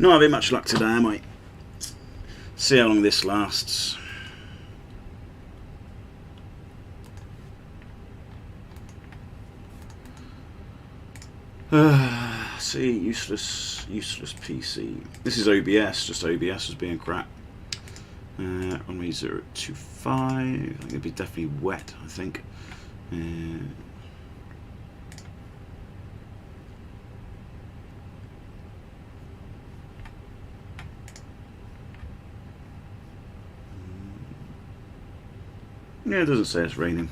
Not having much luck today, am I? See how long this lasts. See, useless PC. This is OBS, just OBS is being crap. Runway 025. I think it'll be definitely wet, I think. Yeah, it doesn't say it's raining.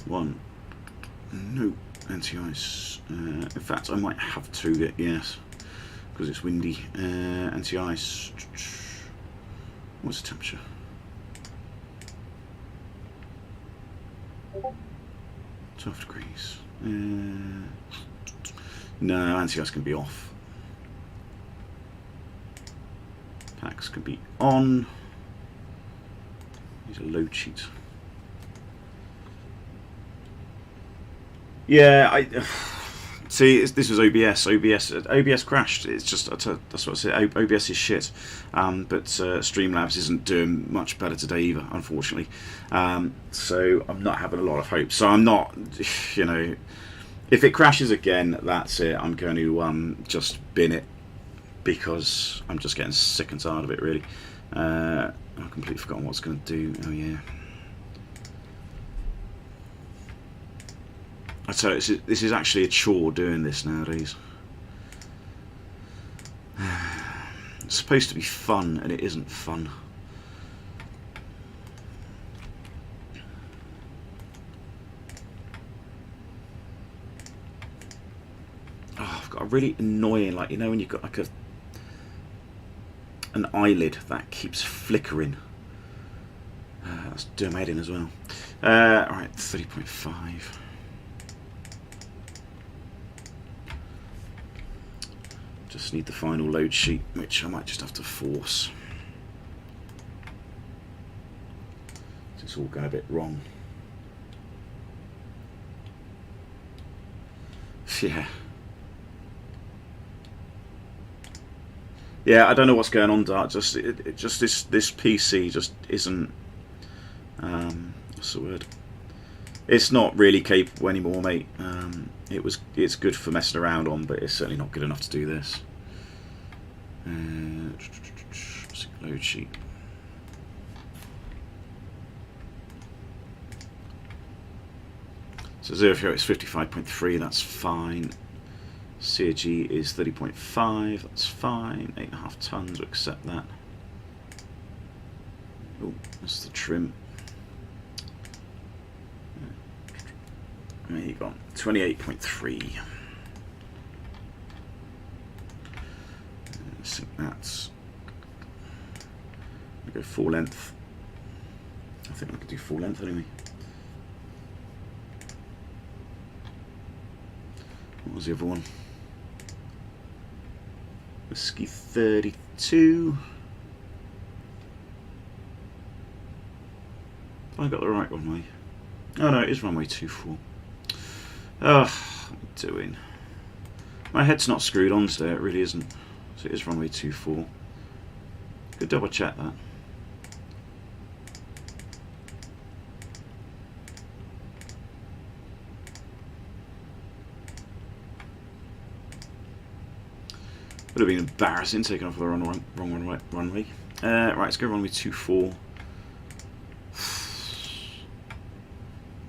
One. No. Anti-ice. In fact, I might have to, yes. Because it's windy. Anti-ice. What's the temperature? -12 degrees. No, anti-ice can be off. Packs can be on. These are load sheets. Yeah, I see. This was OBS. OBS crashed. It's just that's what I said. OBS is shit. But Streamlabs isn't doing much better today either, unfortunately. So I'm not having a lot of hope. So I'm not, you know, if it crashes again, that's it. I'm going to just bin it because I'm just getting sick and tired of it. Really, I've completely forgotten what it's going to do. Oh yeah. I tell you, this is actually a chore doing this nowadays. It's supposed to be fun, and it isn't fun. Oh, I've got a really annoying, like, you know, when you've got like an eyelid that keeps flickering. That's doing my head in as well. Alright, 30.5. Just need the final load sheet, which I might just have to force. It's all going a bit wrong. Yeah. Yeah, I don't know what's going on, Dart. Just this PC just isn't. What's the word? It's not really capable anymore, mate. It's good for messing around on, but it's certainly not good enough to do this. Load sheet. So 0 is 55.3. That's fine. CAG is 30.5. That's fine. 8.5 tons. We'll accept that. Oh, that's the trim. There you go. 28.3. I think that's. We go full length. I think we could do full length anyway. What was the other one? Whiskey 32. Have I got the right runway? Oh no, it is runway 24. Oh, what am I doing? My head's not screwed on today, it really isn't. So it is runway 24. Could double check that. Would have been embarrassing taking off the wrong runway. Right, let's go runway 24.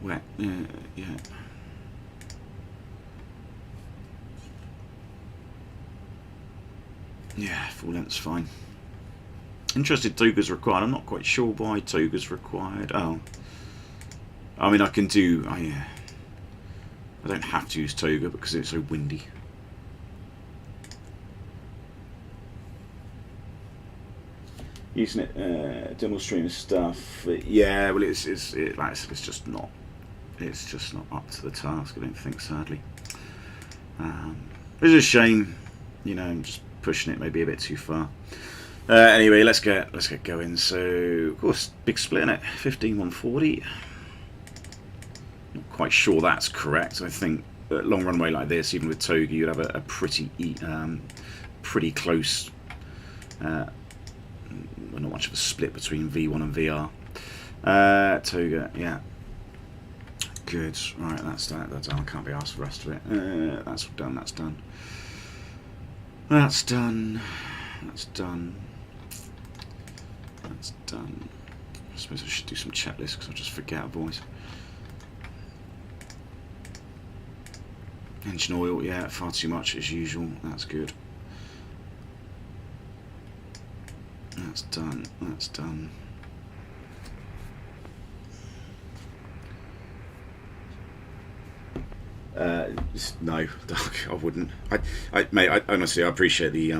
Wet, yeah. Yeah, full length's fine. Interested toga's required. I'm not quite sure why toga's required. Oh. I mean, I can do... Oh, yeah. I don't have to use toga because it's so windy. Using it, demonstrating stuff. Yeah, well, it's just not up to the task. I don't think, sadly. It's a shame, you know. I'm just pushing it maybe a bit too far. Anyway, let's get going. So, of course, big split in it. 15,140. Not quite sure that's correct. I think a long runway like this, even with Toga, you'd have a pretty close. Well, not much of a split between V1 and VR. Toga, yeah. Good. Right, that's that. That's done. I can't be asked for the rest of it. That's done. That's done. That's done. That's done. That's done. I suppose I should do some checklists because I'll just forget, boys. Engine oil, yeah, far too much as usual. That's good. That's done. That's done. No, I wouldn't. Mate, honestly, I appreciate the.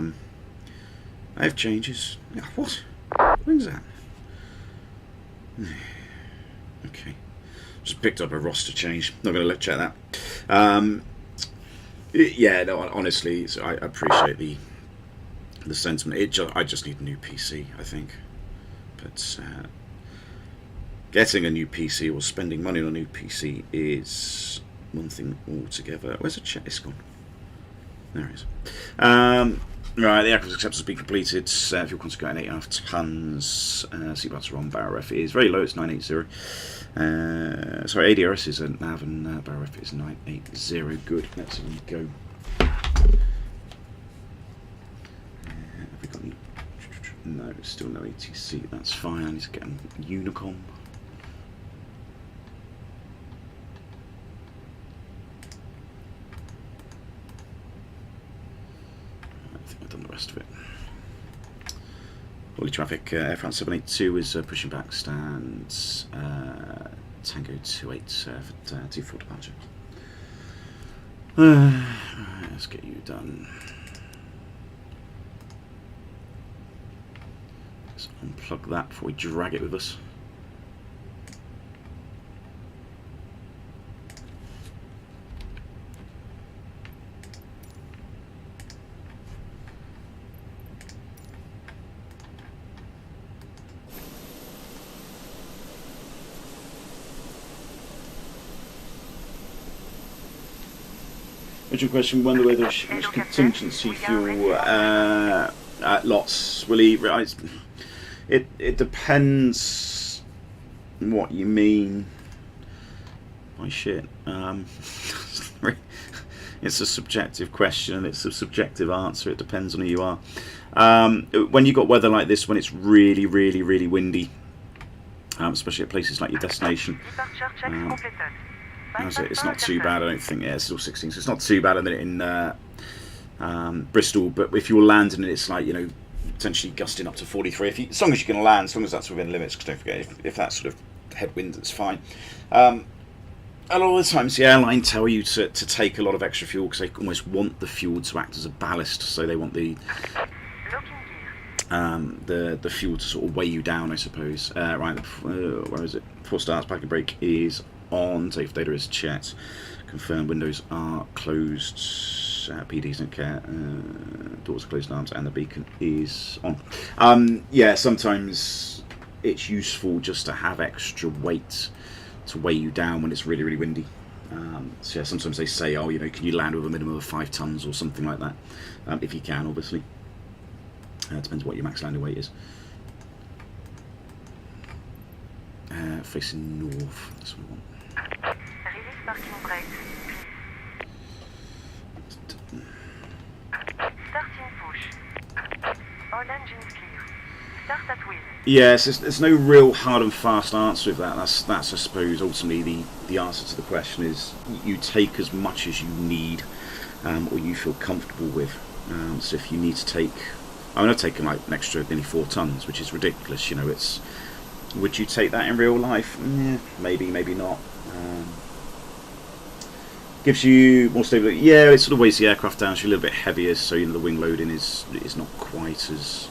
I have changes. Yeah, what? When's that? Okay, just picked up a roster change. Not going to check that. Yeah, no, honestly, so I appreciate the sentiment. I just need a new PC, I think. But getting a new PC or spending money on a new PC is one thing altogether. Where's the checklist gone? There it is. Right, the aircraft acceptance has been completed. Fuel content going 8.5 tons. Seatbelts are on. Barrel ref is very low. It's 980. Sorry, ADRS is a nav and barrel ref is 980. Good. Let's go. Have we got any? No, still no ATC. That's fine. I need to get a Unicom. Done the rest of it. Orly traffic, Air France 782 is pushing back stands. Tango 28 for 24 departure. Right, let's get you done. Let's unplug that before we drag it with us. Original question: when the weather contingency fuel lots will it depends what you mean by shit. It's a subjective question and it's a subjective answer. It depends on who you are. When you got weather like this, when it's really windy, especially at places like your destination. It's not too bad, I don't think. Yeah, it's still 16, so it's not too bad in Bristol. But if you're landing and it's like, you know, potentially gusting up to 43, as long as you can land, as long as that's within limits, because don't forget, if that's sort of headwind, that's fine. A lot of the times the airline tell you to take a lot of extra fuel because they almost want the fuel to act as a ballast, so they want the fuel to sort of weigh you down, I suppose. Right, where is it? 4 stars, parking brake is on. Safe data is checked. Confirmed windows are closed. PDs don't care. Doors are closed, arms, and the beacon is on. Yeah, sometimes it's useful just to have extra weight to weigh you down when it's really windy. So yeah, sometimes they say, oh, you know, can you land with a minimum of 5 tons or something like that? If you can, obviously. Depends what your max landing weight is. Facing north. That's what I want. Release parking brake. Starting push. All engines clear. Start at wheel. Yes, there's no real hard and fast answer with that. That's I suppose ultimately the answer to the question is you take as much as you need or you feel comfortable with. So if you need to take, I mean, I've taken like an extra nearly 4 tons, which is ridiculous. You know, it's. Would you take that in real life? Maybe not. Gives you more stability. Yeah, it sort of weighs the aircraft down. It's a little bit heavier, so you know the wing loading is not quite as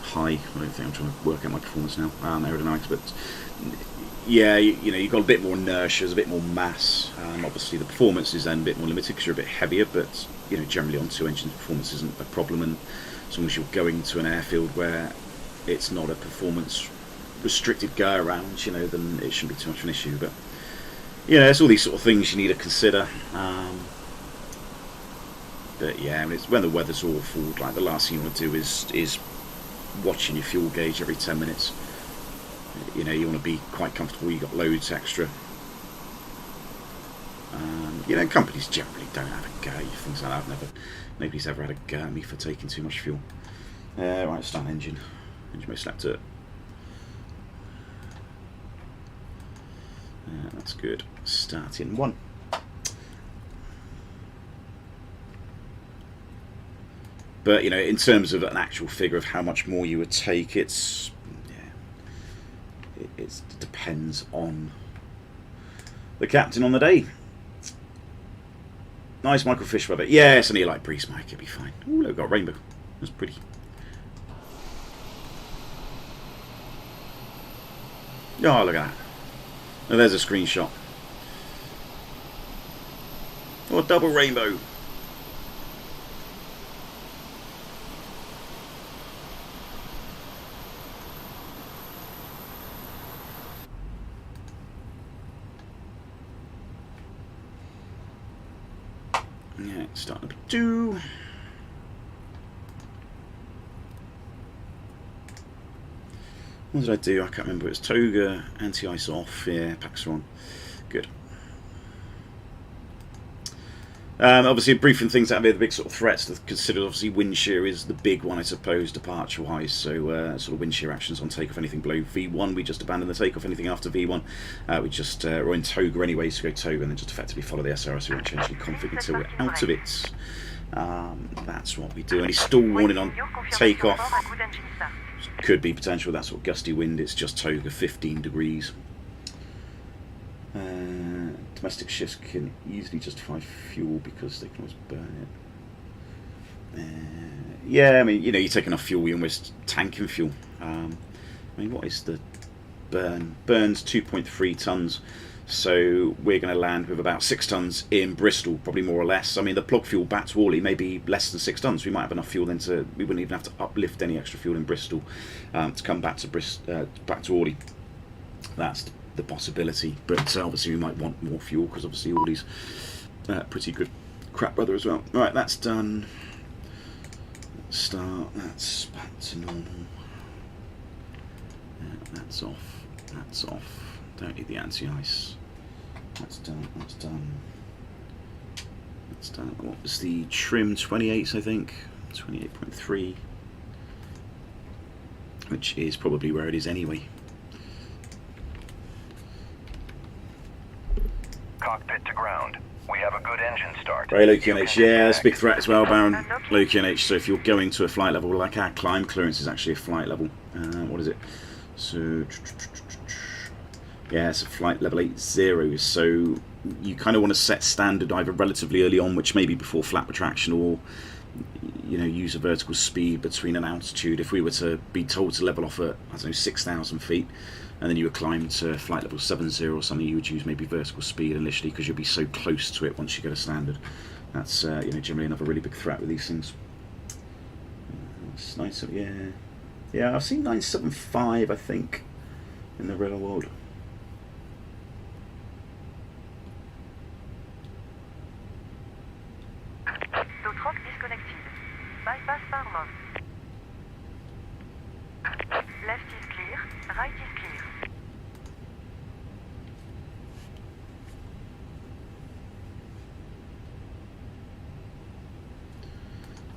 high. I don't think I'm trying to work out my performance now, aerodynamics, but yeah, you know, you've got a bit more inertia, there's a bit more mass. Obviously, the performance is then a bit more limited because you're a bit heavier, but you know, generally on 2 engines performance isn't a problem, and as long as you're going to an airfield where it's not a performance restricted go around, you know, then it shouldn't be too much of an issue. But you know, it's all these sort of things you need to consider. But yeah, I mean, it's when the weather's awful, like the last thing you want to do is watching your fuel gauge every 10 minutes. You know, you want to be quite comfortable, you've got loads extra. You know, companies generally don't have a go at you, things like that. Nobody's ever had a go at me for taking too much fuel. Right, start engine. Engine may select it. That's good. Start in 1. But you know, in terms of an actual figure of how much more you would take, it depends on the captain on the day. Nice microfish weather. Yeah, it's only a light breeze, Mike. It'll be fine. Ooh, look, got a rainbow. That's pretty. Oh, look at that. Oh, there's a screenshot. Oh, a double rainbow. Yeah, start number 2. What did I do? I can't remember. It was toga, anti-ice off. Yeah, packs are on. Good. Obviously, briefing things out of here, the big sort of threats to consider. Obviously, wind shear is the big one, I suppose, departure-wise. So, sort of wind shear actions on takeoff. Anything below V1, we just abandon the takeoff. Anything after V1, we just are in toga anyway, so go toga and then just effectively follow the SRS. We won't change any config until we're out of it. That's what we do. Any stall warning on takeoff. Could be potential, that sort of gusty wind. It's just toga, 15 degrees. Domestic shifts can easily justify fuel because they can always burn it. Yeah, I mean, you know, you take enough fuel, you're almost tanking fuel. I mean, what is the burn? Burns 2.3 tonnes. So we're going to land with about 6 tonnes in Bristol, probably more or less. I mean, the plug fuel back to Orly may be less than 6 tonnes. We might have enough fuel then to, we wouldn't even have to uplift any extra fuel in Bristol to come back to back to Orly. That's the possibility, but obviously we might want more fuel because obviously Orly's pretty good crap weather as well. Right, that's done. Let's start. That's back to normal. That's off. That's off. Don't need the anti-ice. That's done. That's done. That's done. What was the trim? 28s, I think. 28.3, which is probably where it is anyway. Cockpit to ground. We have a good engine start. Very low QNH. Yeah, that's a big threat as well, Baron. Low QNH. So if you're going to a flight level, like our climb clearance is actually a flight level. What is it? So yeah, it's a flight level 80. So you kind of want to set standard either relatively early on, which may be before flat retraction, or you know, use a vertical speed between an altitude. If we were to be told to level off at, I don't know, 6,000 feet, and then you would climb to flight level 70 or something, you would use maybe vertical speed initially because you'll be so close to it once you go to standard. That's you know, generally another really big threat with these things. It's nice, yeah. Yeah, I've seen 975, I think, in the real world. D'autroc disconnected. Bypass Parma. Left is clear, right is clear.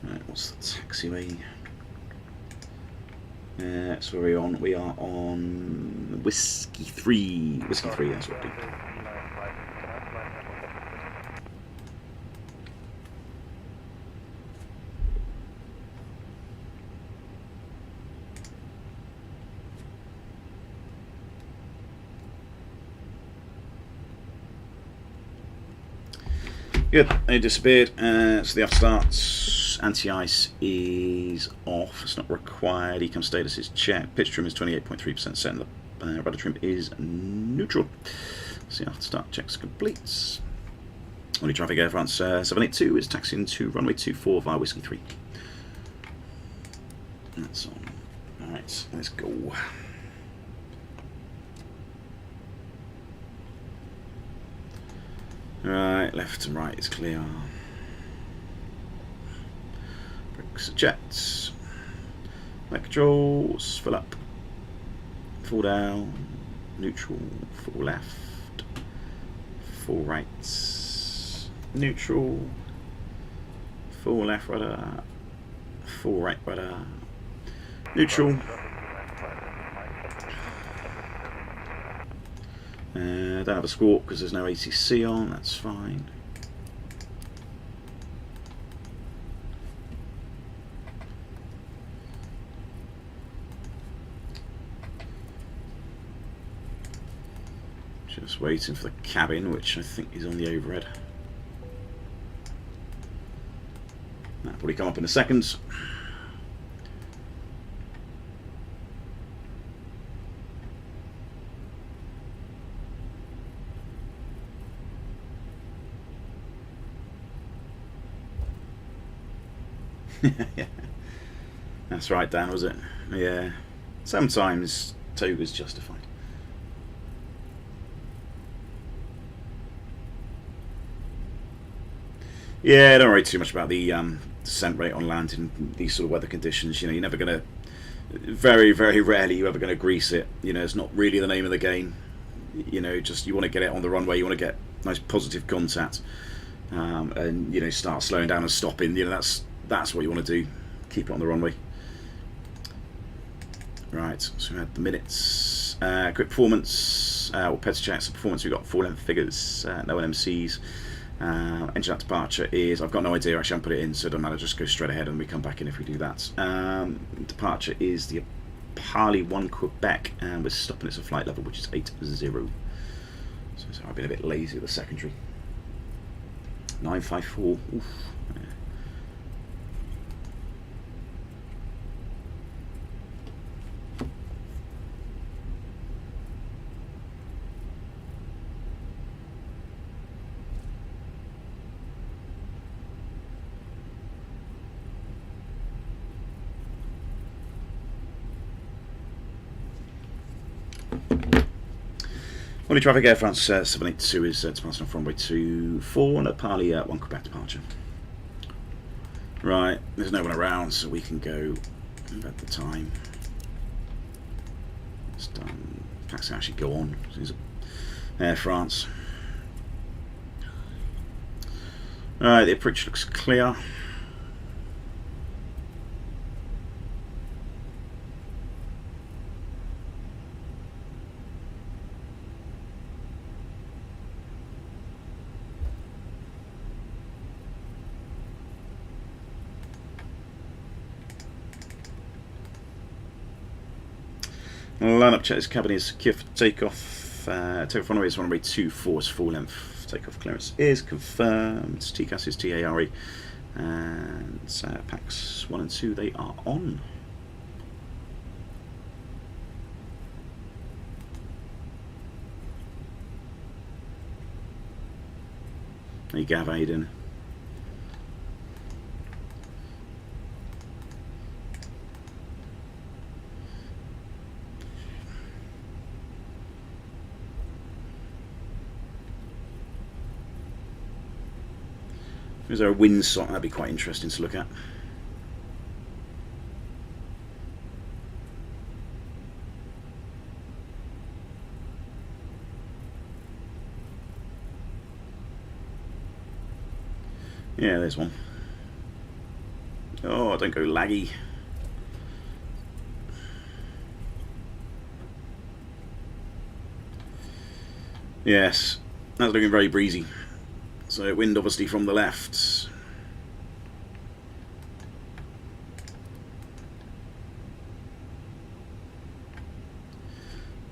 Right, what's the taxiway? So we're on. We are on Whiskey 3. Whiskey 3. That's what I do. Good, they disappeared. So the off starts, anti-ice is off, it's not required, econ status is checked, pitch trim is 28.3% set, and the rudder trim is neutral. So the after start checks complete. Orly traffic Air France 782 is taxiing to runway 24 via Whiskey 3. That's on. Alright, let's go. Right, left and right is clear. Brakes, jets. Back controls, fill up. Full down. Neutral, full left. Full right. Neutral. Full left rudder. Full right rudder. Neutral. Don't have a squawk because there's no ATC on, that's fine. Just waiting for the cabin, which I think is on the overhead. That'll probably come up in a second. Yeah. That's right, Dan, was it? Yeah. Sometimes toga's justified. Yeah, don't worry too much about the descent rate on land in these sort of weather conditions. You know, you're never going to, very, very rarely you're ever going to grease it. You know, it's not really the name of the game. You know, just you want to get it on the runway, you want to get nice positive contact, and, you know, start slowing down and stopping. You know, that's what you want to do. Keep it on the runway. Right, so we had the minutes. Quick performance. Well, Pets checks. Performance, we've got 4 length figures, no LMCs. Engine at departure is, I've got no idea, actually I haven't put it in, so it doesn't matter, just go straight ahead and we come back in if we do that. Departure is the Orly 1 Quebec, and we're stopping at a flight level which is 80. So I've been a bit lazy with the secondary. 954. Oof. Yeah. Orly traffic Air France 782 is departing off runway 24 and a Orly 1 Quebec departure. Right, there's no one around, so we can go at the time. It's done. Taxi actually go on. It's Air France. Right, the approach looks clear. Line-up check, this cabin is secure for takeoff. Takeoff runway is runway 24, is full length. Takeoff clearance is confirmed. TCAS is TARE. And packs 1 and 2, they are on. Hey Gav, how you doing? Is there a windsock? That'd be quite interesting to look at. Yeah, there's one. Oh, don't go laggy. Yes, that's looking very breezy. So wind obviously from the left.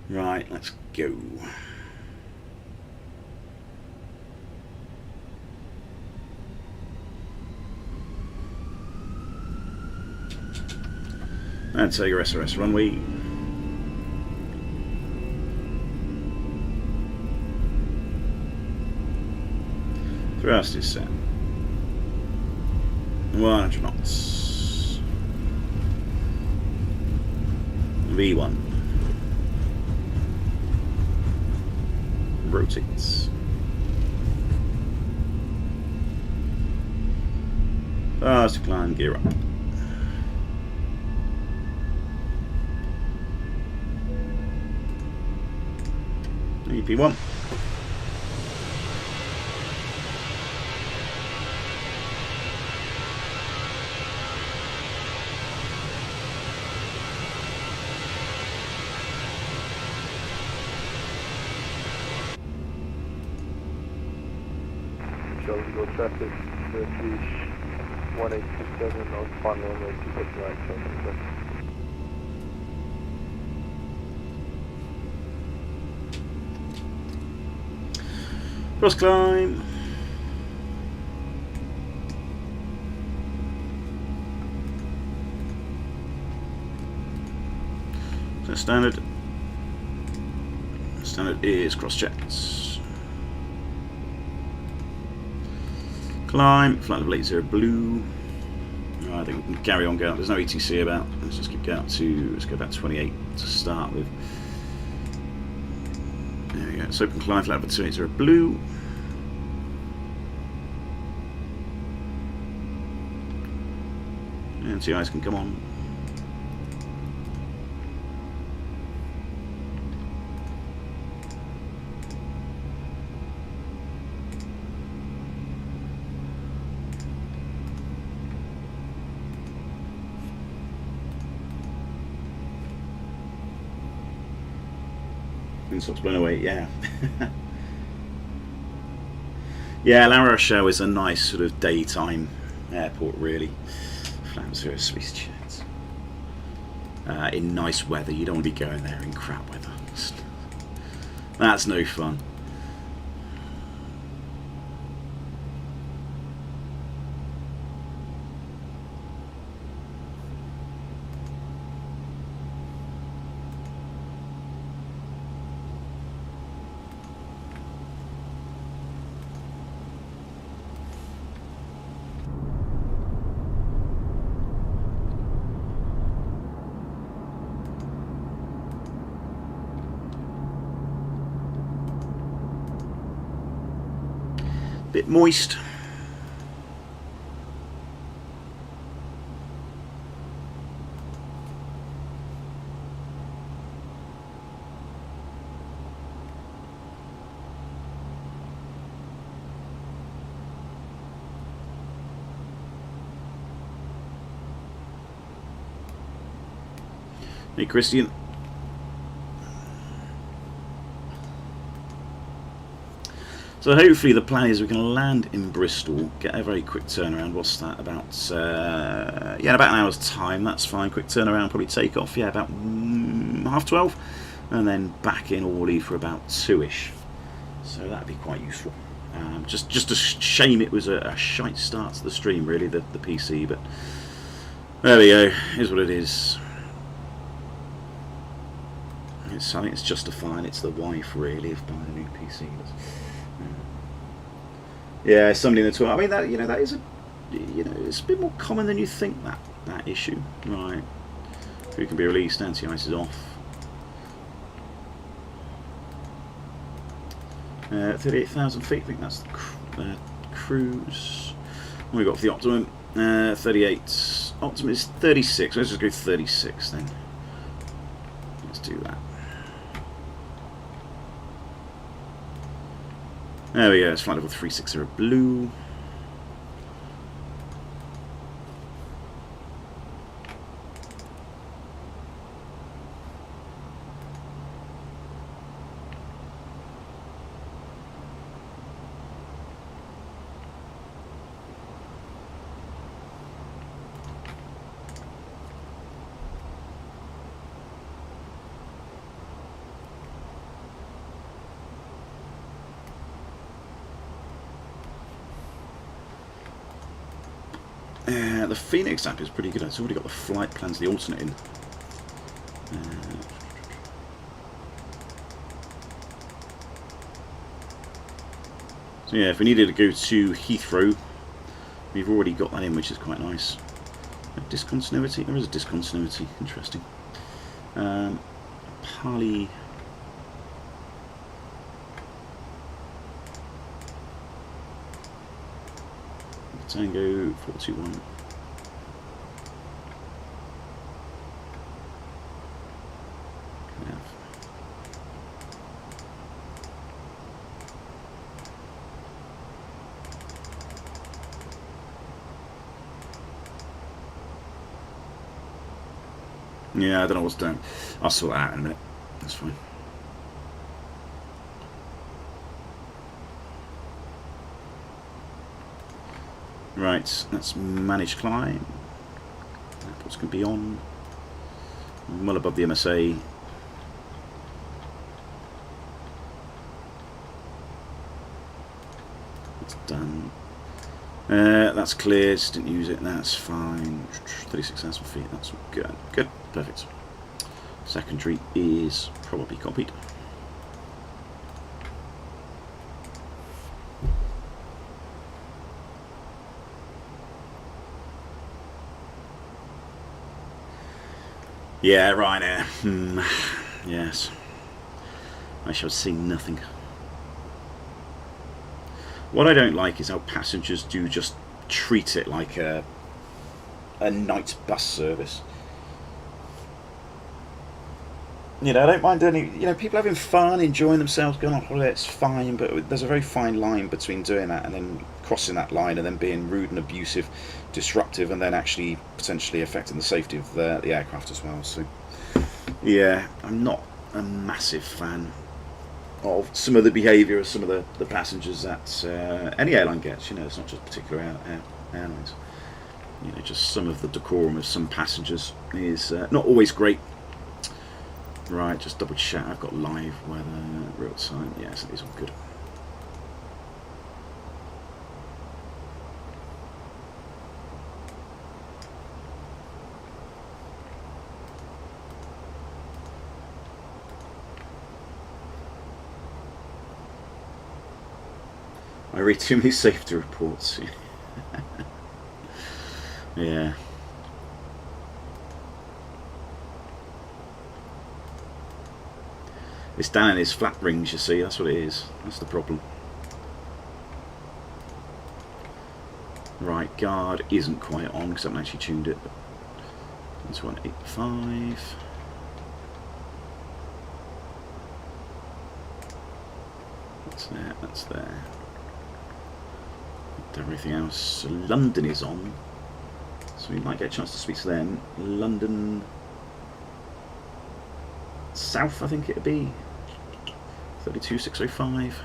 Right, let's go. And take your SRS runway. Thrust is set. 100 knots. V1. Rotates. Fast decline, gear up. EP1. Charlie, go traffic, Turkish 1827 on final runway 249, Charlie. Cross climb. So standard. Standard is cross checks. Climb. Flight level 80 blue. Oh, I think we can carry on going. There's no ETC about. Let's just keep going up to. Let's go about 28 to start with. There we go. It's open climb. Flight level 280 blue. And TIs can come on. Windsock's blown away, yeah. Yeah, La Rochelle is a nice sort of daytime airport, really. Flames are Swiss jets. In nice weather, you don't want to be going there in crap weather. That's no fun. Bit moist. Hey, Christian. So hopefully the plan is we can land in Bristol, get a very quick turnaround. What's that? About yeah, about an hour's time. That's fine. Quick turnaround, probably take off. Yeah, about 12:30, and then back in Orly for about 2ish. So that'd be quite useful. Just a shame it was a shite start to the stream, really, the PC. But there we go. Here's what it is. I think it's justifying. It's the wife, really, of buying a new PC. Yeah, somebody in the tour. I mean, that that is it's a bit more common than you think, that issue, right? Who can be released? Anti-ice is off. 38,000 feet. I think that's the cruise. What we got for the Optimum? 38. Optimum is 36. Let's just go 36 then. Let's do that. There we go, it's flight level 360 blue. The Fenix app is pretty good. It's already got the flight plans, the alternate in. So yeah, if we needed to go to Heathrow, we've already got that in, which is quite nice. Discontinuity? There is a discontinuity. Interesting. Pali. Tango 421. Yeah, I don't know what's doing. I'll sort that out in a minute. That's fine. Right, let's manage climb. Airport's going to be on. Well above the MSA. That's done. That's clear, just didn't use it, that's fine. 36,000 feet, that's all good. Good, perfect. Secondary is probably copied. Yeah, Ryanair. Yes. I shall see nothing. What I don't like is how passengers do just treat it like a night bus service. You know, I don't mind any. You know, people having fun, enjoying themselves, going on holiday. It's fine, but there's a very fine line between doing that and then crossing that line and then being rude and abusive, disruptive, and then actually potentially affecting the safety of the aircraft as well. So, yeah, I'm not a massive fan of some of the behaviour of some of the passengers that any airline gets. You know, it's not just particular airlines. You know, just some of the decorum of some passengers is not always great. Right, just double check. I've got live weather, real time. Yes, it is all good. I read too many safety reports. Yeah. It's down in his flat rings, you see, that's what it is. That's the problem. Right, guard isn't quite on because I haven't actually tuned it. That's 185. That's there, that's there. Everything else. So London is on. So we might get a chance to speak to them. London South, I think it'd be 32605.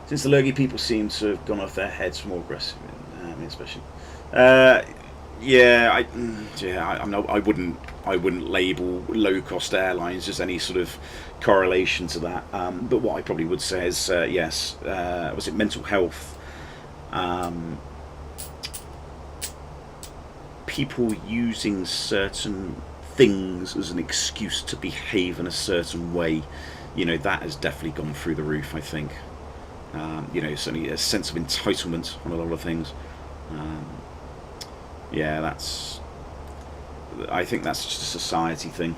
Since the Lurgy people seem to have gone off their heads more aggressive, especially. Yeah, I wouldn't label low-cost airlines as any sort of correlation to that. But what I probably would say is yes. Was it mental health? People using certain things as an excuse to behave in a certain way. You know, that has definitely gone through the roof, I think. You know, certainly a sense of entitlement on a lot of things. Yeah, I think that's just a society thing.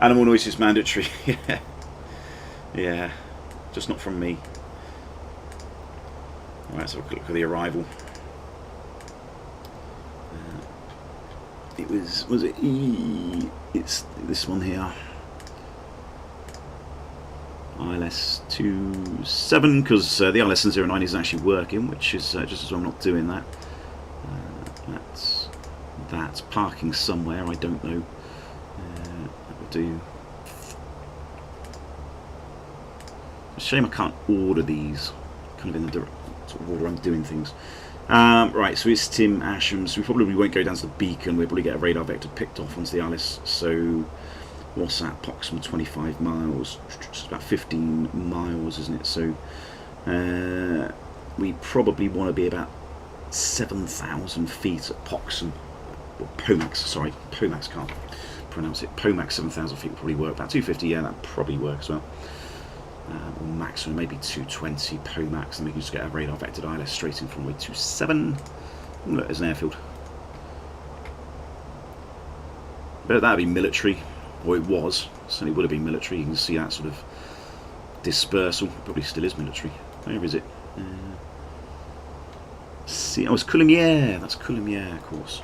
Animal noise is mandatory. Yeah, just not from me. All right, let's have a look at the arrival. Was it E? It's this one here. ILS 27, because the ILS 09 isn't actually working, which is just as well I'm not doing that. That's parking somewhere, I don't know. That will do. It's a shame I can't order these kind of in the sort of order I'm doing things. Right, so it's Tim Asham's. We probably won't go down to the beacon. We'll probably get a radar vector picked off onto the Alice. So, what's that? Approximately 25 miles. It's about 15 miles, isn't it? So, we probably want to be about 7,000 feet at Poxham. Or Pomax, sorry. Pomax, can't pronounce it. Pomax 7,000 feet will probably work. About 250, yeah, that probably works well. Or maximum, maybe 220 Pomax, and we can just get a radar vectored ILS straight in from runway 27. Look, there's an airfield. But that'd be military, or it was. Certainly would have been military. You can see that sort of dispersal. Probably still is military. Where is it? See, oh, it's Coulommiers. That's Coulommiers, of course.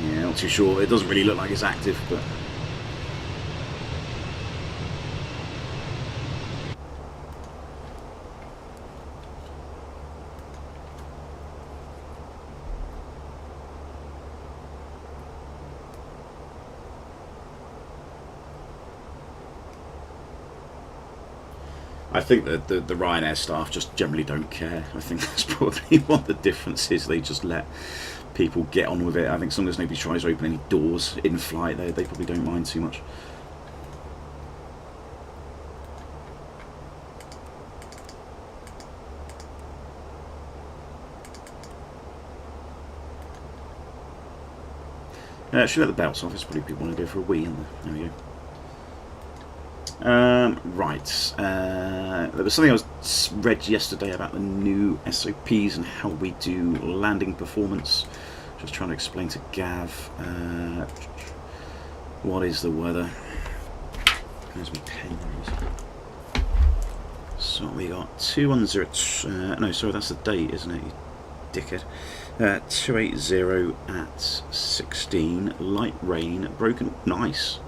Yeah, not too sure. It doesn't really look like it's active, but I think that the Ryanair staff just generally don't care. I think that's probably what the difference is. They just let people get on with it. I think as long as nobody tries to open any doors in flight, they probably don't mind too much. Should let the belts off. It's probably people want to go for a wee, isn't there? There we go. Right, there was something I read yesterday about the new SOPs and how we do landing performance. Just trying to explain to Gav what is the weather. There's my pen. So we got 210. No, sorry, that's the date, isn't it? You dickhead. 280 at 16. Light rain. Broken. Nice.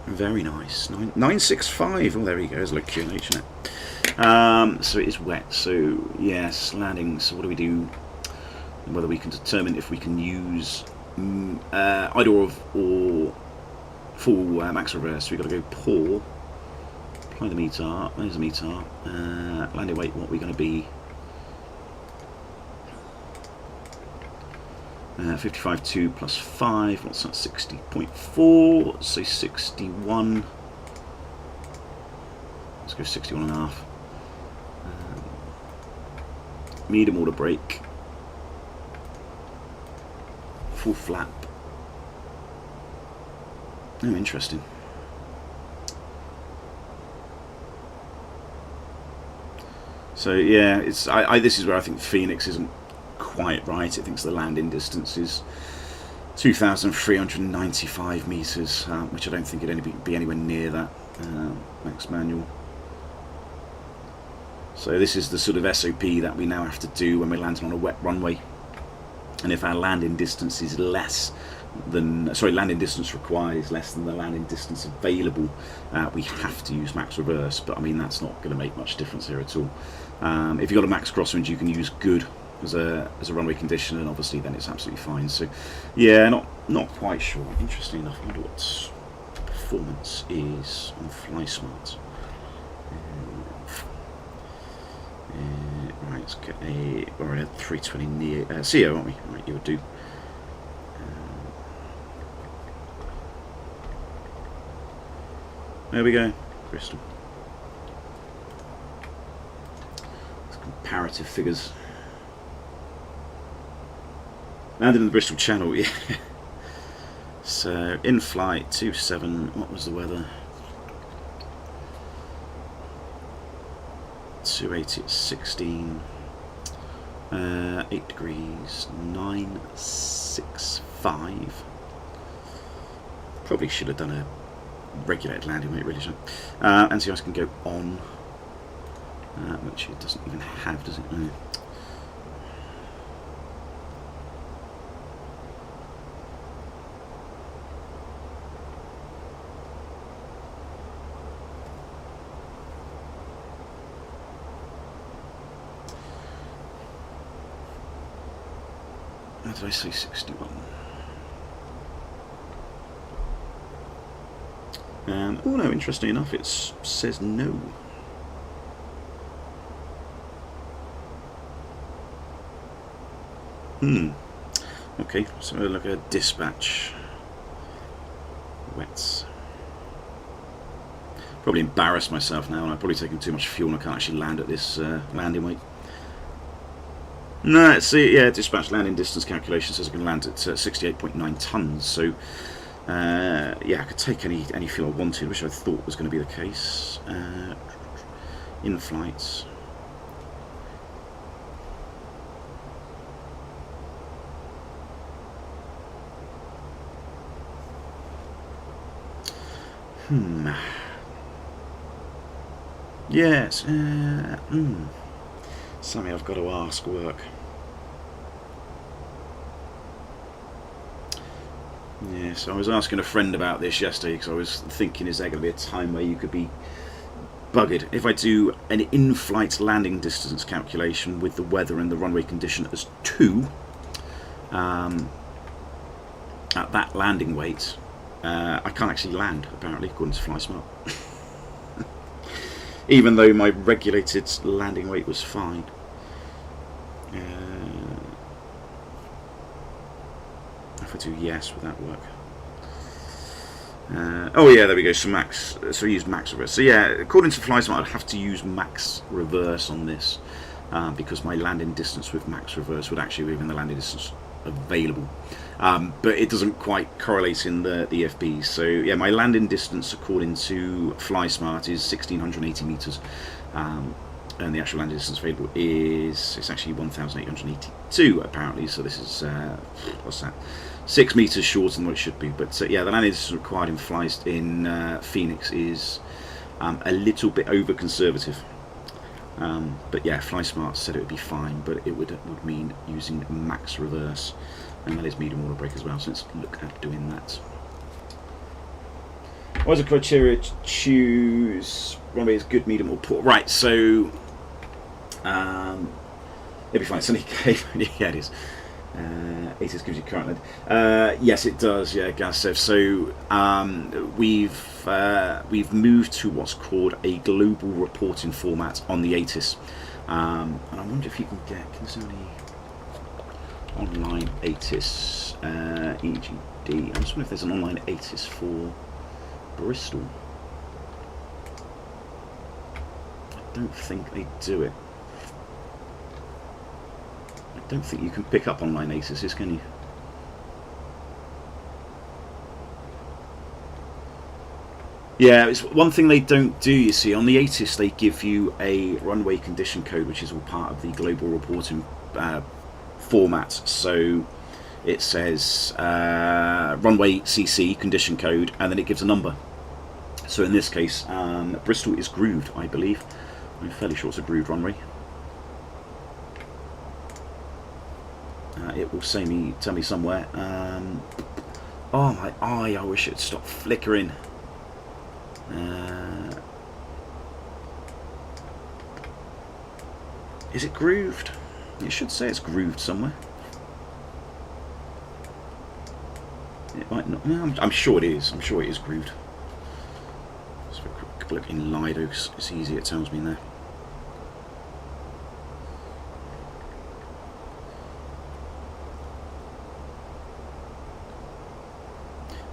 Very nice. 965. Oh, there we go. There's a little QNH in it. So it is wet. So yes, landing. So what do we do? Whether we can determine if we can use either or full max reverse. So we've got to go poor. Apply the METAR. There's the METAR. Landing weight. What are we going to be? 55.2 plus 5, what's that, 60.4, say 61, let's go 61 and a half. Medium order brake, full flap. Oh, interesting. So yeah, it's this is where I think Fenix isn't quite right. It thinks the landing distance is 2,395 metres, which I don't think it'd be anywhere near that max manual. So this is the sort of SOP that we now have to do when we're landing on a wet runway. And if our landing distance is less than, landing distance required is less than the landing distance available, we have to use max reverse. But I mean, that's not going to make much difference here at all. If you've got a max crosswind, you can use good as a runway condition, and obviously then it's absolutely fine. So yeah, not quite sure. Interesting enough, I wonder what performance is on FlySmart. Right, let's get we're in a 320 near CO, aren't we? Right, you would do. There we go, Bristol. Comparative figures. Landed in the Bristol Channel, yeah. So, in flight, 27, what was the weather? 280 at 16, 8 degrees, 965. Probably should have done a regulated landing weight, really should. Anti-ice can go on, which it doesn't even have, does it? No. How did I say 61? Oh no, interesting enough, it says no. Okay, so we'll look at dispatch. Wets. Probably embarrassed myself now, and I've probably taken too much fuel and I can't actually land at this landing weight. No, let's see, yeah, dispatch landing distance calculation says I can land at 68.9 tons, so yeah, I could take any fuel I wanted, which I thought was going to be the case. In flights. Yes. Something I've got to ask work. Yeah, so I was asking a friend about this yesterday because I was thinking, is there going to be a time where you could be buggered if I do an in-flight landing distance calculation with the weather and the runway condition as 2 at that landing weight? I can't actually land, apparently, according to FlySmart. Even though my regulated landing weight was fine. If I do yes, would that work? Oh yeah, there we go. So max. So use max reverse. So yeah, according to FlySmart, I'd have to use max reverse on this because my landing distance with max reverse would actually be within the landing distance available. But it doesn't quite correlate in the EFBs. So yeah, my landing distance according to FlySmart is 1,680 meters, and the actual landing distance available it's actually 1,882 apparently. So this is what's that? 6 meters shorter than what it should be. But yeah, the landing distance required in Phoenix is a little bit over conservative. But yeah, FlySmart said it would be fine, but it would mean using max reverse, and that is medium water brake as well, so let's look at doing that. What is the criteria to choose runway is good, medium or poor? Right, so it'll be fine. Sunny Cave, yeah it is. ATIS gives you current lead. Yes it does, yeah, Gasev. So we've moved to what's called a global reporting format on the ATIS. And I wonder if you can see any online ATIS EGD. I'm just wondering if there's an online ATIS for Bristol. I don't think they do it. I don't think you can pick up online ATIS, can you? Yeah, it's one thing they don't do, you see. On the ATIS, they give you a runway condition code, which is all part of the global reporting format. So it says runway CC condition code, and then it gives a number. So in this case, Bristol is grooved, I believe. I'm fairly sure it's a grooved runway. It will tell me somewhere. Oh my eye! I wish it would stop flickering. Is it grooved? It should say it's grooved somewhere. It might not. No, I'm sure it is. I'm sure it is grooved. Let's have a quick look in Lido. It's easy. It tells me in there.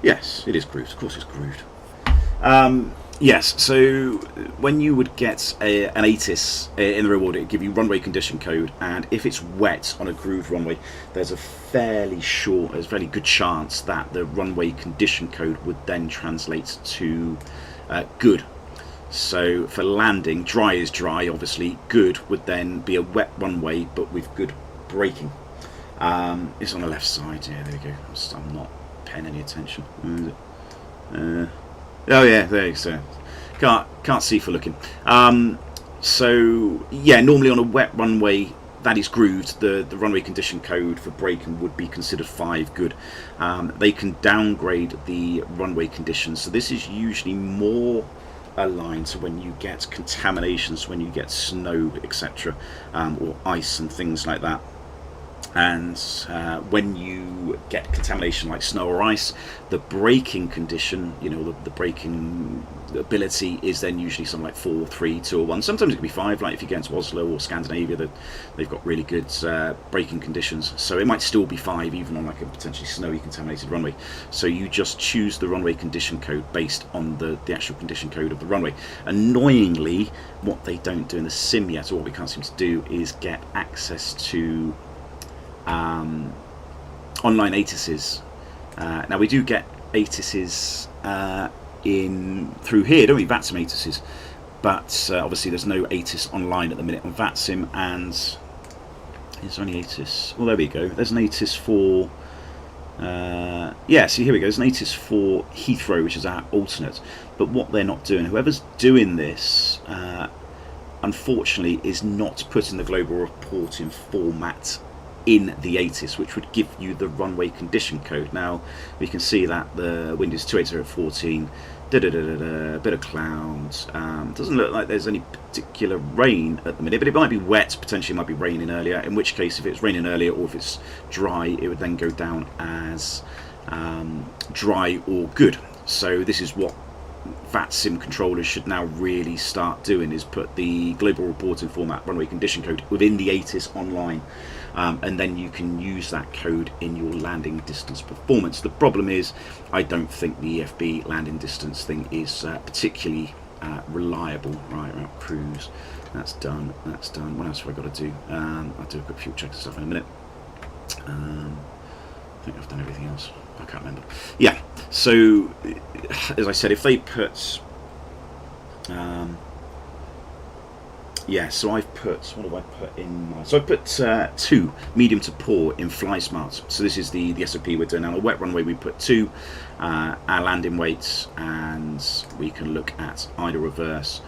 Yes, it is grooved. Of course, it's grooved. Yes, so when you would get an ATIS in the reward, it would give you runway condition code, and if it's wet on a grooved runway, there's a fairly good chance that the runway condition code would then translate to good. So for landing, dry is dry, obviously. Good would then be a wet runway, but with good braking. It's on the left side. Yeah, there we go. I'm not paying any attention. Oh yeah, there you go. Can't see for looking. So yeah, normally on a wet runway that is grooved, the runway condition code for braking would be considered 5 good. They can downgrade the runway conditions, so this is usually more aligned to when you get contaminations, when you get snow, etc., or ice and things like that. And when you get contamination like snow or ice, the braking condition, you know, the braking ability is then usually something like 4, 3, 2 or 1. Sometimes it can be 5, like if you go into Oslo or Scandinavia, they've got really good braking conditions. So it might still be 5 even on like a potentially snowy contaminated runway. So you just choose the runway condition code based on the actual condition code of the runway. Annoyingly, what they don't do in the sim yet, or what we can't seem to do, is get access to online ATISes. Now we do get ATISes through here, don't we? VATSIM ATISes, but obviously there's no ATIS online at the minute on VATSIM. And is there any ATIS? Well, there we go. There's an ATIS for yeah. See, here we go. There's an ATIS for Heathrow, which is our alternate. But what they're not doing, whoever's doing this, unfortunately, is not putting the global reporting format in the ATIS, which would give you the runway condition code. Now we can see that the wind is 280 at 14, bit of clouds. Doesn't look like there's any particular rain at the minute, but it might be wet, potentially it might be raining earlier, in which case if it's raining earlier or if it's dry, it would then go down as dry or good. So this is what VATSIM controllers should now really start doing, is put the global reporting format runway condition code within the ATIS online, and then you can use that code in your landing distance performance. The problem is I don't think the EFB landing distance thing is particularly reliable. Right, cruise, that's done. What else have I got to do? I'll do a quick fuel check and stuff in a minute. I think I've done everything else. I can't remember. Yeah, so as I said, if they put yeah, so I've put, what have I put in my, so I've put 2 medium to poor in FlySmart. So this is the SOP we're doing. On a wet runway we put 2, our landing weights, and we can look at either reverse,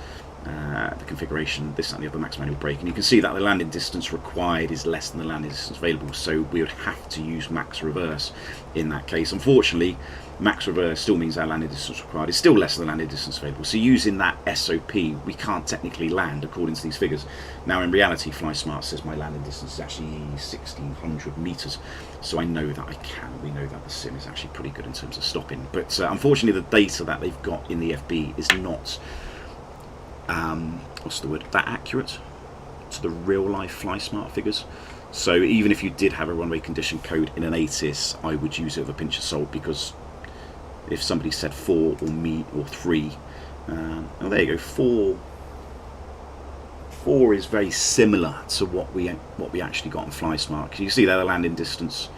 the configuration, this and the other, max manual brake, and you can see that the landing distance required is less than the landing distance available, so we would have to use max reverse in that case. Unfortunately, max reverse still means our landing distance required is still less than the landing distance available, so using that SOP we can't technically land according to these figures. Now in reality, FlySmart says my landing distance is actually 1600 meters, so I know that I can. We know that the sim is actually pretty good in terms of stopping, but unfortunately the data that they've got in the FB is not what's the word, that accurate to the real life FlySmart figures. So even if you did have a runway condition code in an ATIS, I would use it with a pinch of salt, because if somebody said 4 or 3, oh there you go, 4 is very similar to what we actually got on FlySmart. Because you see there the landing distance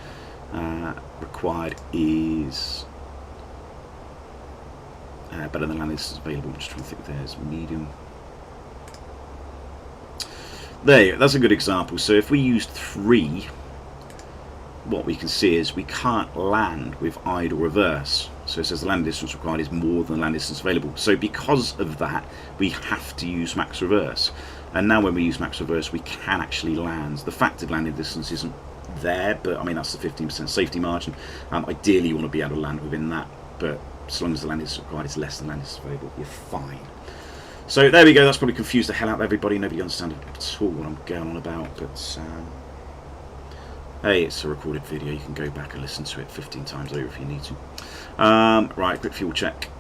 required is better than the landing distance available. I'm just trying to think if there's medium. There, that's a good example. So if we used 3, what we can see is we can't land with idle reverse. So it says the landing distance required is more than the landing distance available. So because of that, we have to use max reverse. And now when we use max reverse, we can actually land. The factored landing distance isn't there, but I mean that's the 15% safety margin. Ideally you want to be able to land within that, but as long as the landing distance required is less than landing distance available, you're fine. So there we go. That's probably confused the hell out of everybody. Nobody understands at all what I'm going on about, but hey, it's a recorded video. You can go back and listen to it 15 times over if you need to. Right, quick fuel check.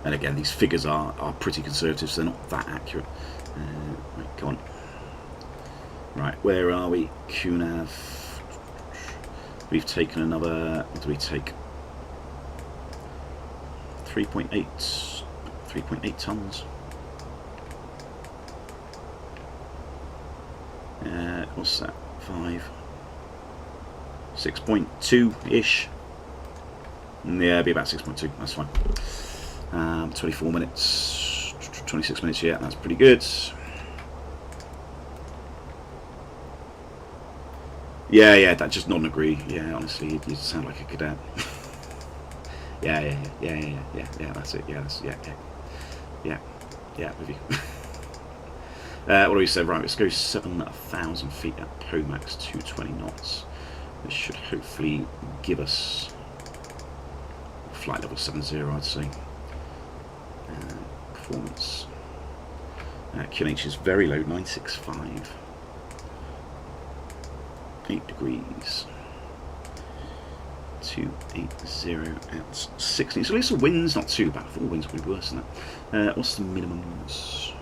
And again, these figures are pretty conservative, so they're not that accurate. Right, go on. Right, where are we? QNAV. We've taken another, what do we take? 3.8 tons. What's that? 6.2-ish. Yeah, it'll be about 6.2. That's fine. 24 minutes, 26 minutes. Yeah, that's pretty good. Yeah, that just nod and agree. Yeah, honestly, you sound like a cadet. Yeah, that's it. Yeah, with you. What do we say? Right, let's go 7,000 feet at Pomax, 220 knots. This should hopefully give us flight level 70, I'd say. Performance. QNH is very low, 965. 8 degrees. 280 at 16. So at least the wind's not too bad. I thought the winds would be worse than that. What's the minimums?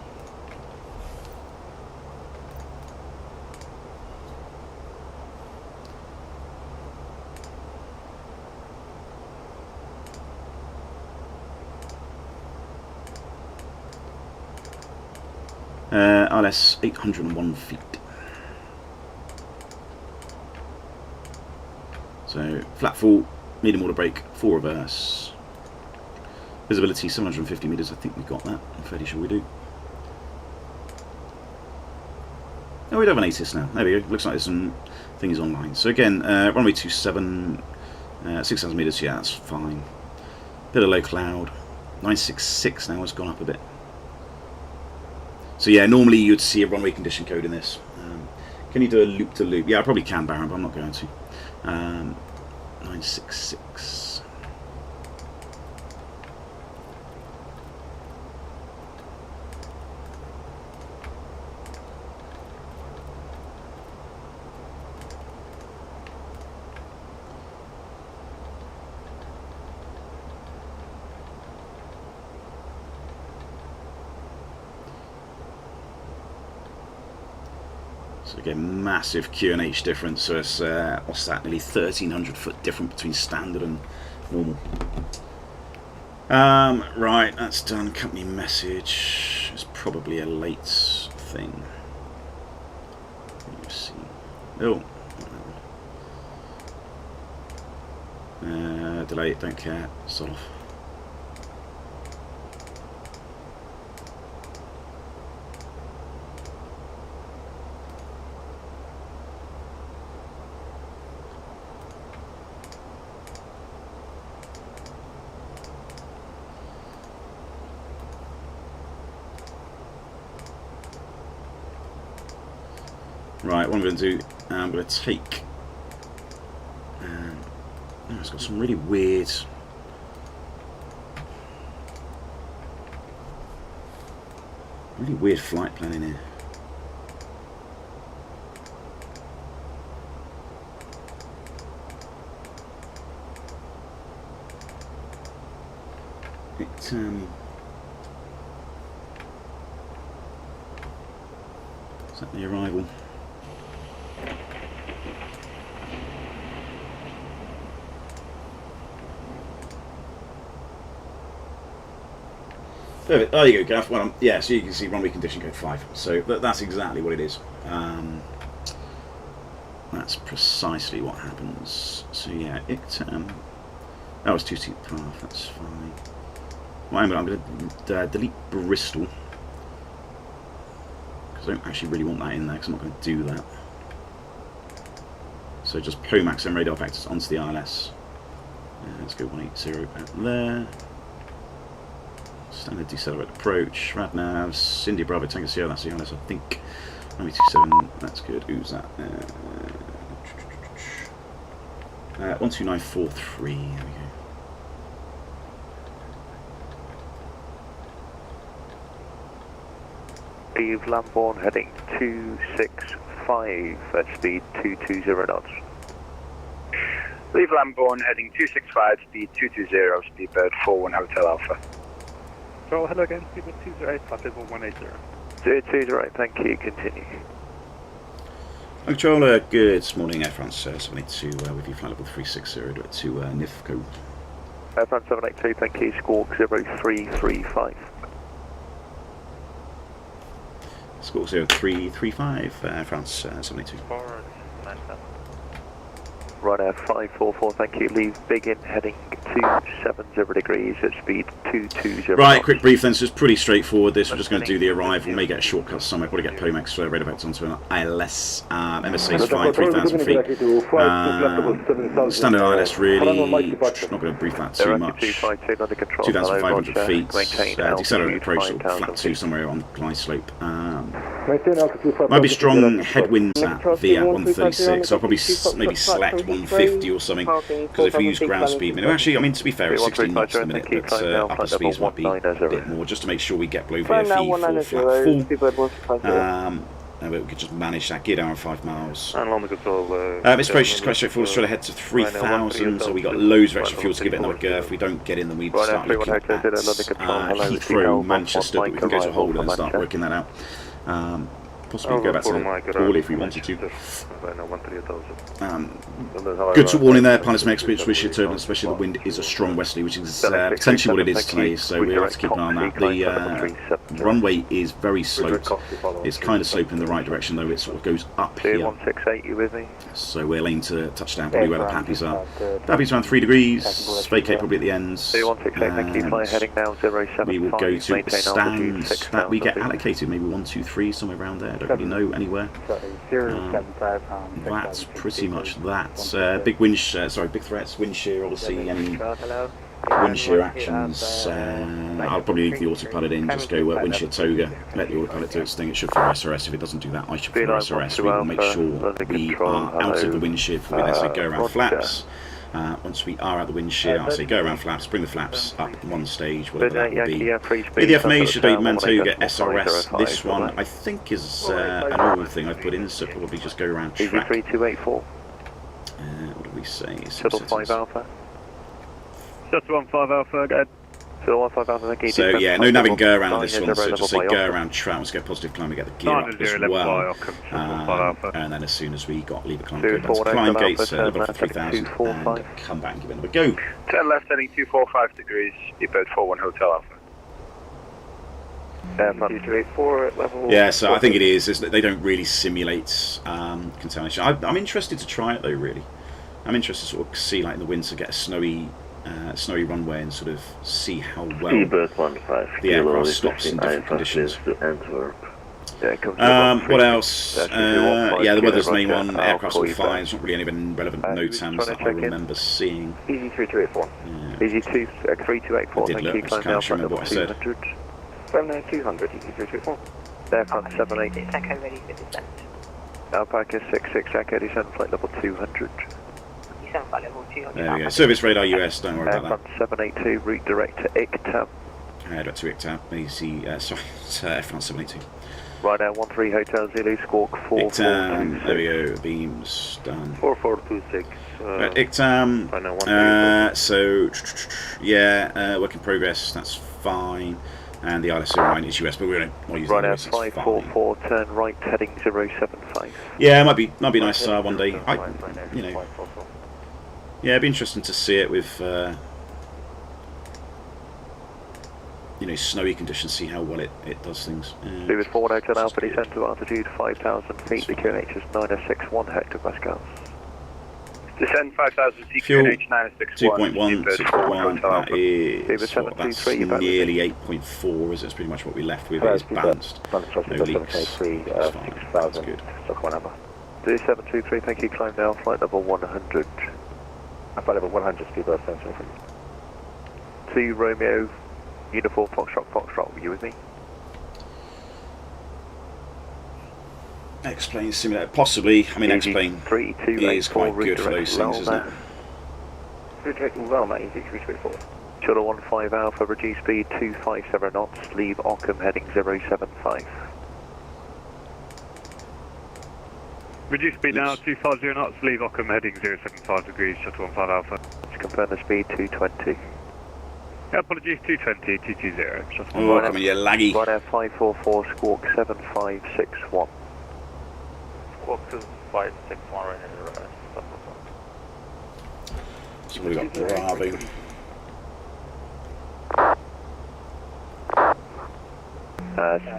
RLS 801 feet. So flat full, medium water brake, 4 reverse. Visibility 750 metres, I think we got that. I'm fairly sure we do. Oh, we do have an ATIS now. There we go. Looks like there's some things online. So again, runway 27, 6,000 metres, yeah, that's fine. Bit of low cloud. 966 now has gone up a bit. So yeah, normally you'd see a runway condition code in this. Can you do a loop-to-loop? Yeah, I probably can, Baron, but I'm not going to. 966. So again, massive QNH difference. So it's what's that? Nearly 1,300 foot difference between standard and normal. Right, that's done. Company message. It's probably a late thing. Let's see. Oh. Delay it. Don't care. Sort of. Right, what I'm going to do, I'm going to take, it's got some really weird, flight plan in here. Is that the arrival? Perfect. There you go, Gav. Well, yeah, so you can see runway condition code 5. So that's exactly what it is. That's precisely what happens. So yeah, that was 2-seat path. That's fine. Well, I'm going to delete Bristol because I don't actually really want that in there because I'm not going to do that. So just POMAX and radar vectors onto the ILS. Let's go 180 out there. Standard decelerate approach, radnavs, India Bravo Tango Sierra, that's the ILS I think. 927, that's good. Who's that? 12943, there we go. Leave Lambourne heading 265 at speed 220 knots. Leave Lambourne heading 265, speed 220, speedbird 41 Hotel Alpha. Control, hello again, speedbird 208, flight 180. 220, thank you, continue. Controller, good morning, Air France 782 with you, flight level 360 to NIFCO. Air France 782, thank you, squawk 0335. Squawk 0335, Air France 782. Forward, Ryanair 544, thank you. Leave Biggin heading 270 degrees at speed 220. Right, quick brief then. So it's pretty straightforward. This we're just going to do the arrival. May get a shortcut somewhere. Probably get POMAX radar vectors onto an ILS. MSA is fine, 3,000 feet. Standard ILS really. Not going to brief that too much. 2,500 feet. Decelerate approach, sort of flat 2 somewhere on glide slope. Might be strong headwinds at the 136. I'll probably maybe select 150 or something, because if we use ground speed, actually, I mean, to be fair, it's 16 knots a minute, but upper speeds might be a bit more, just to make sure we get below VFE full flat full. And we could just manage that, gear down 5 miles. This approach is quite straightforward, straight ahead to 3,000, so we got loads of extra fuel to give it another go. If we don't get in, then we start looking at Heathrow, Manchester, but we can go to Holden and start working that out. Possibly go back to Orly if we wanted to. Good warning there, pilots may experience wind turbulence, especially the wind is a strong westerly, which is potentially what it is today, so we have to keep an eye on that. The runway is very sloped. It's kind of sloping in the right direction, though it sort of goes up here. So we'll aim to touch down probably where the Pappies are. Pappies around 3 degrees, vacate probably at the ends. We will go to stands that we get allocated, maybe 1, 2, 3, somewhere around there. Don't really know anywhere. That's pretty much that. Big wind, big threats, wind shear, obviously, any wind shear actions. I'll probably leave the autopilot in, just go wind shear toga, let the autopilot do its thing. It should fire SRS. If it doesn't do that, I should fire SRS. We will make sure we are out of the wind shear before we then say go around flaps. Once we are at the wind shear, I say go around flaps, bring the flaps up one stage, whatever that would be. The FMA should be Mantoga SRS. This one, I think, is an old thing I've put in, so probably just go around track. What do we say? Shuttle 5 Alpha. Shuttle 15 Alpha, go ahead. So yeah, no nabbing go around this one, so just say go around track, let's get positive climb, we get the gear up as well. And then as soon as we got lever climb, go back to climb gates, level up to 3,000, and come back and give it another go. Turn left heading 245 degrees, speedbird 41 Hotel Alpha. Yeah, so I think it is. They don't really simulate contamination. I'm interested to try it though, really. I'm interested to sort of see, like in the winter, get a snowy runway and sort of see how well the aircraft stops in different conditions. What else? Yeah, the weather's the main one. Aircraft's all fine. There's not really any relevant NOTAMs that I remember seeing. Easy 3284. Easy 3284. I did look, I just can't remember what I said. 200, easy 324. Aircraft 78. Echo ready for descent. Alpaca 66, Echo descent flight level 200. Descent flight level 200. There we go. Service radar US, don't worry about that. 782, route direct to ICTAM. Direct to ICTAM. Easy, sorry, it's F1 782. Right now, 13 Hotel Zulu, squawk 4426. There we go, beams done. 4426. ICTAM, so, yeah, work in progress, that's fine. And the ILS Airline is US, but we don't want to use the US, 544, turn right, heading 075. Yeah, it might be nice one day. You know, yeah, it'd be interesting to see it with, you know, snowy conditions, see how well it does things. With 4 Hotel Alpha, descent to altitude 5,000 feet, the QNH is 961 hectopascals. Descend 5,000 feet, QNH 961. 2.1, 6.1, that is, that's nearly 8.4, is it's pretty much what we left with, it's balanced, no leaks, that's fine, that's good. 2723, thank you, climb now, flight level 100. Flight level 100, speed burst sensor. 2 Romeo, uniform, Foxtrot, were you with me? X-Plane simulator, possibly. I mean, X-Plane is quite good for those things, isn't it? Well, mate, easy 334. Shuttle 15 Alpha, reduce speed 257 knots, leave Ockham heading 075. Reduce speed now 250 knots, leave Ockham heading 075 degrees, Shuttle 15 Alpha. To confirm the speed 220. Yeah, apologies, 220, 220, Shuttle 15 Alpha. Oh, come on, you're laggy. Right air 544, squawk 7561. Squawk 2561 right in the rest. So we've got Bravo.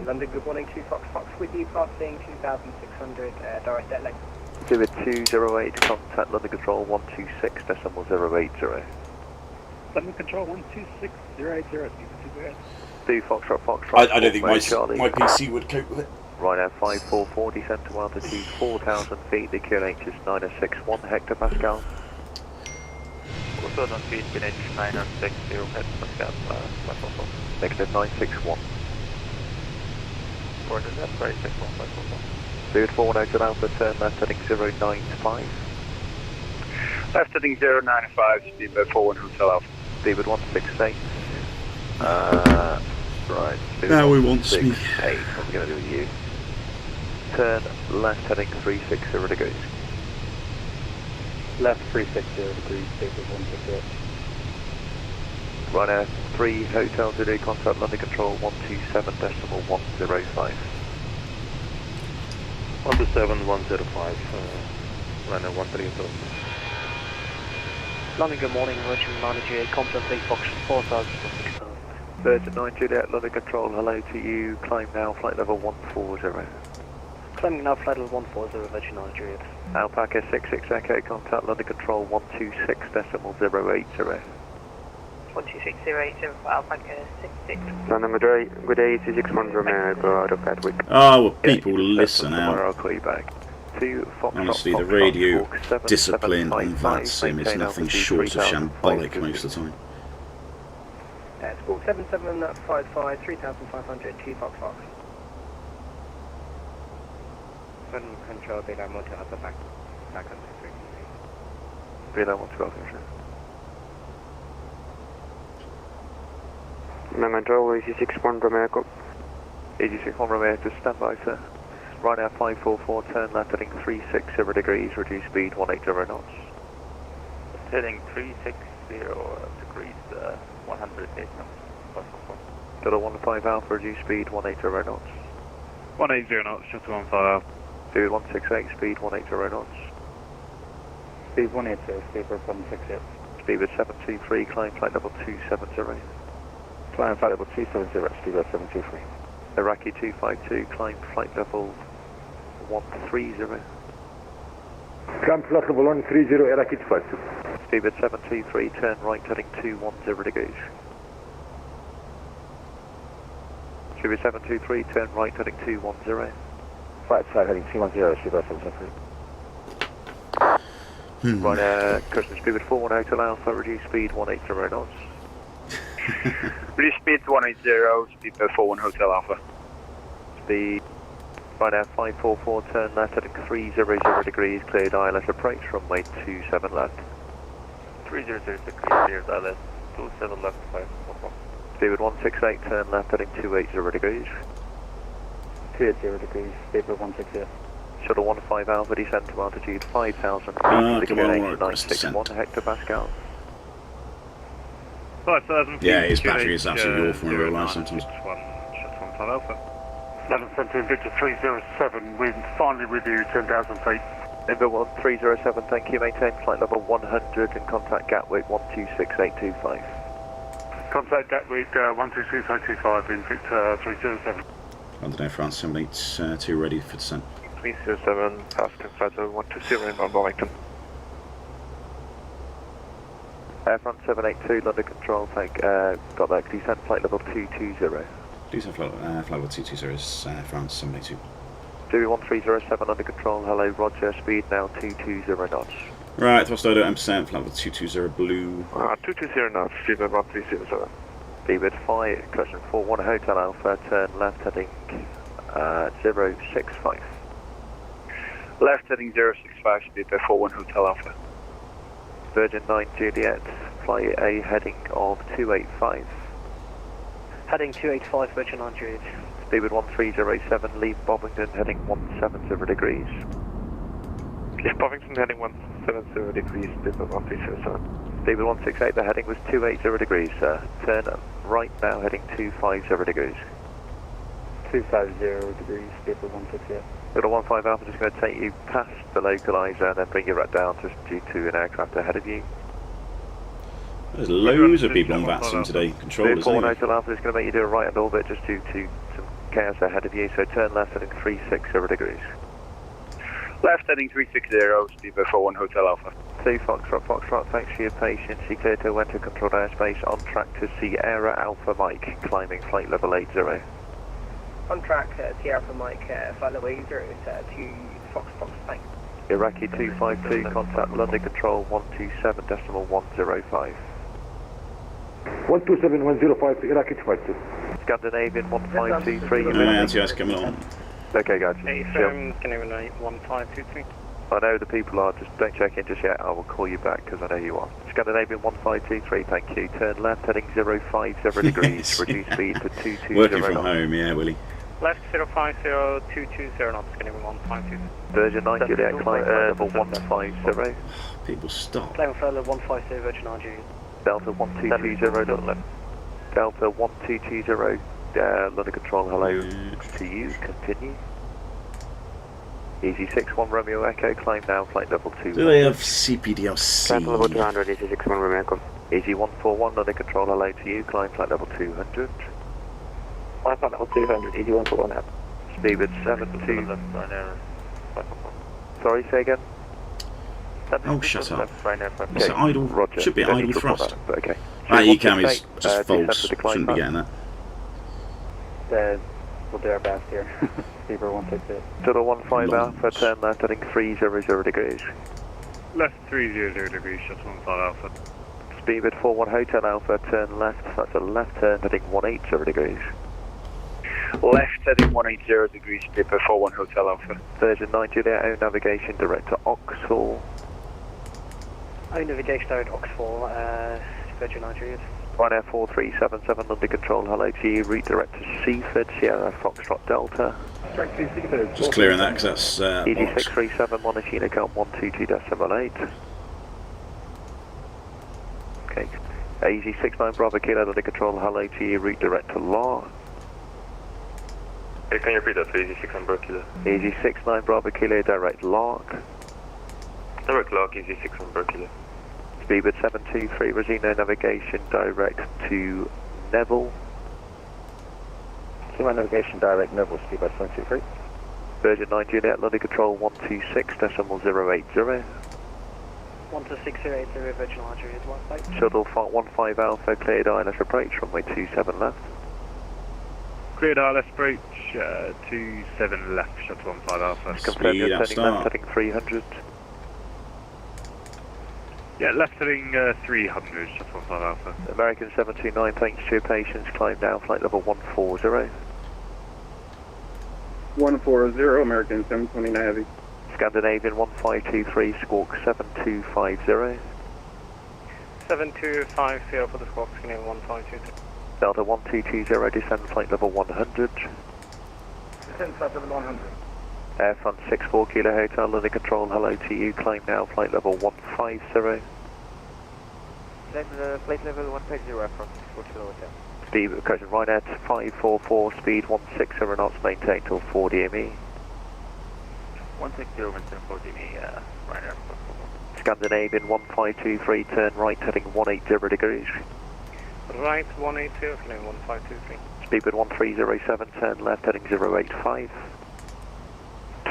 London, good morning, 2 Fox with you, passing 2,600, direct jet length. Do it 208, contact London Control 126.080. London Control 126.080, Do Foxtrot. I don't think my PC would cope with it. Right now, 544, descent to altitude 4,000 feet, the QNH is 961 hectopascal. Also on speed, QNH 960 hectopascal, Negative 961. 400, that's very 61544. Speed 410 Alpha, turn left heading 095. Left heading 095, speedbird 41 Hotel Alpha. Speedbird 168. Right. Now we want speed. 8, what we're going to do with you. Turn left heading 360 degrees. Left 360 degrees, speedbird 168. Ryanair 3 Hotel Zulu, contact London Control 127.105. 127.105, Ryanair 130. London, good morning, Virgin Manager, Compton Big Fox 4000. Virgin 9 Juliet, London Control, hello to you, climb now, flight level 140. Climbing now, flight level 140, Virgin 9 Juliet. Alpaca 66 Echo, contact London Control 126.080. 12608 Alpaca 66. London Madrid, good day, 261 Romeo, go out of Gatwick. Oh, well, people listen out. I'll call you back. Honestly, the radio discipline on that sim is nothing short of shambolic most of the time. Squawk 7755, 3500, 2 Fox Fox. London Control, Beta Motor, upper back on 3. Beta Motor, sure. Memento, 861 Romeo, go. 861 Romeo, just stand by, sir. Ryanair 544, turn left heading 360 degrees, reduce speed 180 knots. Heading 360 degrees, 100 feet. Got a 15 Alpha, reduce speed 180 knots. 180 knots, just 15 Alpha. Speed 168, speed 180 knots. Speed 180, speed 168. Speed 723, climb flight level 270. Climb flight level 270, speed 723. Iraqi 252, climb flight level 130. Climb flight level 130, Iraqi 252. Speedbird 723, turn right heading 210 degrees. Speedbird 723, turn right heading 210. Right side heading 210, Speedbird 723. Right, custom Speedbird 41 Hotel Alpha, reduce speed 180 knots. Reduce speed to 180, speedbird 41 Hotel Alpha. Speed Ryanair 544, turn left heading 300 degrees, cleared ILS approach, runway 27 left. 300 degrees, cleared ILS, 27 left, 544. Speedbird 168, turn left heading 280 degrees. 280 degrees, speedbird 168. Shuttle 15 Alpha, descend to altitude 5,000 feet, come on, QNH request 961 descent. hectopascal. 5,000 feet. Yeah, his battery is absolutely awful in real life sometimes. Shut 15 Alpha. London Central Victor 307, we're finally with you, 10,000 feet. Number 1307, thank you, maintain flight level 100 and contact Gatwick 126825. Contact Gatwick 126825 in Victor 307. London Air France 782 ready for descent. 307, Pascal Flight 120 inbound Wellington. Air France 782, London Control, thank, got that, descent flight level 220. Descent flight level 220 is France 782. 21307, London Control, hello, roger, speed now 220 knots. Right, thrust loader M%, flight level 220 blue. 220 knots, Speedbird 1307. Speedbird 5, question 41 Hotel Alpha, turn left heading 065. Left heading 065, speedbird 41 Hotel Alpha. Virgin 9 Juliet, fly a heading of 285. Heading 285, Virgin 9 Juliet. Speedbird 1307, leave Bovington heading 170 degrees. Leave Bovington heading 170 degrees, Speedbird 1307. Speedbird 168, the heading was 280 degrees, sir. Turn right now heading 250 degrees. 250 degrees, speedbird 168. Little 15 Alpha just going to take you past the localizer and then bring you right down just due to an aircraft ahead of you. There's loads of people on VATSIM today. Controllers, Vehicle anyway. Hotel Alpha is going to make you do a right hand orbit just due to some chaos ahead of you, so turn left heading 360 degrees. Left heading 360, speedbird 41 Hotel Alpha. 2 Foxtrot, thanks for your patience. You cleared to enter controlled airspace on track to Sierra Alpha Mike, climbing flight level 80. On track, Sierra Alpha Mike, flight level 80 to Fox, thanks. Iraqi 252, contact London Control 127.105. 127.105 to Iraqi 252. Scandinavian 1523. Anti-ice coming on. Okay, guys. Scandinavian 1523. I know the people are, just don't check in just yet. I will call you back because I know you are. Scandinavian 1523, thank you. Turn left, heading 050 degrees. Reduce speed to 220 Working from knots. home, yeah, Willie. Left 050220 knots, Scandinavian 152. Virgin 9 Juliet, climb level 150. People stop. Climb for level 150, Virgin 9 Juliet. Delta 1220 left. Delta 1220, London Control, hello to you, continue. Easy 61 Romeo Echo, climb now, flight level 2. Do they have CPDLC? Climb level 200, Easy 61 Romeo Echo. Easy 141, London Control, hello to you, climb flight level 200. Climb flight level 200, Easy 141 out. Speed at 72. Sorry, say again? Oh, shut up. Right It's Okay, idle. Roger. Should be Don't idle need to report thrust. that, but okay. That ECAM is 168, just false. descend to decline Shouldn't be path. getting that. We'll do our best here. Zebra 168. Shuttle 15 Long. Alpha, turn left, heading 300 degrees. Left 300 degrees, shuttle 15 Alpha. Speed at 41 Hotel Alpha, turn left, that's a left turn, heading 180 degrees. Left heading 180 degrees, speed at 41 Hotel Alpha. Virgin 9 Juliet, own navigation direct to Oxford. Own navigation direct Oxford, Virgin 9 Juliet. Ryanair 4377, under control, hello to you, route direct to Seaford, Sierra Foxtrot Delta. Just clearing that because that's EG bollocks. 637, Monash Unicom 122.8. Okay. EG 69 Bravo Kilo, under control, hello to you, route direct to Law. Hey, can you repeat that please, Easy 69 Bravo Kilo? EG 69 Bravo Kilo, direct Lark. Direct lock, Easy 69 Bravo Kilo. Speedbird 723, Rosino navigation direct to Neville. Human navigation direct Neville, Speedbird 723. Virgin 9 Juliet, London Control 126.080. 12680, Virgin 9 Juliet, 15. Shuttle 15 Alpha, cleared ILS approach, runway 27 left. Cleared ILS approach, 27 left, shuttle 15 Alpha. Confirm you're Speed up, turning left, start. heading 300. Yeah, left heading 300, shuttle 15 Alpha. American 729, thanks to your patience, climb down, flight level 140. 140, American 729 Heavy. Scandinavian 1523, squawk 7250. 7250 for the squawk, Scandinavian 1523. Delta 1220, descend flight level 100. Descend flight level 100. Air front 64 Kilo Hotel, London Control, hello to you, climb now, flight level 150. Then flight level 150, Air front 64 Kilo Hotel. Speed, correction, Ryanair 544, speed 160 knots, maintain till 4 DME. 160, maintain 4 DME, Ryanair 444. Scandinavian 1523, turn right, heading 180 degrees. Right 180, Scandinavian 1523. Speedbird 1307, turn left, heading 085.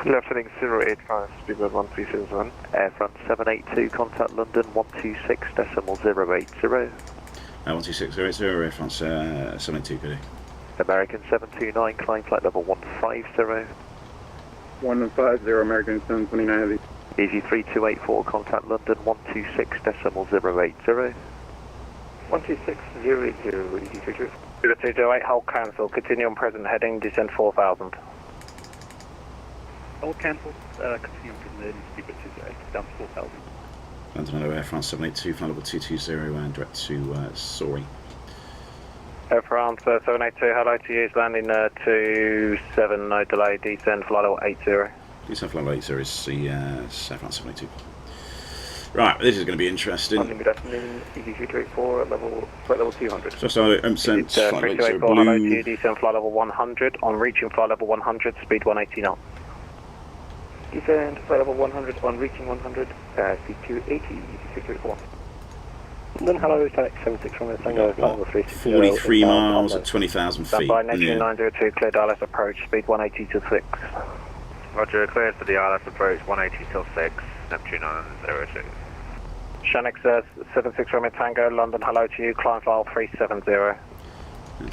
Left heading 085, speedbird 1307. Air front 782, contact London 126.080. 12680, Air France 72, good. American 729, climb flight level 150. 150, American 729 Heavy. Easy 3284, contact London 126.080. 12680, Easy 32. 208, hold cancel, continue on present heading, descend 4000. All cancelled, continue from the Speedbird 208, down to 4000. London Air France 782, flight level 220 and direct to Sorry. Air France 782, hello to you, landing 27, no delay, descend flight level 80. Descend flight level 80 is the Air France 782. Right, this is going to be interesting. Good afternoon, Easy 324, flight level 200. Just over 100%, It's flight level 80 324, hello to you, blue. descend flight level 100, on reaching flight level 100, speed 180 knots. Descend flight level 100, on reaching 100, speed 280, Easy 324. London, hello, Fenix 76 from Tango, level 360. 43 miles at 20,000 Stand feet. by, Neptune 902, cleared ILS approach, speed 180 to 6. Roger, cleared for the ILS approach, 180 till 6, Neptune 902. Shanix 76 from Tango, London, hello to you, climb file 370.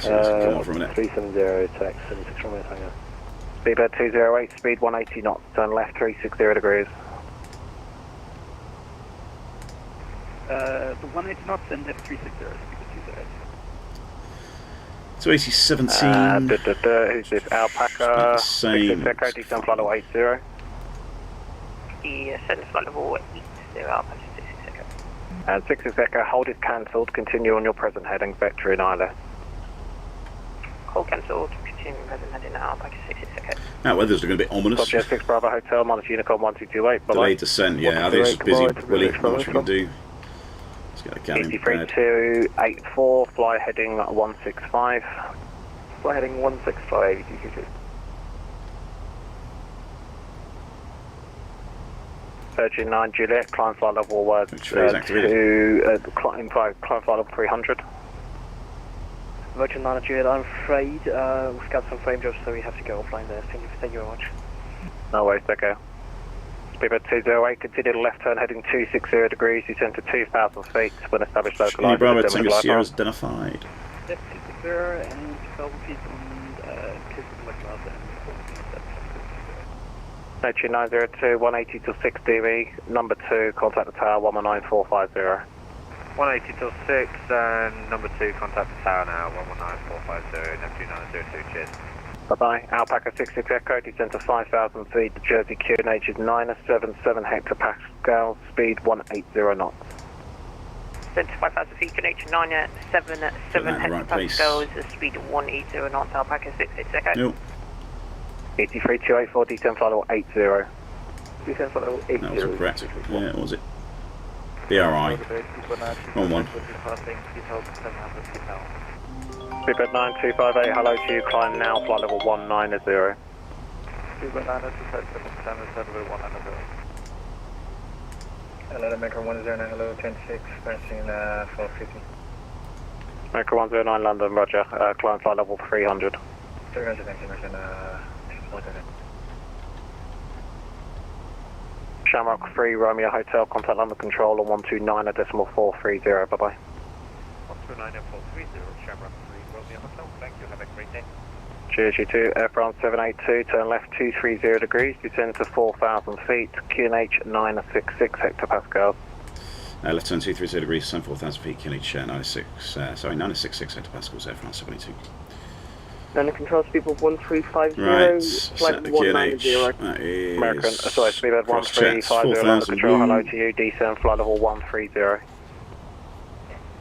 Come on for a minute. 370, Tex 76 from Tango. Speedbird 208, speed 180 knots, turn left 360 degrees. The 180 knots and left 360, Speedbird 208. 280, 17. Who's this? Alpaca. Same. 66 Echo, descend flight level 80. Descend flight level 80, Alpaca 66 Echo. And 66 Echo, hold is cancelled. Continue on your present heading, vector in ILS. Call cancelled, continue present heading now, Alpaca 66 Echo. That weather's looking a bit ominous. Subject 6 Bravo Hotel, minus Unicom 1228. Delayed descent, yeah. I think it's just busy, Willie. Not much we can do. Let's get the cabin prepared. 838284, fly heading 165. Fly heading 165, ET22. 39 Juliet, climb flight level climb flight level 300. Virgin 9 Juliet, I'm afraid we've got some frame jobs, so we have to go offline there. Thank you very much. No worries, okay. Speedbird 208, continue to left turn heading 260 degrees, descend to 2,000 feet when established localized. Bravo, Tango Sierra is identified. Yep, 260 and 2,000 feet and case of localized and 902, 180 till 6 dB, number 2, contact the tower 119450. 180 till 6 and number 2, contact the tower now, 119450, Neptune 902, cheers. Bye-bye. Alpaca 66 Echo, descend to 5,000 feet, the Jersey QNH is 977 hectopascals, speed 180 knots. Descend to 5,000 feet, QNH 977 hectopascals, speed 180 knots, Alpaca 66 Echo. Nope. 83284, descend flight level 80. Descend flight level 80. That was correct. Yeah, what was it? BRI. Wrong one. Speedbird 9258, hello to you, climb now, flight level 190. Speedbird 927, 190. Hello, America 109, hello, 26, passing 450. America 109, London, roger, climb flight level 300. 300, thank you, Shamrock 3, Romeo Hotel, contact London Control on 129.430, bye-bye. 129.430, Shamrock 3, Romeo Hotel, thank you, have a great day. Cheers, you too. Air France 782, turn left 230 degrees, descend to 4,000 feet, QNH 966 hectopascals. Left turn 230 degrees, sun 4,000 feet, QNH 966 hectopascals, Air France 782. London Control, speedbird 1350, right, flight set the 190. QNH. That is American, sorry, speedbird 1350, London Control, hello to you, descend flight level 130.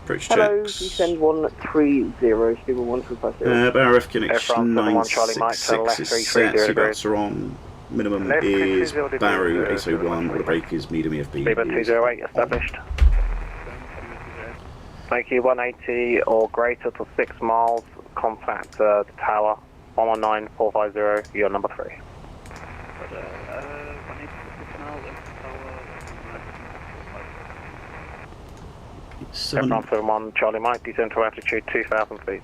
Approach Hello, checks. descend 130, speedbird 1350. BRF QNH Air France 71 Charlie Mike, turn left 966 is 330 set, degrees. seatbelts are on. Minimum Left is 330 Barrow degrees, 801, water brake is medium EFB. Speedbird 208, established. Thank you, 180 or greater to 6 miles, contact the tower, 119450, you're number 3. Seven. Aircraft 71 Charlie Mike, descend to altitude 2,000 feet.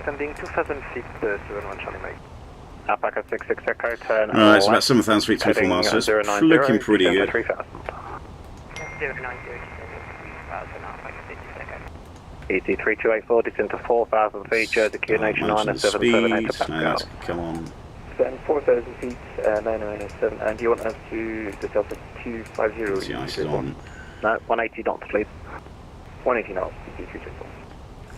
Sending 2,000 feet, 71 Charlie Mike. Alpaca 66 Echo, turn Alright, it's about 7,000 feet, 24 miles, so it's looking pretty good. 3,000. 090, 3,000, Alpaca 66 Echo. ET3284, descend to 4,000 feet, Jersey QNH 977 hectopascals. Come on. Descend 4,000 feet, 997, and do you want us to the Delta 250? The ice is on. No, 180 knots, please. 180 knots,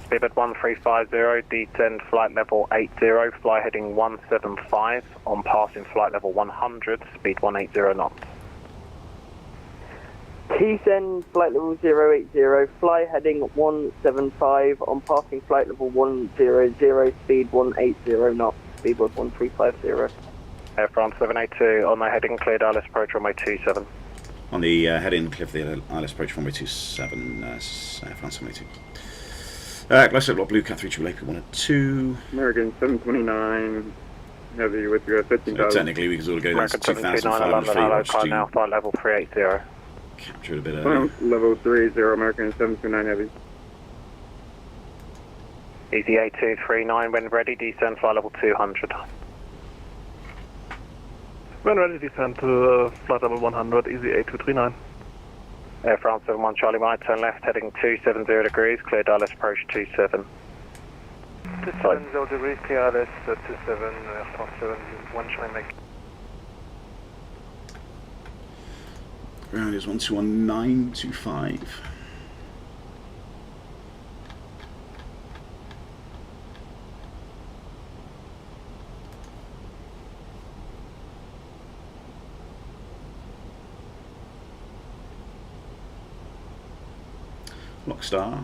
Speedbird 1350, descend flight level 80, fly heading 175, on passing flight level 100, speed 180 knots. Descend flight level 080, fly heading 175, on passing flight level 100, speed 180 knots, speedbird 1350. Air France 782, on the heading cleared ILS approach runway 27. On the head-in, clear for the ILS approach runway 27, Air France 782. Glass Block Blue Cat 3 Triple AP 102. American 729, heavy with you at 15,000. So technically, we can sort of go down to American 729 2,500 feet. London, I'll just hello, now, flight level 380. capture it a bit early. Level 30, American 729 heavy. Easy 8239, when ready, descend flight level 200. When ready, descend to flight level 100, easy 8239. Air France 71 Charlie Mike, turn left heading 270 degrees, cleared ILS approach 27. 270 degrees, clear ILS 27, Air France 71 Charlie Mike. Ground is 121925. Lockstar.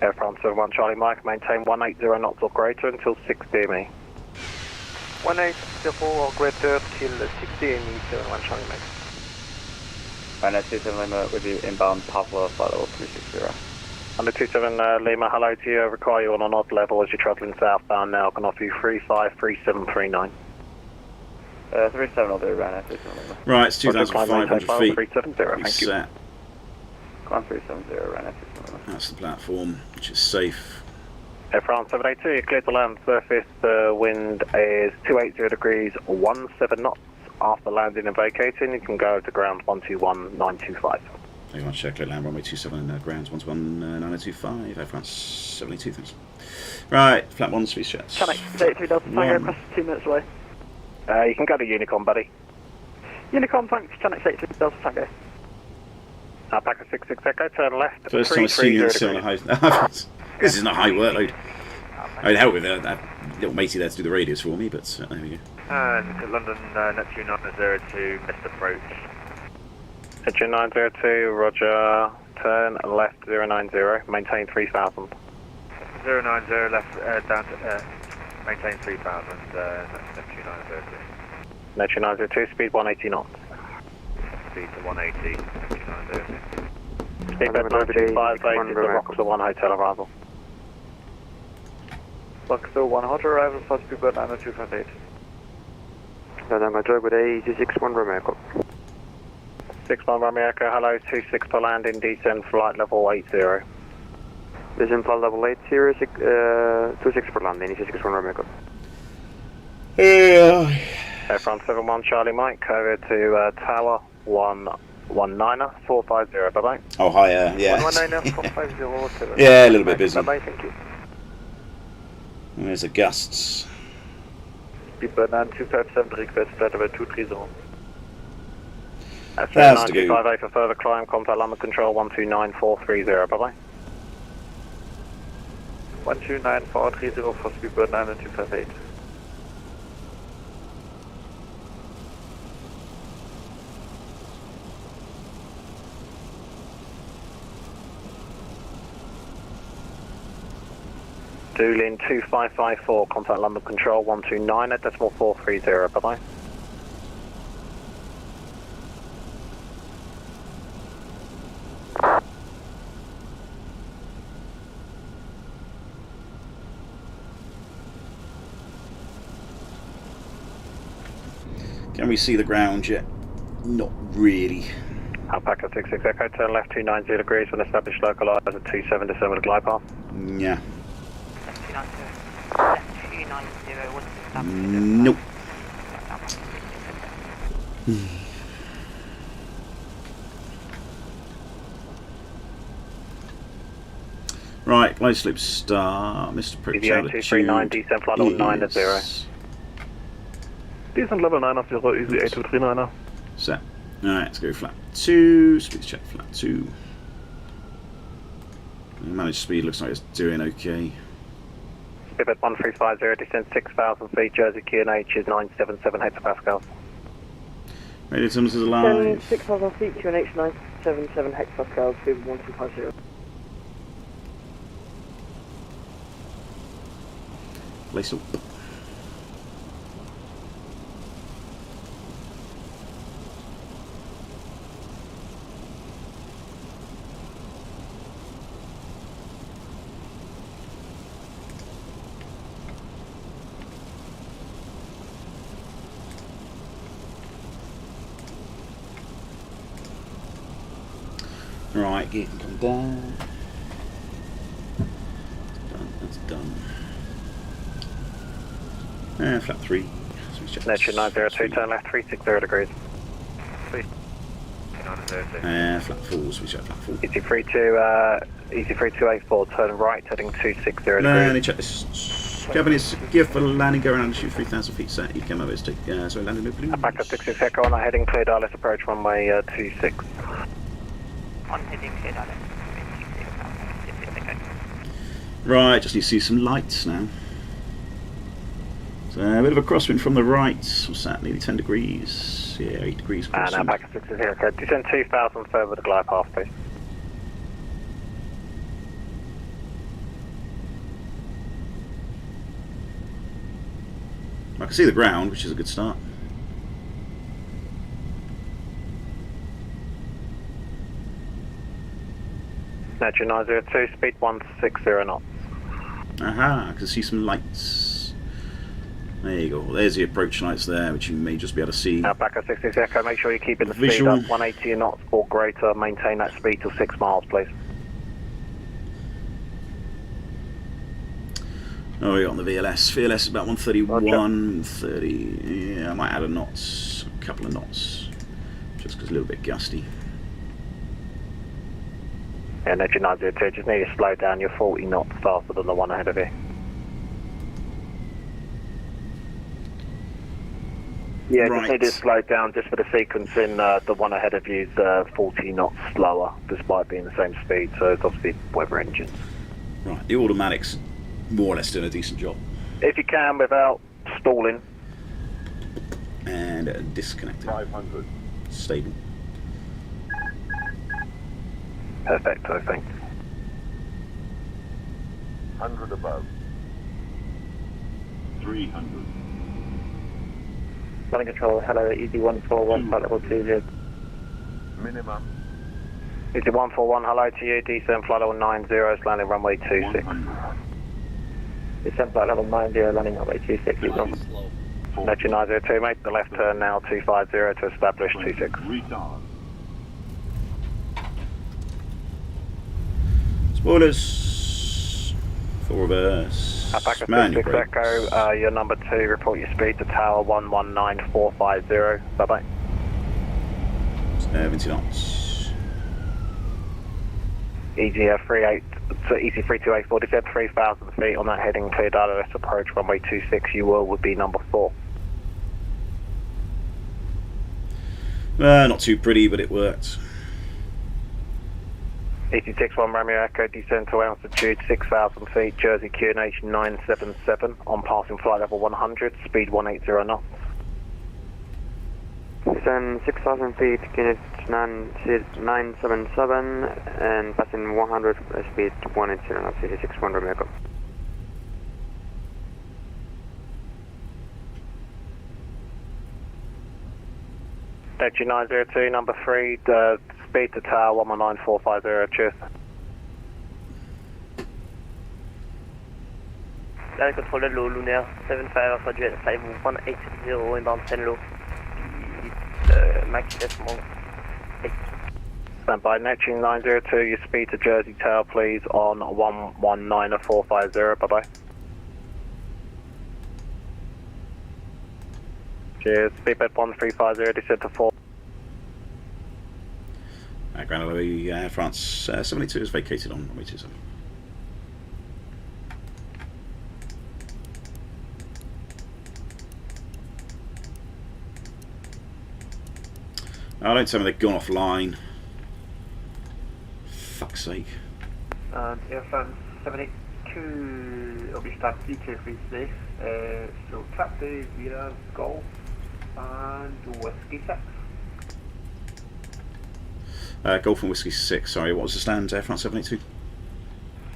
Air France 71 Charlie Mike, maintain 180 knots or greater until 6 DME. 180 or greater till 6 DME, 71 Charlie Mike. Fenix A320 Lima with you inbound Pavla flight level 360. Under 27 Lima, hello to you. Require you on an odd level as you're travelling southbound now. Can offer you 353739. 37 will do, Ryanair 370 Lima. Right, it's 2,500 feet. 370, thank you. Set. Climb 370, Ryanair 370 Lima. That's the platform, which is safe. Air France 782, you're clear to land surface. The wind is 280 degrees, 17 knots. After landing and vacating, you can go to ground 121925. Thank you much, clear land, runway 27, grounds 1219025, Air France 72, thanks. Right, flat 1, speed jets. Ciaran 83 Delta Tango, across 2 minutes away. You can go to Unicorn, buddy. Unicorn, thanks, Ciaran 83 Delta Tango. Alpaca 66 Echo, turn left. First time I've seen you on a high. This is not high workload. I'd help with that little matey there to do the radios for me, but there we go. And London Neptune 902, missed approach. Neptune 902, roger, turn left 090, maintain 3000. 090 left, down to, maintain 3000, Neptune 902. Neptune 902, speed 180 knots. Speed to 180, Neptune 902. Speed bed 9258 is the Roxor 1 hotel arrival. Roxor 1 hotel arrival for speedbird 90258. November Jogo Day, 61 Romeo. 61 Romeo Echo, hello, 26 to landing, descend flight level 80. Descend flight level 80, 26 for landing, 61 Romeo. Air France 71 Charlie Mike, over to Tower 119er 450, bye bye. Oh, hi, yeah. 119er 450. Yeah, a little bit busy. Bye bye, thank you. There's the gusts. Speedbird 9257, request flight level 230. That's That's the 928 for further climb, contact London Control 129430, bye bye. 129430 for speedbird 9258. Doolin 2554, contact London Control 129 at decimal 430, bye bye. Can we see the ground yet? Not really. Alpaca 66 Echo, turn left 290 degrees when established localizer at 27 December glide path. Yeah. 290, what's the stop? Nope. Right, low slope star, Mr. Prick. Easy 8239, descent flight level 90. Descent level 90, easy 8239. Set. Alright, let's go flat 2, speed check flat 2. Managed speed looks like it's doing okay. Speedbird 1350, descent 6,000 feet, Jersey QNH is 977 hectopascals. Radio Thomas is alive. 6,000 feet, QNH 977 hectopascals, speed 1250. Lace up. Right, gear can come down. That's done. Flat 3. Neptune 902, turn left 360 degrees. Flat 4, switch out flat 4. Easy 3284, turn right heading 260 degrees. Let me check this. Cabin is gear for landing, go around and shoot 3,000 feet set. You can have it, take, so landing no blue. Alpaca 66 Echo on a heading clear, direct approach runway 26. On heading clear, direct. Right, just need to see some lights now. So a bit of a crosswind from the right. What's that? Nearly 10 degrees. Yeah, 8 degrees And crosswind. Alpaca 6 is here. Okay, descend 2,000 further the glide path, please. I can see the ground, which is a good start. Nature 902, speed 160 knots. Aha, I can see some lights. There you go. There's the approach lights there, which you may just be able to see. Alpaca 6 is Echo, make sure you're keeping the Visual. speed up, 180 knots or greater. Maintain that speed till 6 miles, please. Oh, we got on the VLS. VLS is about 131, 30. Yeah, I might add a couple of knots, just because it's a little bit gusty. Yeah, Nature 902, just need to slow down. You're 40 knots faster than the one ahead of you. Yeah, Right. just need to slow down just for the sequencing. The one ahead of you is 40 knots slower, despite being the same speed, so it's obviously weather engines. Right, the automatics more or less doing a decent job. If you can, without stalling. And disconnected. 500. Stable. Perfect, I think. 100 above. 300. Running control, hello, easy 141, flight level 20. Minimum. Easy 141, hello to you, descent flight level 90, landing runway 26. Descent flight level 90, landing runway 26, is on. Nature 902, make the left turn now, 250 to establish 26. Retard. Spoilers. For reverse. Alpaca Manual 6 brakes. Echo, your number 2, report your speed to tower 119450. Bye bye. 70 knots. Easy 32840, descend 3,000 feet on that heading, clear data, approach runway 26, you would be number 4. Not too pretty, but it worked. EC61 Romeo Echo, descend to altitude 6,000 feet, Jersey QNH 977, on passing flight level 100, speed 180 knots. Descend 6,000 feet, QNH 977, and passing 100, speed 180 knots, EC61 Romeo Echo. Nature 902, number 3, speed to tower 119450, cheers. Air control low, lunar 75 Alpha Jet, flight 180, inbound 10 low. Max decimal 8. Stand by, Nature 902, your speed to Jersey Tower please on 119450, bye bye. Cheers, speedbed 1350, descend to 4. Ground Orly, Air France 72 is vacated on runway 27. Oh, don't tell me they've gone offline. Fuck's sake. And Air France 782, it'll be start CK36, so taxi via Golf and Whiskey 6. Golf and Whiskey 6, sorry, what was the stand, Air France 782?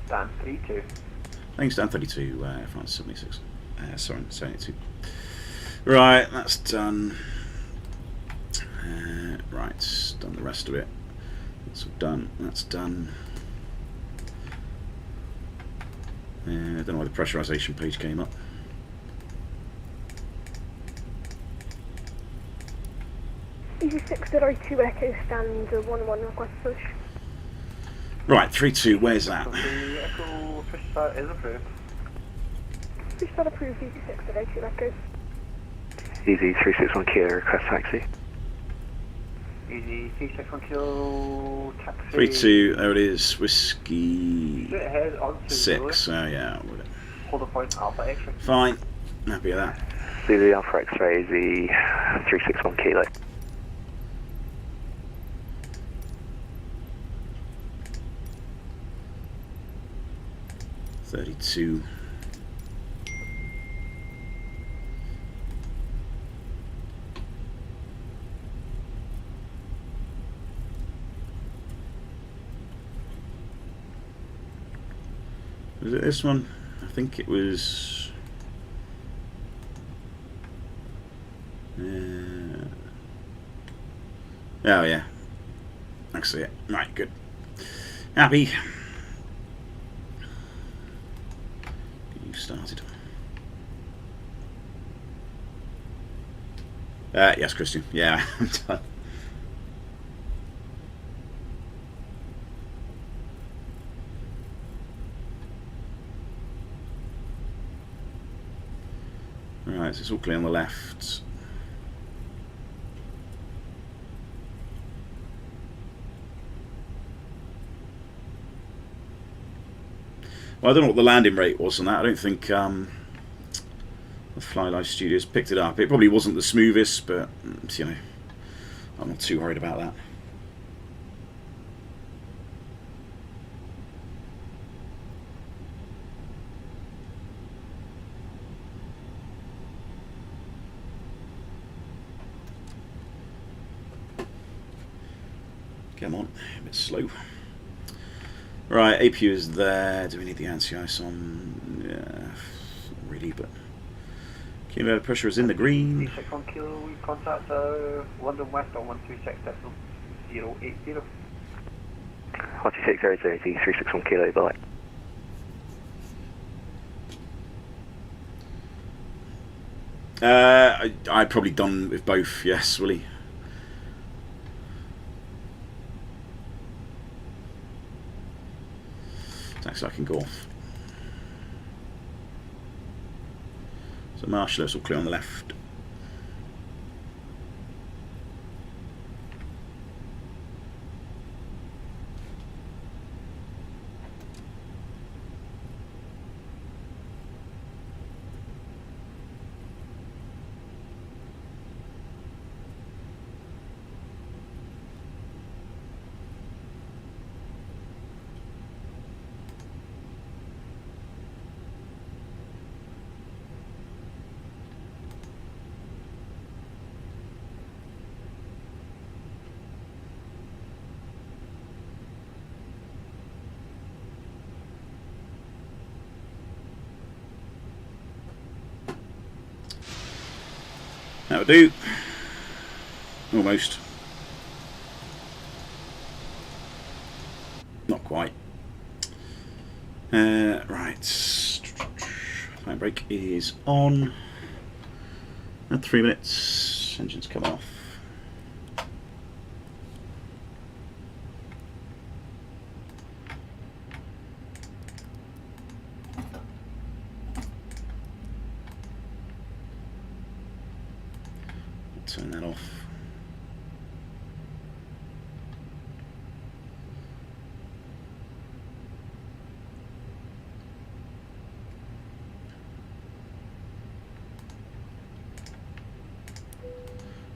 Stand 32. Thanks, stand 32, Air France 76. Sorry, 72. Right, that's done. Right, done the rest of it. That's all done, that's done. I don't know why the pressurisation page came up. EC602 Echo stand 11 request push. Right, 3-2, where's that? The Echo push start is approved. Push start approved, EC602 Echo. Easy 361 Kilo, request taxi. Easy 361 Kilo, taxi. 3-2, there it is, Whiskey Straight ahead on to 6, oh yeah, with it. Hold the point Alpha X-ray. Fine, happy with that. Zulu Alpha X-ray, easy 361 Kilo. Was it this one? I think it was. Oh yeah, actually it. Right, good. Happy. You started. Yes, Christian. Yeah, I'm done. Right, so it's all clear on the left. Well, I don't know what the landing rate was on that. I don't think the Fly Life Studios picked it up. It probably wasn't the smoothest, but you know, I'm not too worried about that. Come on, a bit slow. Right, APU is there. Do we need the anti-ice on? Yeah, not really, but kilo pressure is in the green. 361 kilo, we contact London West on 126.080. 126.080, 361 kilo, bye. I'd probably done with both, yes, Willie. So I can go off. So Marshall is all clear on the left. That'll do. Almost. Not quite. Right. Flight brake is on. At 3 minutes. Engine's come off. Turn that off.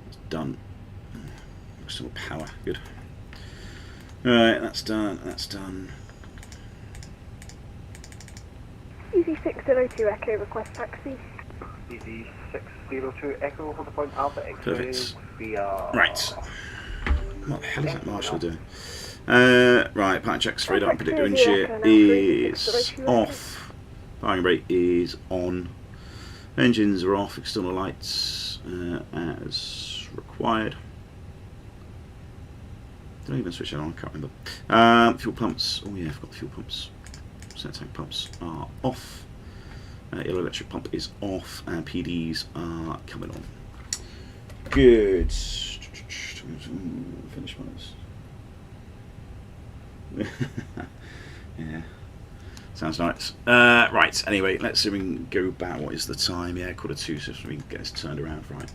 It's done. Still power, good. Alright, that's done, that's done. Easy 602 Echo, request taxi. Easy 602 Echo, hold the point Alpha X-ray. Perfect. We are... Right. What the hell is that Marshall doing? Right, pattern checks, radar and predictor wind shear is off. Firing rate is on. Engines are off, external lights as required. Did I even switch that on? I can't remember. Fuel pumps, oh yeah, I've got the fuel pumps. Center tank pumps are off. Yellow electric pump is off, and PDs are coming on. Good. Finish minus. Yeah, sounds nice. Right, anyway, let's see if we can go back. What is the time? Yeah, 1:45, so we can get this turned around right.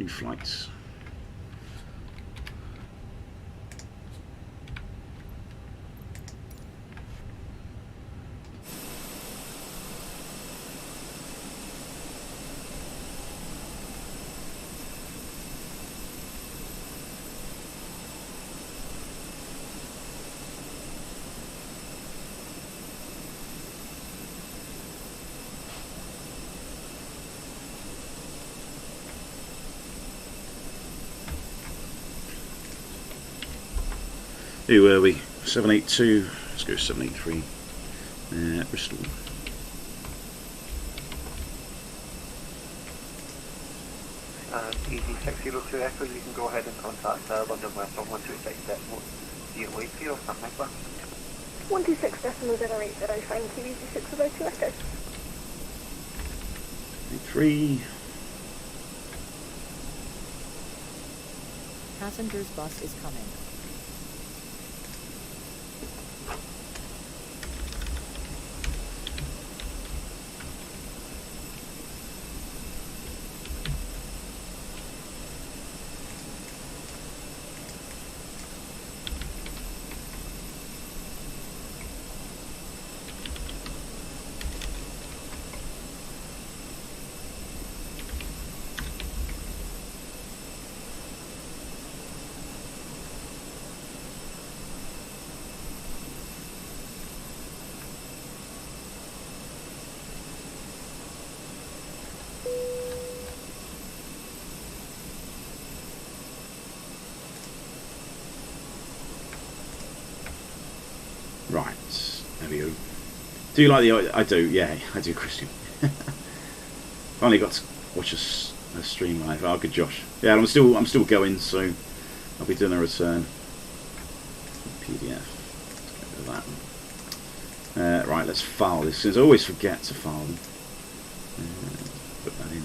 New flights. Who were we? 782. Let's go 783. Bristol. And EG602 Echo, you can go ahead and contact London West on 126.080 or something like that. 126.080, thank you, EG602 Echo. 3. Passenger's bus is coming. Right, there we go. Do you like the... I do, yeah, I do, Christian. Finally got to watch a stream live. Oh, good Josh. Yeah, I'm still going, so I'll be doing a return. PDF. Let's go with that one. Right, let's file this, because I always forget to file them. Put that in.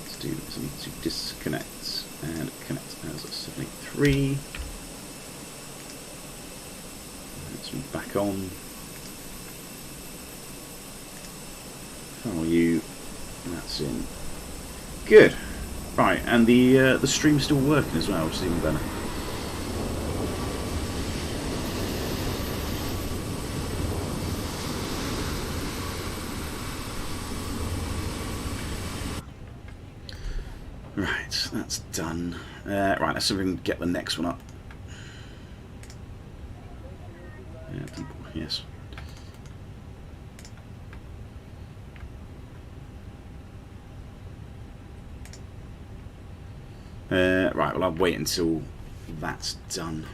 Let's do this. I need to disconnect and connect as a 783. Back on. Follow you. And that's in. Good. Right, and the stream's still working as well, which is even better. Right, that's done. Right, let's see if we can get the next one up. Yes. Right, well I'll wait until that's done.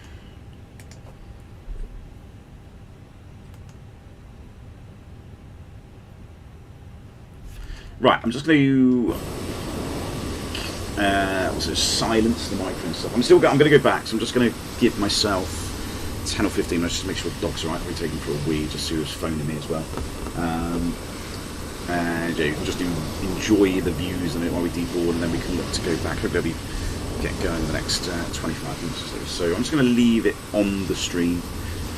Right, I'm just going to silence the microphone stuff. I'm going to go back, so I'm just going to give myself 10 or 15 minutes just to make sure the dog's alright. I'll be taking for a wee, just see who's phoning me as well. And yeah, you can just enjoy the views and while we deboard, and then we can look to go back. Hopefully I'll be getting going in the next 25 minutes or so. So I'm just going to leave it on the stream,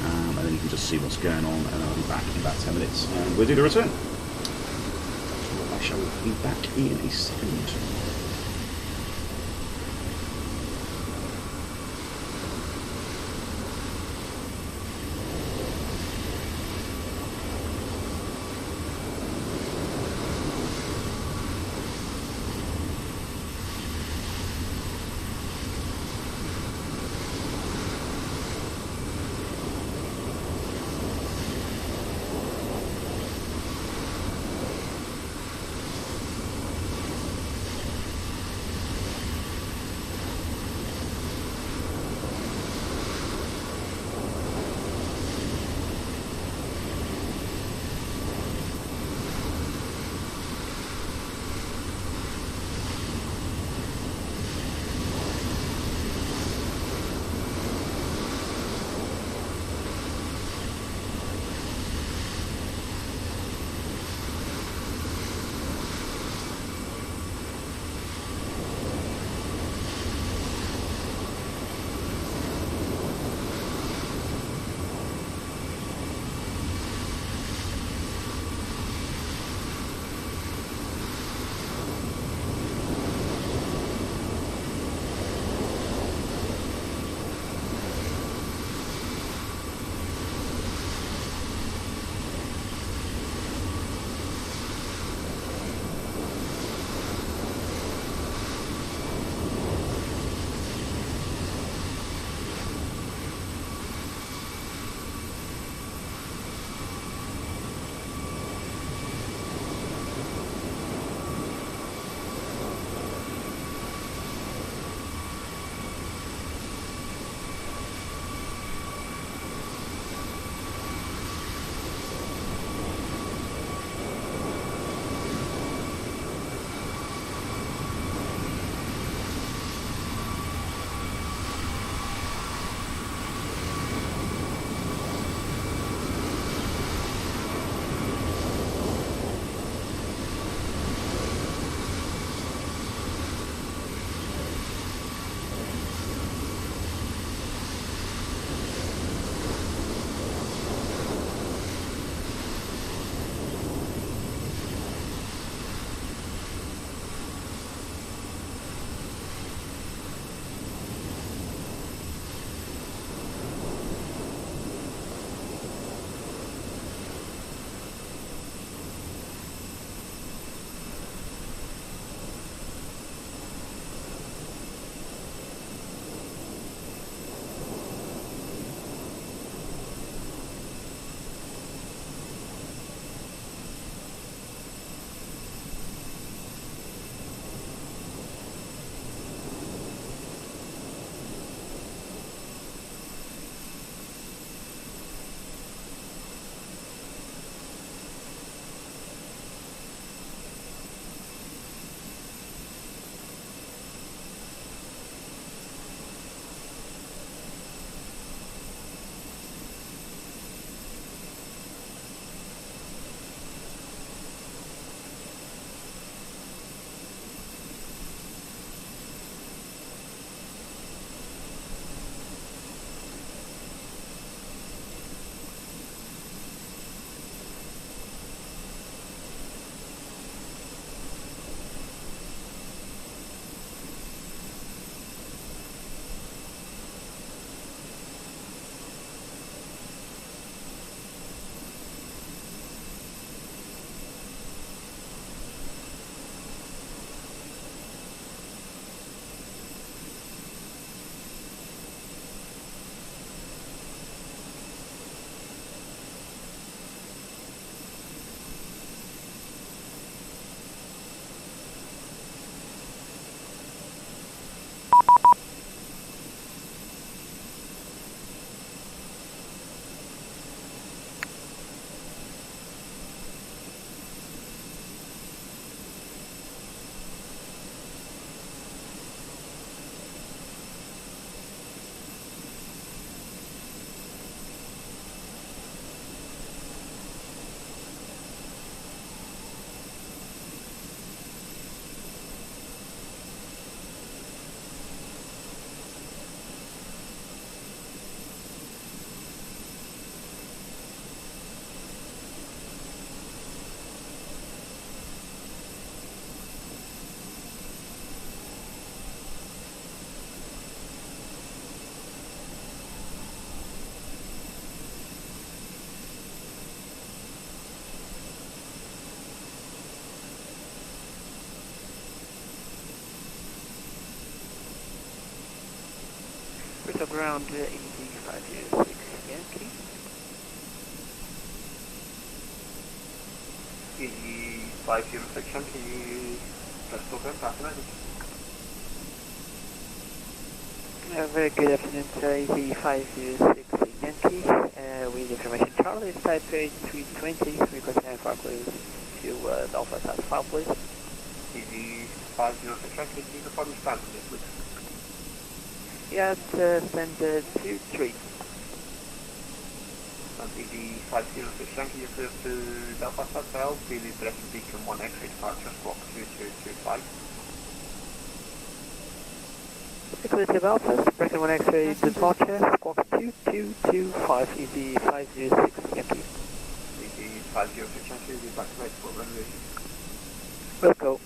and then you can just see what's going on, and I'll be back in about 10 minutes, and we'll do the return. I shall be back in a second. to ground Easy 506 Yankee. Easy 506 Yankee, Bristol, passing message. Very good afternoon, sir. Easy 506 Yankee. With information Charlie, type A320, requesting far please to Alpha South 5, please. Easy 506 Yankee, can you confirm your stand for this, please? Yes, send 2-3. And Easy 506 Yankee, you're clear to Belfast Hotel, Bailey Direction Beacon 1 X-ray departure, squawk 2225. Security Belfast, Breaking 1 X-ray departure, squawk 2225, Easy 506 Yankee. Easy 506 Yankee, be back to right for runway. We'll go.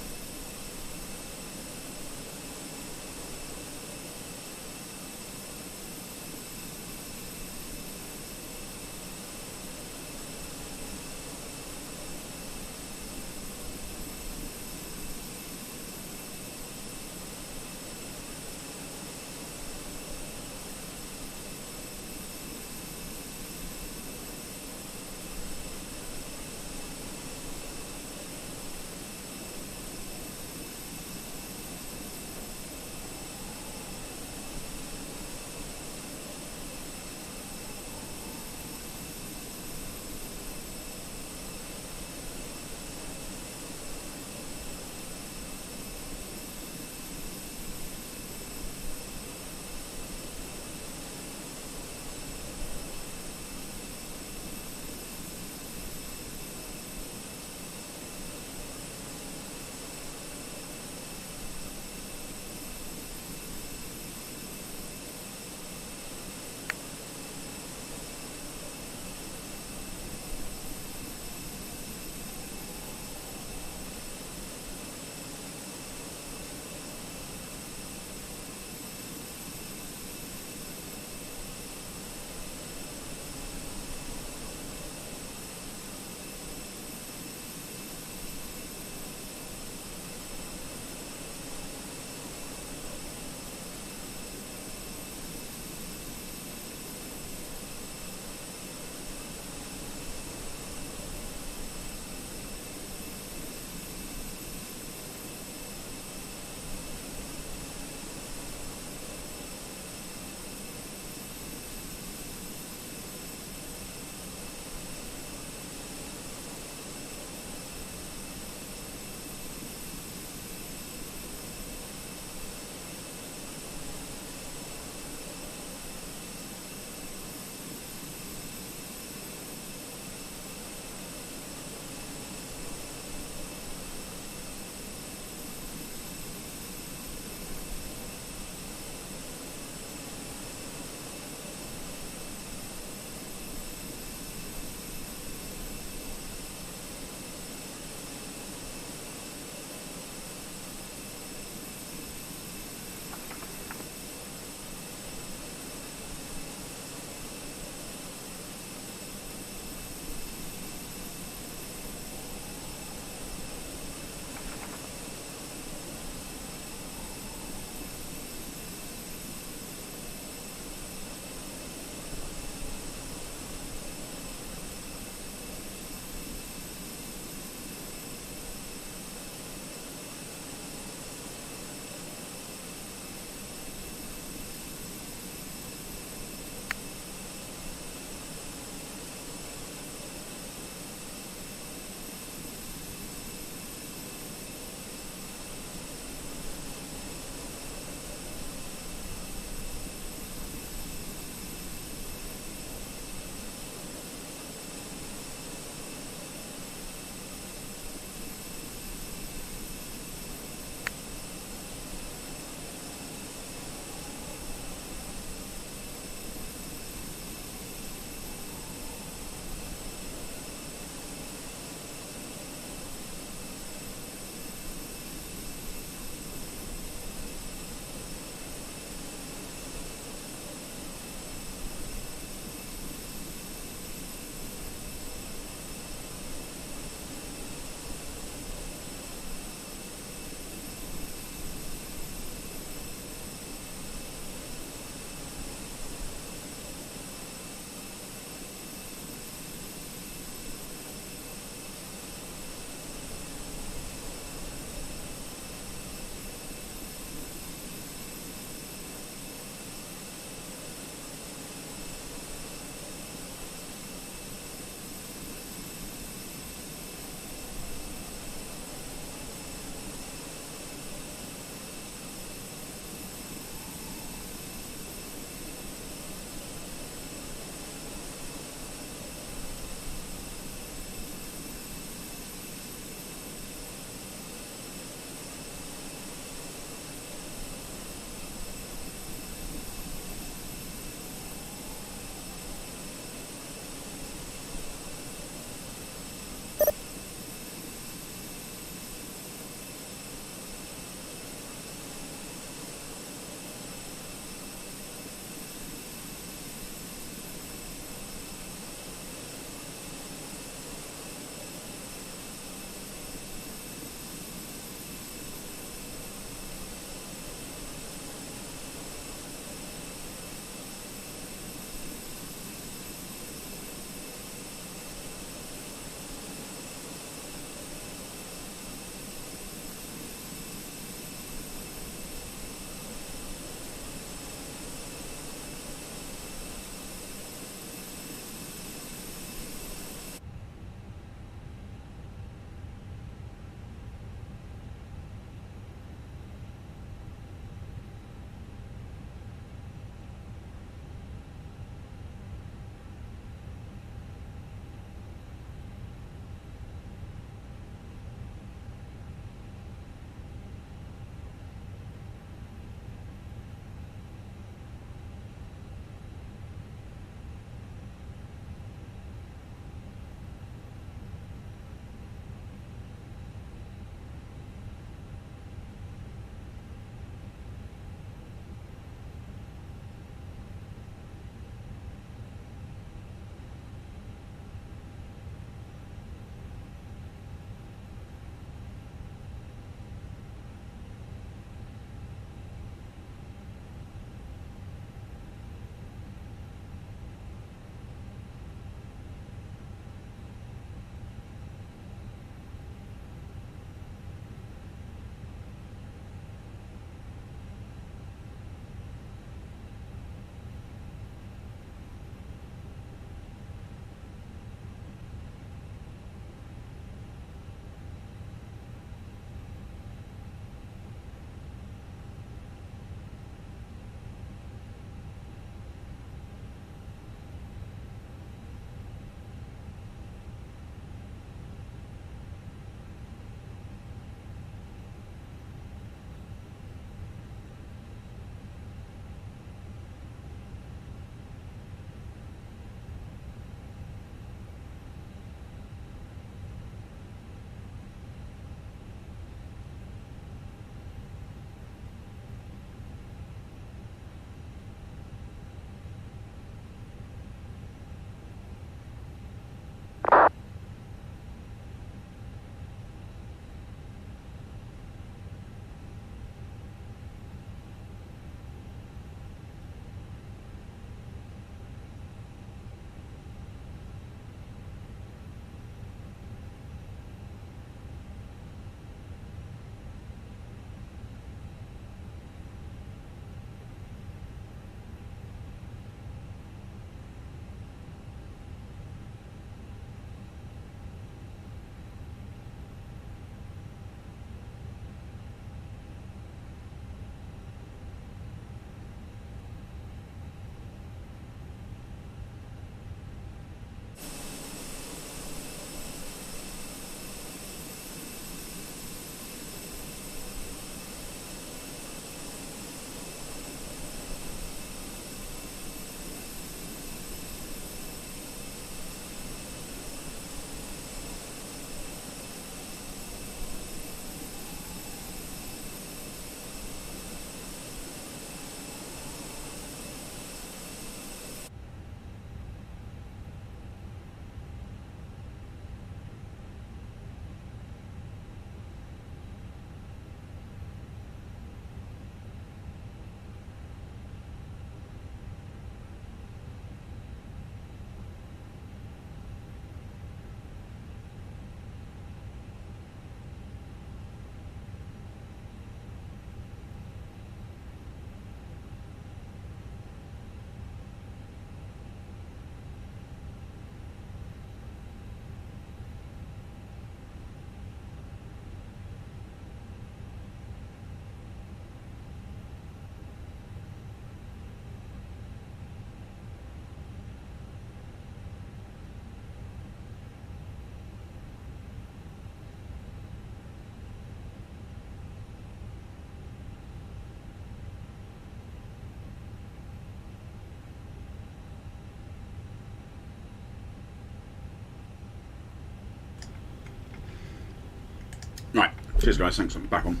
Right, cheers guys, thanks, I'm back on.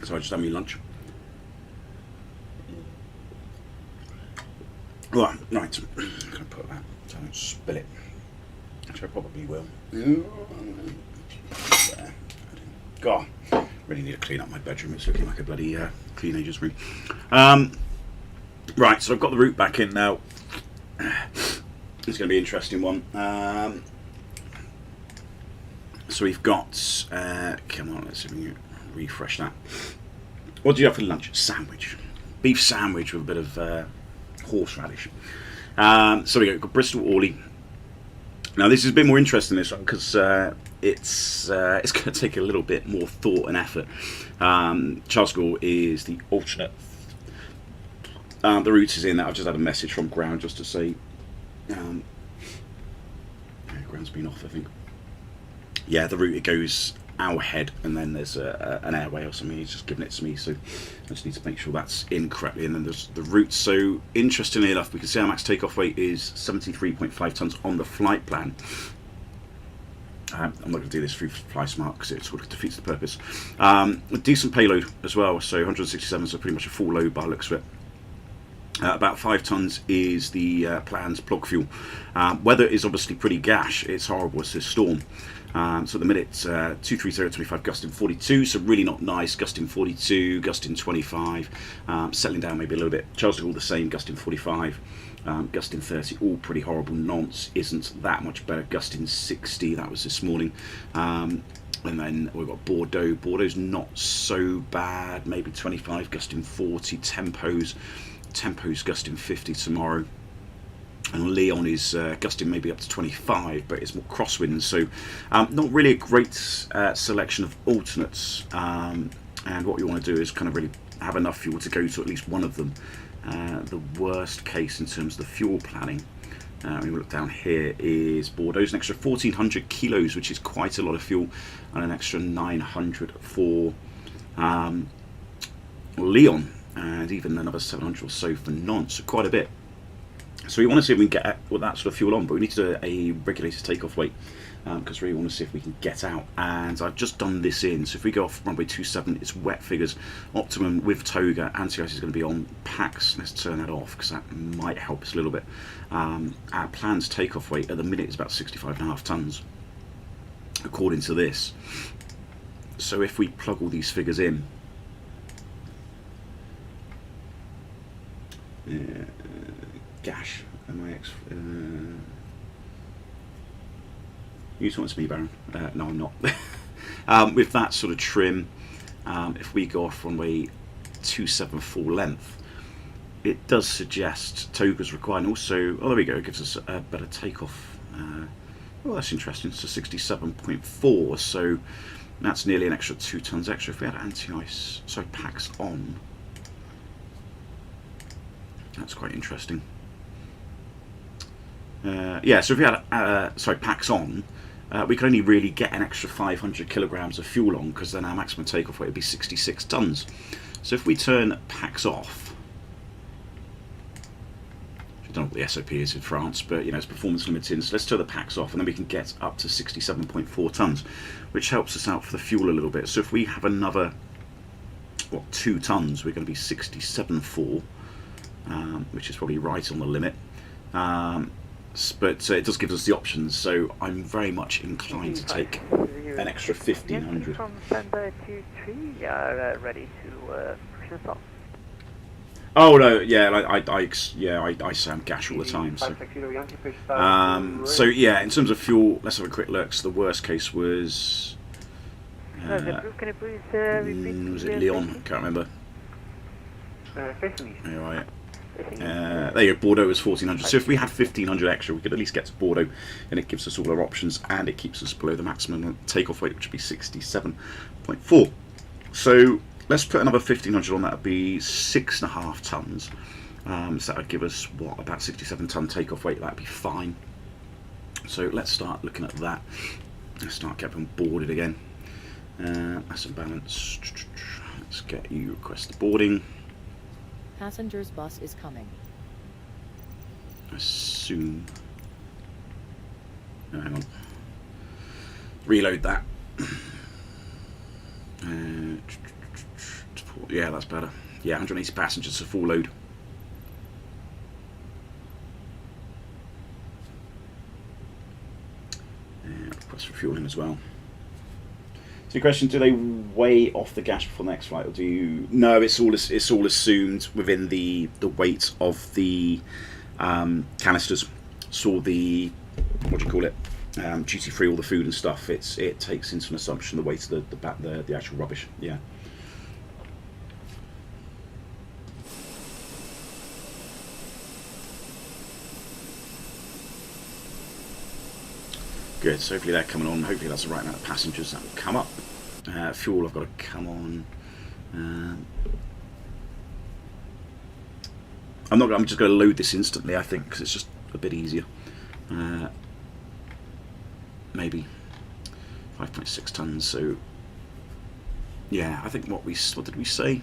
So I just had me lunch. Right, I'm going to put that so I don't spill it, which I probably will. There. God, really need to clean up my bedroom, it's looking like a bloody teenager's room. Right, so I've got the route back in now. It's going to be an interesting one. So we've got, come on, let's see if we can refresh that. What do you have for lunch? Sandwich. Beef sandwich with a bit of horseradish. So we got Bristol Orly. Now this is a bit more interesting, this one, because it's going to take a little bit more thought and effort. Charles Gore is the alternate. The route is in that. I've just had a message from ground just to say ground's been off, I think. Yeah, the route, it goes our head and then there's an airway or something. He's just given it to me, so I just need to make sure that's in correctly. And then there's the route. So interestingly enough, we can see our max takeoff weight is 73.5 tons on the flight plan. I'm not going to do this through FlySmart because it sort of defeats the purpose. A decent payload as well, so 167, so pretty much a full load by the looks of it. About 5 tons is the plan's plug fuel. Weather is obviously pretty gash. It's horrible. It's this storm. So at the minute, 230-25 gusting 42, so really not nice. Gusting 42, gusting 25, settling down maybe a little bit. Charles de Gaulle the same, gusting 45, gusting 30, all pretty horrible. Nantes isn't that much better, gusting 60, that was this morning. And then we've got Bordeaux. Bordeaux's not so bad, maybe 25, gusting 40, Tempo's gusting 50 tomorrow. And Lyon is gusting maybe up to 25, but it's more crosswinds, so not really a great selection of alternates. And what you want to do is kind of really have enough fuel to go to at least one of them. The worst case in terms of the fuel planning, when we look down here, is Bordeaux's an extra 1,400 kilos, which is quite a lot of fuel, and an extra 900 for Lyon, and even another 700 or so for Nantes, so quite a bit. So we want to see if we can get that sort of fuel on, but we need to do a regulated takeoff weight because we want to see if we can get out. And I've just done this in, so if we go off runway 27, it's wet figures. Optimum with toga, anti-ice is going to be on PAX. Let's turn that off because that might help us a little bit. Our plan's takeoff weight at the minute is about 65.5 tons, according to this. So if we plug all these figures in, gash, MIX. You talking to me, Baron? No, I'm not. With that sort of trim, if we go off runway 27 full length, it does suggest toga's required. And also, oh, there we go, it gives us a better takeoff. Well, that's interesting. It's a 67.4, so that's nearly an extra 2 tons extra. If we had anti-ice, sorry, PAX on, that's quite interesting. Yeah, so if we had PAX on, we could only really get an extra 500 kilograms of fuel on, because then our maximum takeoff weight would be 66 tons. So if we turn PAX off, I don't know what the SOP is in France, but you know, it's performance limiting, so let's turn the PAX off, and then we can get up to 67.4 tons, which helps us out for the fuel a little bit. So if we have another, what, 2 tons, we're going to be 67.4, which is probably right on the limit. But it does give us the options, so I'm very much inclined to take an extra 1,500. From standby 2-3, are ready to push us off. Oh no, yeah, I sound gash all the time. So yeah, in terms of fuel, let's have a quick look. So the worst case was was it Lyon? I can't remember. Right. There you go, Bordeaux was 1,400. So if we had 1,500 extra, we could at least get to Bordeaux, and it gives us all our options, and it keeps us below the maximum takeoff weight, which would be 67.4. So let's put another 1,500 on. That would be 6.5 tons. So that would give us what, about 67 ton takeoff weight. That'd be fine. So let's start looking at that. Let's start getting boarded again. That's imbalanced. Let's get you request the boarding. Passenger's bus is coming. Assume. Oh, hang on. Reload that. Yeah, that's better. Yeah, 180 passengers, a full load. Request for fueling as well. So the question: do they weigh off the gas before the next flight, or do you? No, it's all assumed within the weight of the canisters. So the what do you call it? Duty free, all the food and stuff. It takes into an assumption the weight of the actual rubbish. Yeah. Good, so hopefully they're coming on. Hopefully that's the right amount of passengers that will come up. Fuel, I've got to come on. I'm just going to load this instantly, I think, because it's just a bit easier. Maybe 5.6 tons. So yeah, I think what did we say?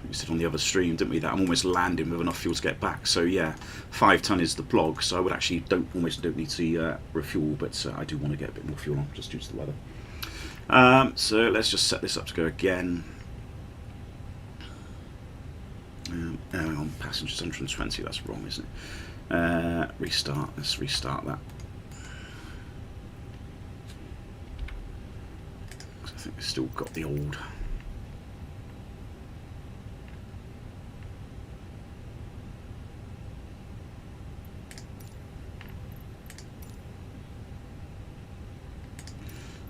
We said on the other stream, didn't we, that I'm almost landing with enough fuel to get back. So yeah, 5 ton is the blog. So I would actually almost don't need to refuel, but I do want to get a bit more fuel on just due to the weather. So let's just set this up to go again. On passengers 120, that's wrong, isn't it? Restart. Let's restart that. I think we've still got the old.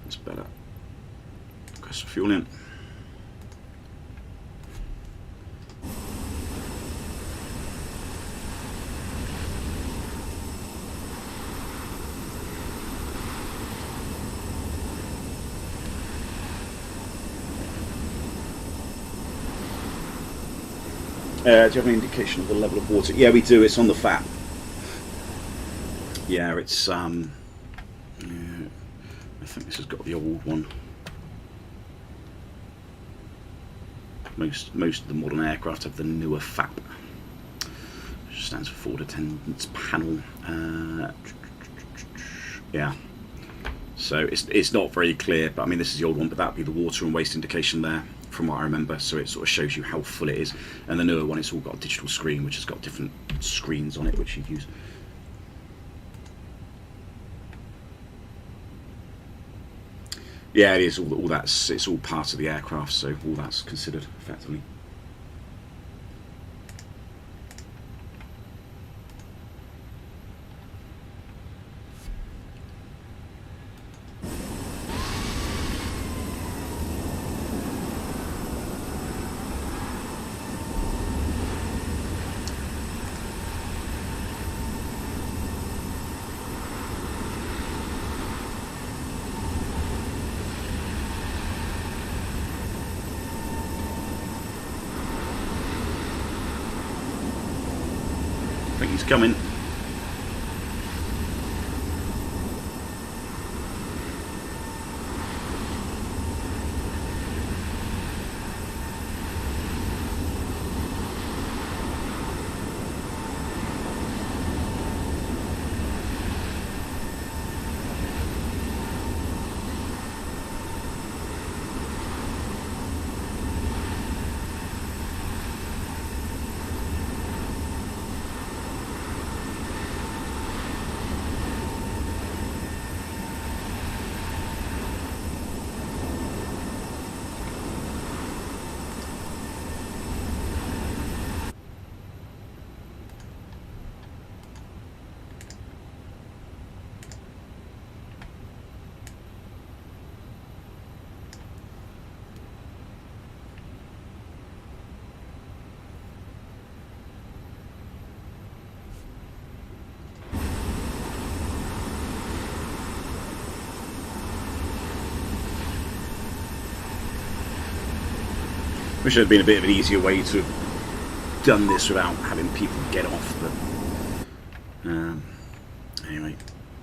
That's better. Got some fuel in. Do you have any indication of the level of water? Yeah, we do. It's on the FAP. Yeah, it's yeah, I think this has got the old one. Most of the modern aircraft have the newer FAP, which stands for Forward Attendance Panel. Yeah. So it's not very clear, but I mean this is the old one, but that'd be the water and waste indication there, from what I remember. So it sort of shows you how full it is. And the newer one, it's all got a digital screen, which has got different screens on it, which you use. Yeah, it is. All that's, it's all part of the aircraft, so all that's considered effectively. I think he's coming. Wish there had been a bit of an easier way to have done this without having people get off, but anyway,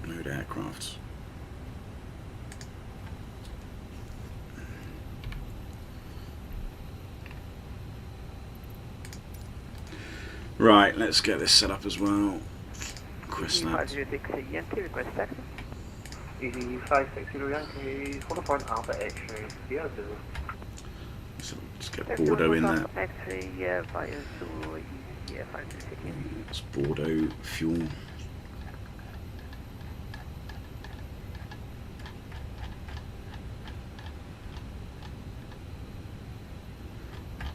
load aircrafts. Right, let's get this set up as well. Request that. Request taxi. Easy 560 Yankee, hold point Alpha X-ray, Sierra Zulu. So let's get Bordeaux in there. X-ray, yeah, via Zulu, yeah, 560. It's Bordeaux fuel.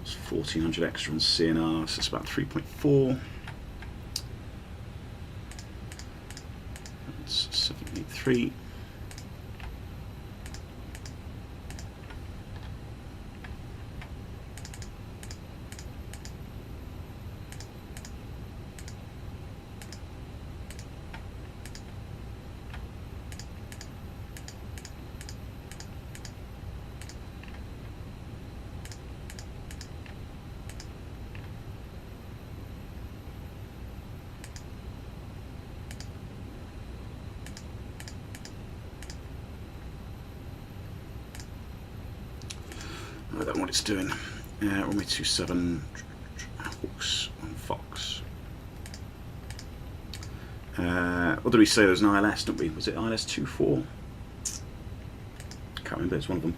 It's 1400 extra on CNR, so it's about 3.4. That's 783. I don't know what it's doing. Runway 27, Hawks on Fox. What did we say? There was an ILS, didn't we? Was it ILS 24? Can't remember, it's one of them.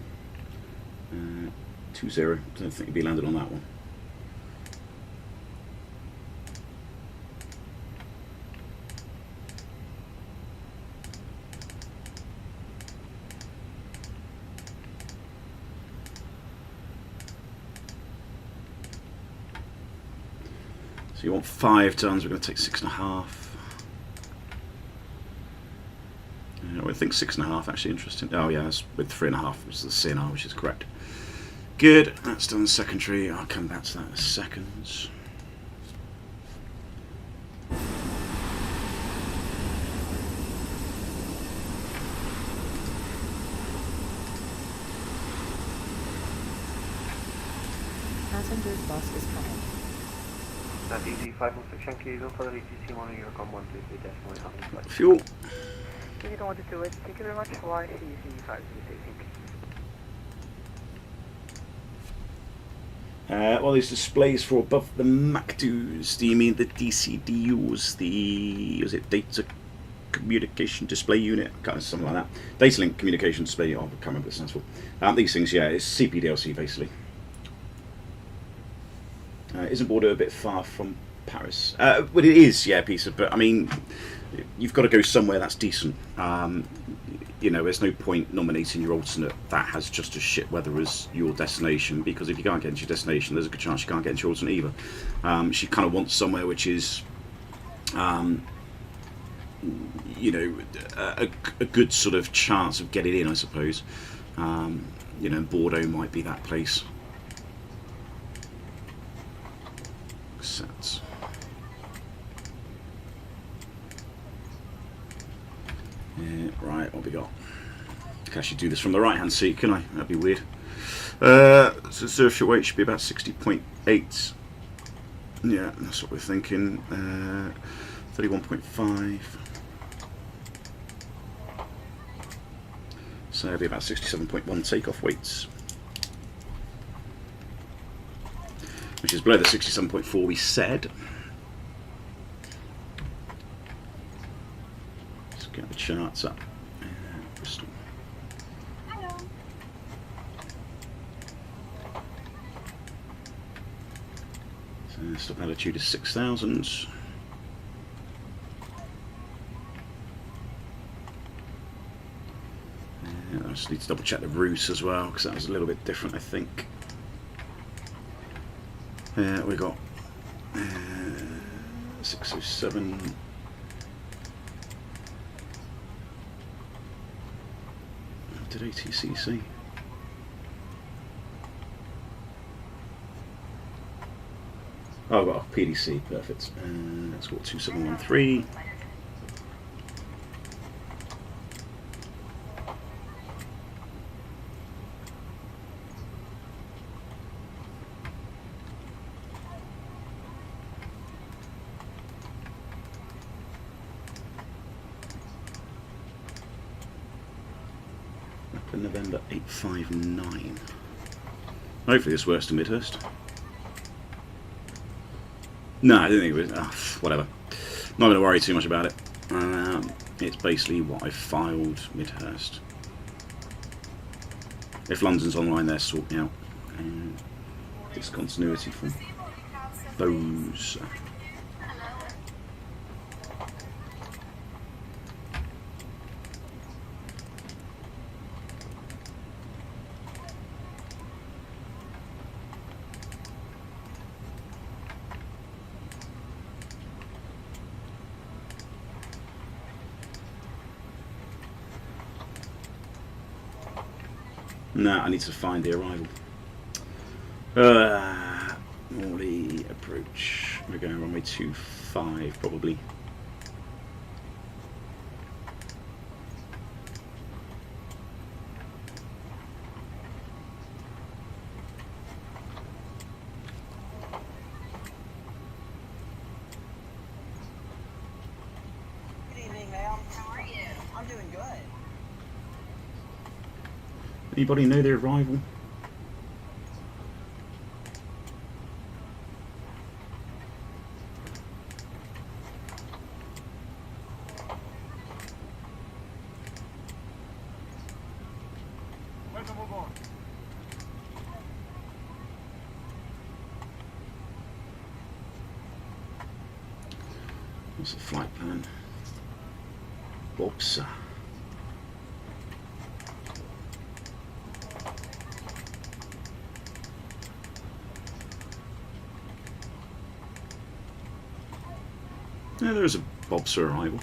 20, don't think you'd be landed on that one. So you want 5 tons, we're going to take 6.5. I think 6.5 actually interesting. Oh yeah, that's with 3.5, which is the CNR, which is correct. Good, that's done secondary. I'll come back to that in a second. Passenger's bus is coming. That's easy 516 Yankee, no further ETC 1 Eurocom 123, definitely having flight. Fuel. You don't want to do it. Thank you very much. Hawaii CZ 526. Well, these displays for above the MAC2s. Do you mean the DCDUs? The was it data communication display unit? Kind of something like that. Data link communication display. Oh, I can't remember what it stands for. These things, yeah, it's CPDLC basically. Isn't Bordeaux a bit far from Paris? Well, it is, yeah, Peter. But I mean, you've got to go somewhere that's decent. You know, there's no point nominating your alternate that has just as shit weather as your destination, because if you can't get into your destination, there's a good chance you can't get into your alternate either. She kind of wants somewhere which is, you know, a good sort of chance of getting in, I suppose. You know, Bordeaux might be that place. Sets. Yeah, right, what we got? I can actually do this from the right hand seat, can I? That'd be weird. So surface weight should be about 60.8. Yeah, that's what we're thinking. 31.5. So it'll be about 67.1 takeoff weights, which is below the 67.4 we said. Let's get the charts up. Bristol. So stop altitude is 6,000. I just need to double check the route as well, because that was a little bit different, I think. We got 607. What did ATC say? Oh, I've got a PDC, perfect. Let's go 2713. November 859. Hopefully this works to Midhurst. No, I didn't think it was. Whatever. Not going to worry too much about it. it's basically what I filed Midhurst. If London's online, they're sorting out discontinuity from those. No, I need to find the arrival. Orly approach. We're going runway 25 probably. Good evening, ma'am. How are you? I'm doing good. Anybody know their arrival? What's the flight plan? Bobsa. Yeah, there is a Bobsa arrival.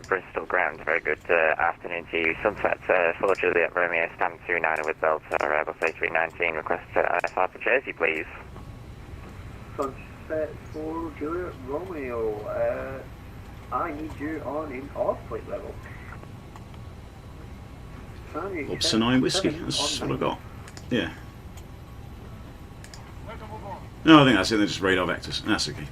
Bristol ground, very good afternoon to you. Sunset 4 Juliet Romeo, stand 29 with Delta, Airbus A319, request IFR for Jersey, please. Sunset 4 Juliet Romeo, I need you on in off flight level. Bobsa 9 whiskey, that's what I got. Yeah. No, I think that's it, they're just radar vectors. That's okay.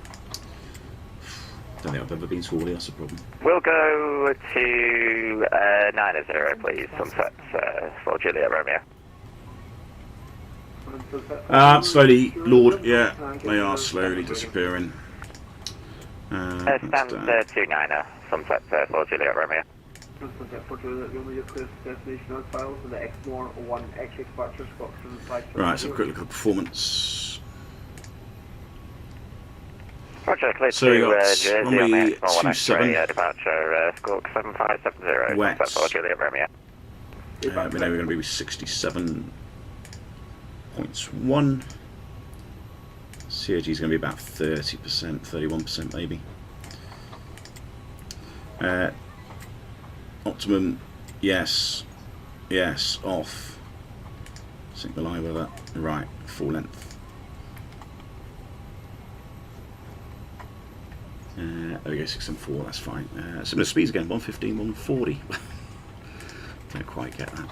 Don't think I've ever been to Orly, that's a problem. We'll go to 90, please. Sunset 4 Juliet Romeo. Slowly, Lord, yeah, they are slowly disappearing. Stand 29, Sunset 4 Juliet Romeo. Sunset 4 Juliet Romeo, clear destination on files for the Exmoor 1 X departure, Scotland 5. Right, so a quick look at the performance. Roger, clear So we to got Jersey on the runway Exmoor 1 X-ray 27. departure, Squawk 7570, Wet. Sunset 4 Juliet Romeo. We know we're going to be with 67.1. COG is going to be about 30%, 31% maybe. Optimum, yes, off. Sync the line with that. Right, full length. There we go, 674, that's fine. Similar speeds again, 115, 140. Don't quite get that.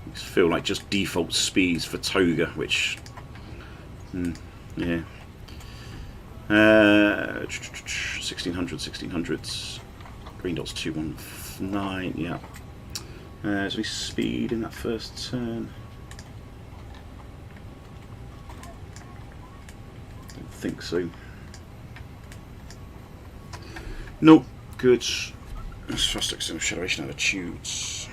These feel like just default speeds for Toga, which, yeah. 1600s. Green dot's 219, yeah. Is we speed in that first turn? Don't think so. Nope, good. Let's thrust external acceleration attitudes.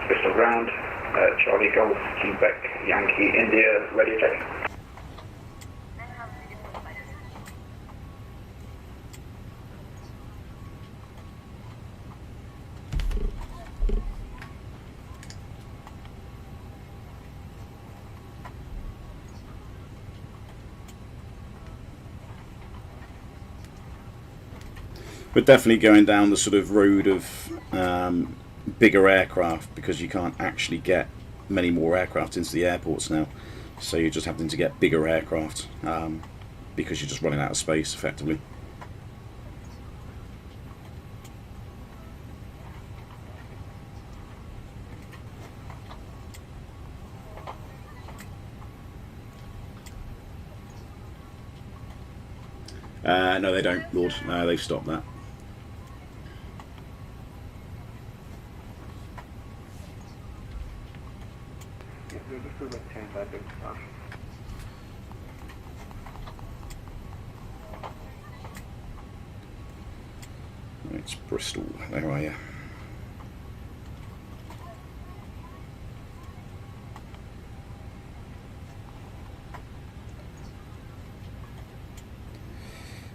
Bristol ground, Charlie Golf, Quebec, Yankee, India, ready check. We're definitely going down the sort of road of bigger aircraft, because you can't actually get many more aircraft into the airports now, so you're just having to get bigger aircraft because you're just running out of space effectively. No, they don't, Lord. They've stopped that. Yeah, we're just going to change that big stuff. It's Bristol. There are you?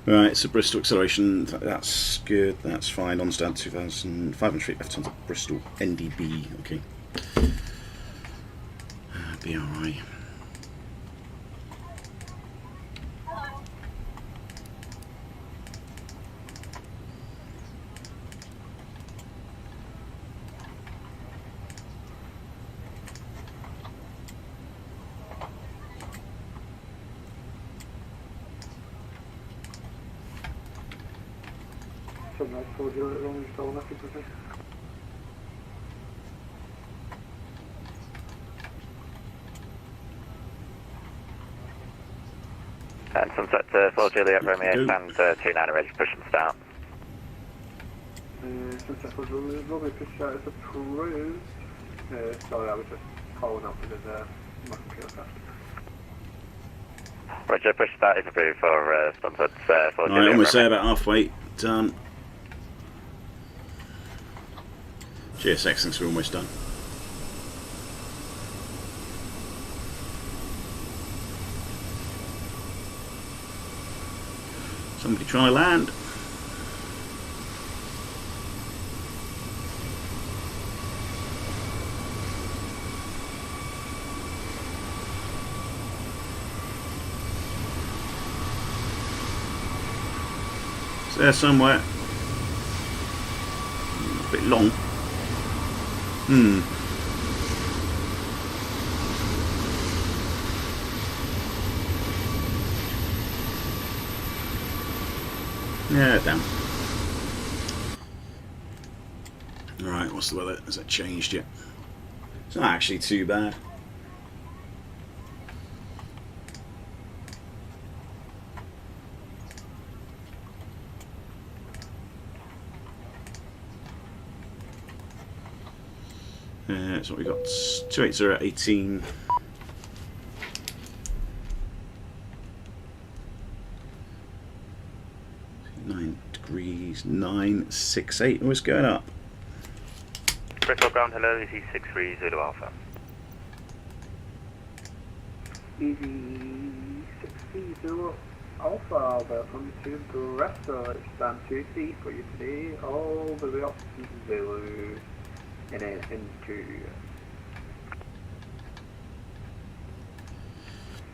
Right, so Bristol acceleration, that's good, that's fine. On stand 2,500 feet left onto Bristol, NDB, okay. BRI. Something like 4 Juliet Romeo still message with me. And Sunset 4 Juliet Romeo, stand 29 ready to push and start. Sunset 4 Juliet Romeo, push start is approved. Sorry, I was just calling up because my computer crashed. Roger, push start is approved for Sunset 4 Juliet Right, almost Romeo. there, about halfway done. GSX thinks we're almost done. Somebody trying to land. It's there somewhere. A bit long. Yeah, down. Right, what's the weather? Has that changed yet? It's not actually too bad. So we got 280 18. 9 degrees 968. Oh, it's going up. Bristol ground, hello, this is 63 Zulu Alpha. Easy 60 Zulu Alpha, welcome to Bristol. It's stand 2C for you today, all the way up to Zulu. And then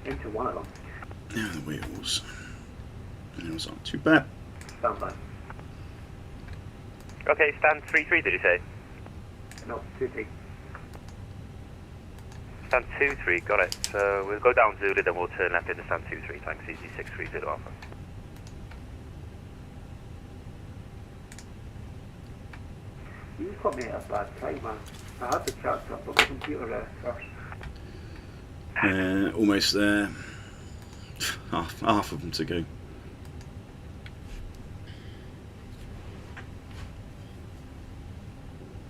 into one of them. Now the wheels. Wheels aren't too bad. Stand by. Okay, stand 3-3 did you say? No, 2-3. Stand 2-3, got it. So we'll go down Zulu, then we'll turn left into stand 2-3, thanks, easy 6-3 Zulu Alpha. You caught me at a bad time, man. I had to chat up on the computer first. Almost there. Half of them to go.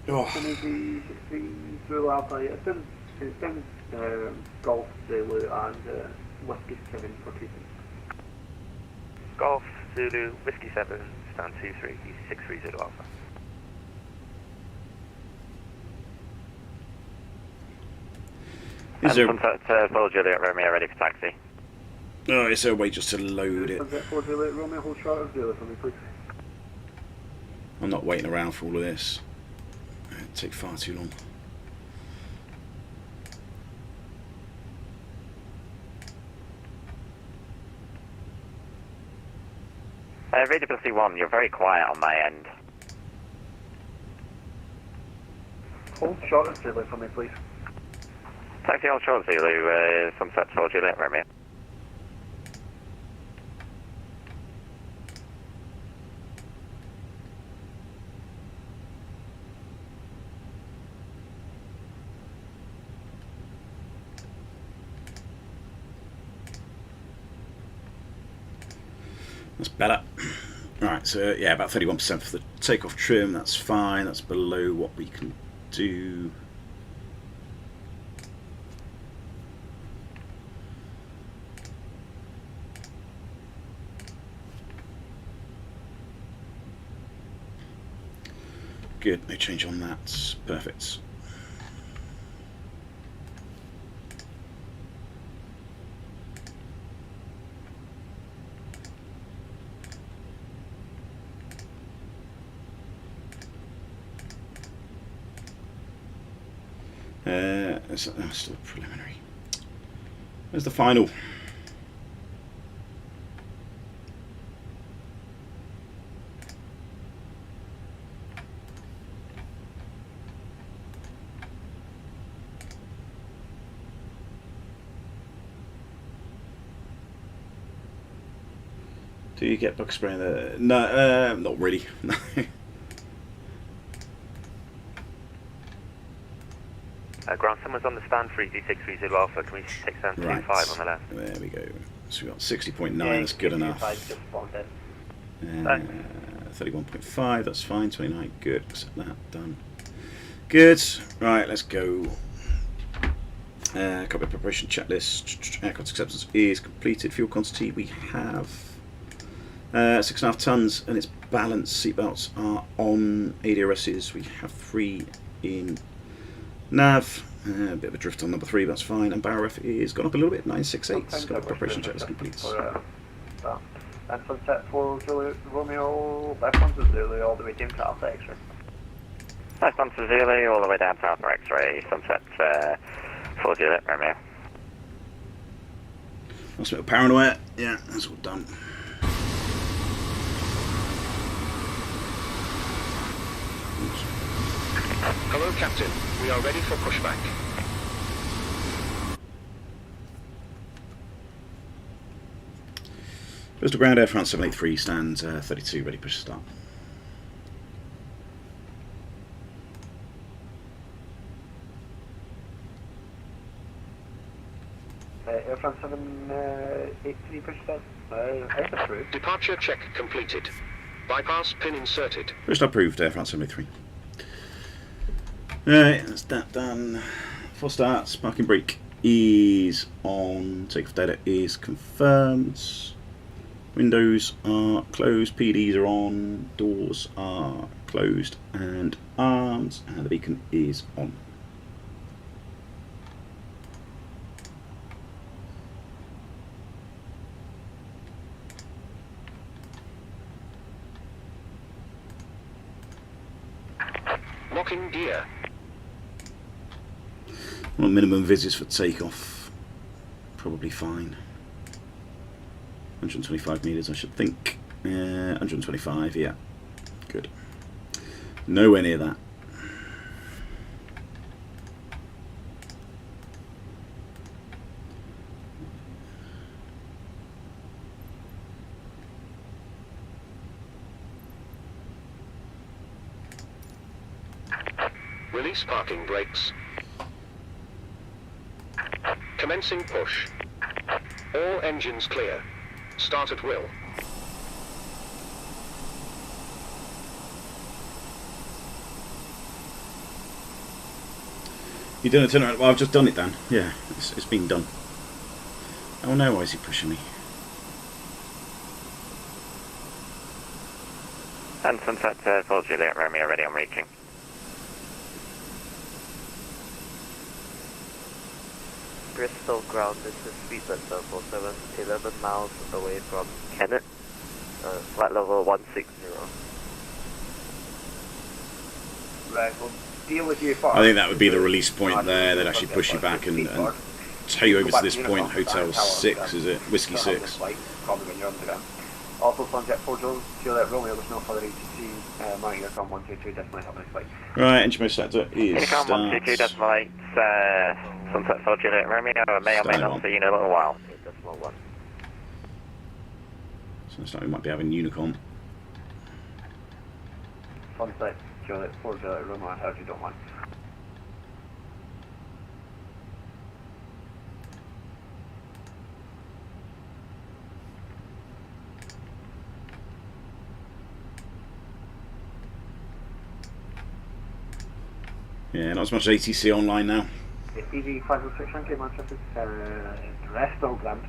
Oh. Maybe 3 Zulu Alpha. It's in Golf Zulu and Whiskey 7 for keeping. Golf Zulu Whiskey 7, stand 2-3, easy 6-3 Zulu Alpha. Is there... Sunset 4 Juliet Romeo ready for taxi. Oh, is there a way just to load it? Sunset 4 Juliet Romeo, hold short of Zulu for me, please. I'm not waiting around for all of this. It'd take far too long. Readability 1, you're very quiet on my end. Hold short of Zulu for me, please. Taxi hold short Zulu, Sunset 4 Juliet Romeo. That's better. Right, so yeah, about 31% for the takeoff trim. That's fine. That's below what we can do. Good, no change on that. Perfect. It's still preliminary. Where's the final? Do you get bug spray in the... No, not really. No. Grant, someone's on the stand for EZ630 Alpha. Can we take stand 25 on the left? There we go. So we got 60.9, that's good enough. 31.5, that's fine. 29, good. Accept that, done. Good. Right, let's go. Copy preparation checklist. Aircraft acceptance is completed. Fuel quantity we have 6.5 tons, and its balanced seatbelts are on. ADRSs we have 3 in nav. A bit of a drift on number 3, that's fine. And barrel ref is gone up a little bit. 968. Got a preparation checklist complete. And sunset for Juliet Romeo, back on to Zulu all the way down to Alpha X-ray. Back on to Zulu all the way down to Alpha X-ray, sunset for Juliet Romeo. That's a bit of paranoia. Yeah, that's all done. Hello, Captain. We are ready for pushback. Bristol ground, Air France 783, stand 32, ready, push start. Air France 783, push start. Approved. Departure check completed. Bypass pin inserted. Push approved, Air France 783. Alright, that's that done. Full starts, parking brake is on, takeoff data is confirmed. Windows are closed, PDs are on, doors are closed and armed, and the beacon is on. Locking gear. Well, minimum visits for takeoff, probably fine. 125 meters, I should think. 125, yeah, good. Nowhere near that. Release parking brakes. Commencing push. All engines clear. Start at will. You done a turnaround? Well, I've just done it, Dan. Yeah, it's been done. Oh no, why is he pushing me? And sunset for Juliet Romeo, ready on reaching. Bristol ground, this is SeaFront 747, 11 miles away from Kennet, flight level 160. Right, we'll deal with you first. I think that would be the release point there. They'd actually push you back and take you over to this point. Hotel 6, is it? Whiskey 6. Probably when you're on the ground. Also, Sunjet 4 Juliet Romeo, there's no further ATC. Mounting Unicom 122, decimal 8, have a nice flight. Right, engine mode selector is Unicom 122, decimal 8, sunset for Juliet Romeo, may or may not see you in a little while. Decimal 1. So looks like we might be having Unicom. Sunset Juliet 4 Juliet Romeo, I heard you don't mind. Yeah, not as much ATC online now. Easy 506, thank you, Manchester. Bristol, Grand.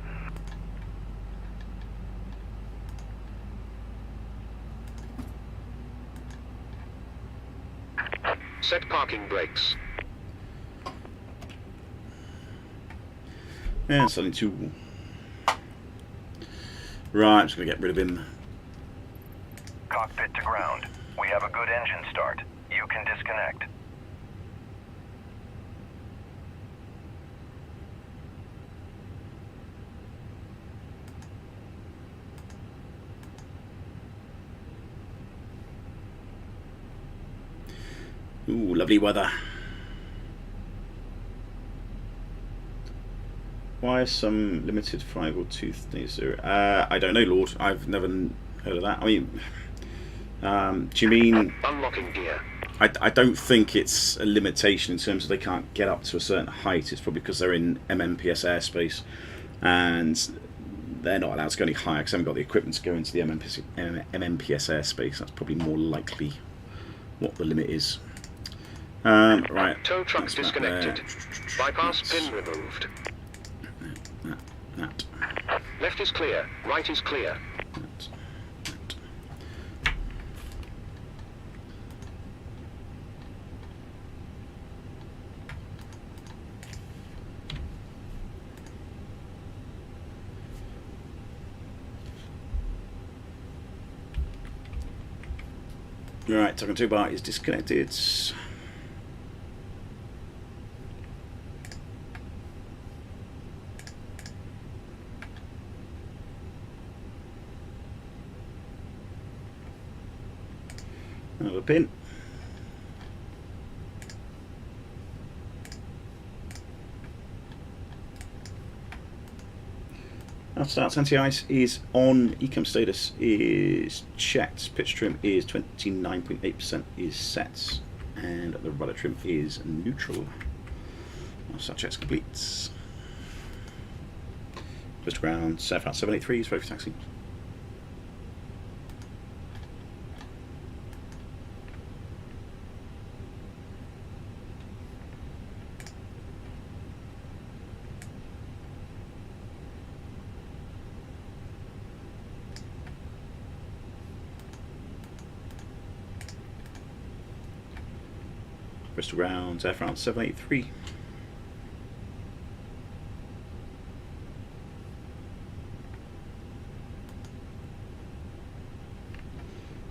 Set parking brakes. And something to. Right, I'm just going to get rid of him. Cockpit to ground. We have a good engine start. You can disconnect. Ooh, lovely weather. Why some limited 5 or 230? I don't know, Lord. I've never heard of that. I mean, do you mean? Unlocking gear. I don't think it's a limitation in terms of they can't get up to a certain height. It's probably because they're in MMPS airspace and they're not allowed to go any higher because they haven't got the equipment to go into the MMPS airspace. That's probably more likely what the limit is. Right. Tow truck disconnected. Bypass pin removed. That. Left is clear. Right is clear. That. Right, Talking 2 bar is disconnected. Another pin. After start, anti-ice is on. Ecom status is checked. Pitch trim is 29.8% is set, and the rudder trim is neutral. Start checks complete. Just ground. SeaFront 783 is ready for taxi. Bristol grounds, Air France 783.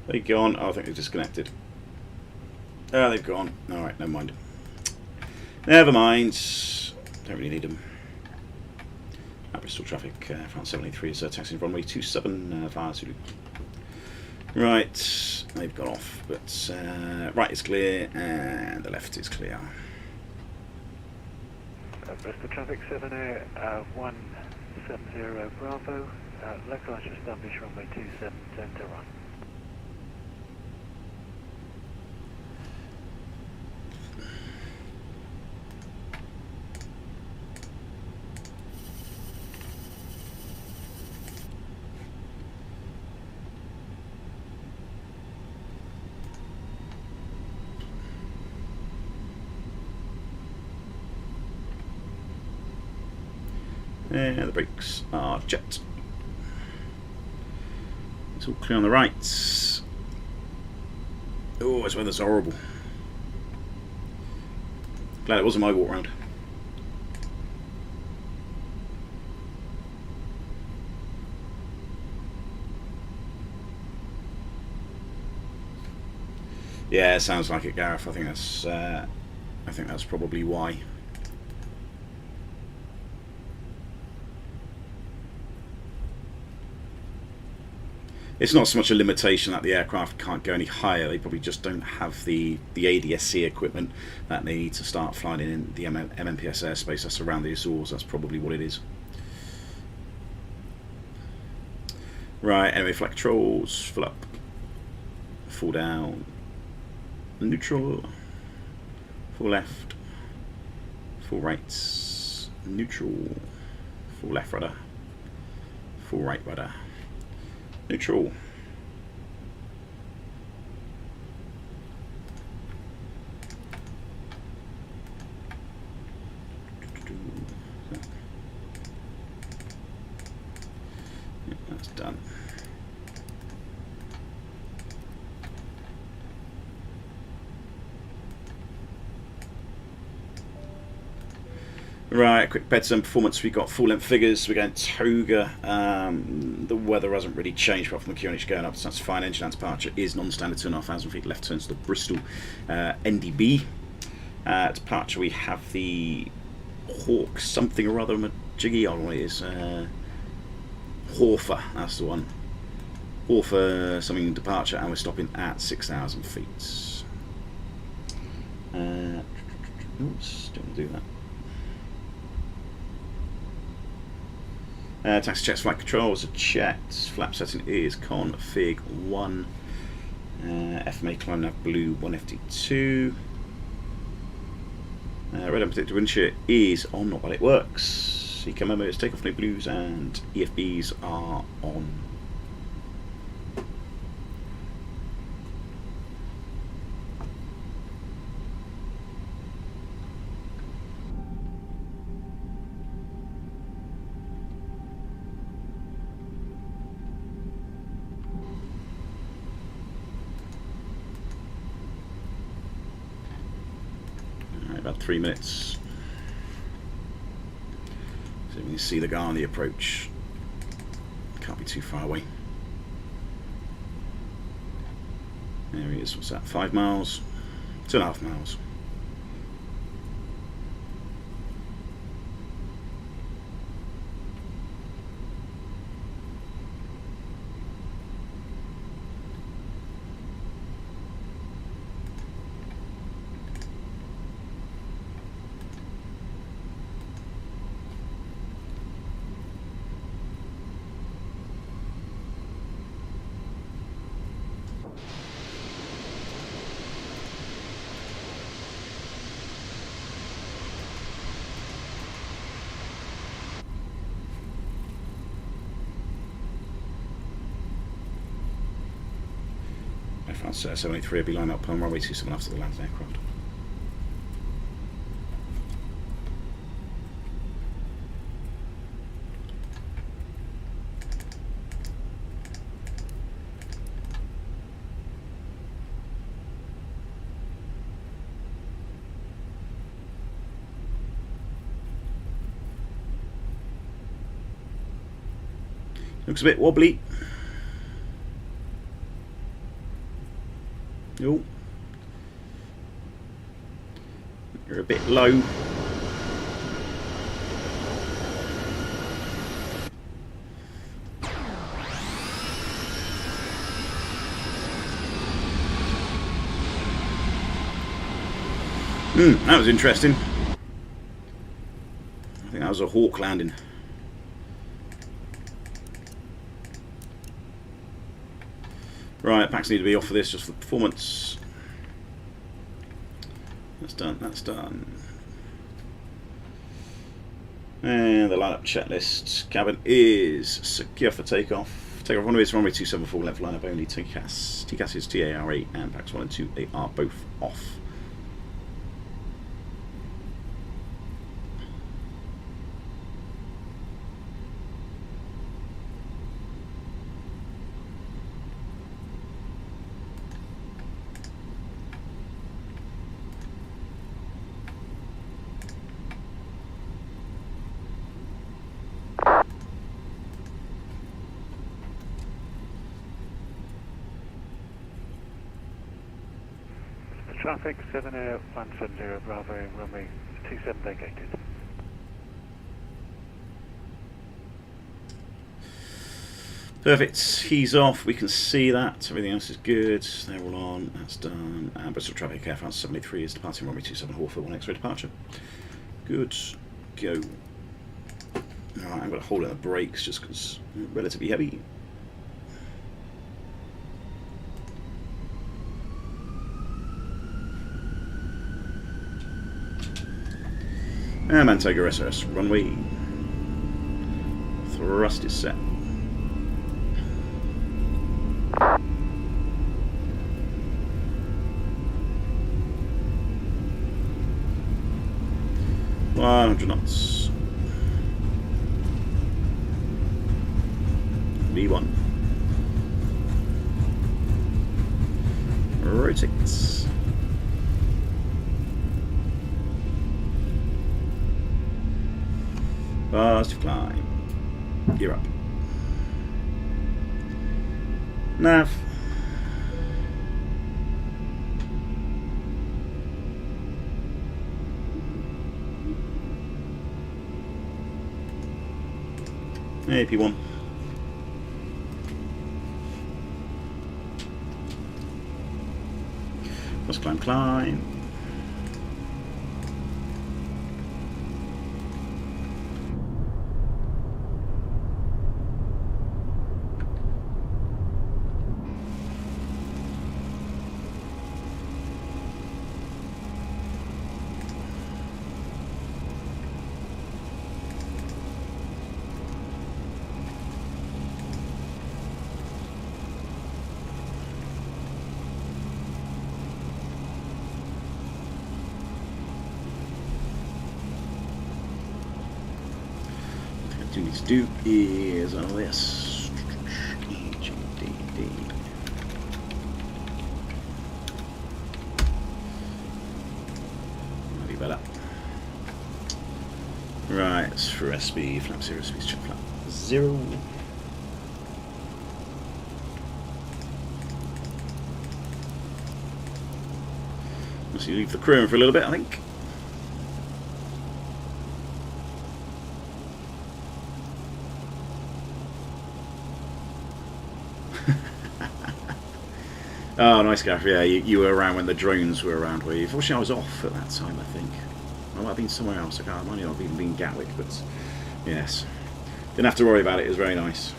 They've gone. Oh, I think they've disconnected. Oh, they've gone. Alright, never mind. Never mind. Don't really need them. Bristol traffic, Air France 783 is taxiing runway 27 via Zulu. Right, they've gone off, but right is clear and the left is clear. Bristol traffic 170 Bravo, localised to establish runway 27, turn to run. And the brakes are jet. It's all clear on the right. Oh, this weather's horrible. Glad it wasn't my walk round. Yeah, it sounds like it, Gareth. I think that's probably why. It's not so much a limitation that the aircraft can't go any higher, they probably just don't have the ADS-C equipment that they need to start flying in the MMPS airspace. That's around the Azores, that's probably what it is. Right, anyway, flight controls, full up, full down, neutral, full left, full right, neutral, full left rudder, full right rudder. Neutral. Right, quick beds and performance. We've got full length figures. We're going Toga. The weather hasn't really changed apart from the QNH going up, so that's fine. Engine and departure is non-standard 2,500 feet. Left turns to the Bristol NDB. Departure, we have the Hawk something or other, Majiggy, I don't know what it is. Horfer, that's the one. Horfer something departure, and we're stopping at 6,000 feet. Oops, don't do that. Taxi checks, flight controls are checked. Flap setting is config 1. FMA climb nav blue 1FD2. Red unpredicted wind shear is on, not while it works. CCAM memos, takeoff no blues, and EFBs are on. About 3 minutes. So we can see the guy on the approach. Can't be too far away. There he is. What's that? 5 miles? 2.5 miles. France 783 will be lined up on runway 27 after the landing aircraft. Looks a bit wobbly. Oh, you're a bit low. That was interesting. I think that was a Hawk landing. Right, packs need to be off for this, just for the performance. That's done, that's done. And the lineup checklist. Cabin is secure for takeoff. Takeoff runway is runway 274, left lineup only. TCAS is TAR8 and packs 1 and 2 they are both off. Traffic 70170 Bravo, runway 27 vacated. Perfect, he's off, we can see that, everything else is good, they're all on, that's done, and Bristol traffic Air France 73 is departing runway 27 Hawthorne, 1 X-ray departure. Good, go. Alright, I'm going to hold in the brakes just because they're relatively heavy. And Mantoga SOS, runway. Thrust is set. $100 knots. V1. Rotates. Positive climb. You're up. Nav. AP1. Let's climb. What I need to do is all this. Might be better. Right, it's for SB, flap 0, speed check flap 0. Must leave the crew in for a little bit, I think. Oh, nice, Gaff. Yeah, you were around when the drones were around, were you? Unfortunately, I was off at that time, I think. I might have been somewhere else. I might not have even been Gatwick, but yes. Didn't have to worry about it. It was very nice.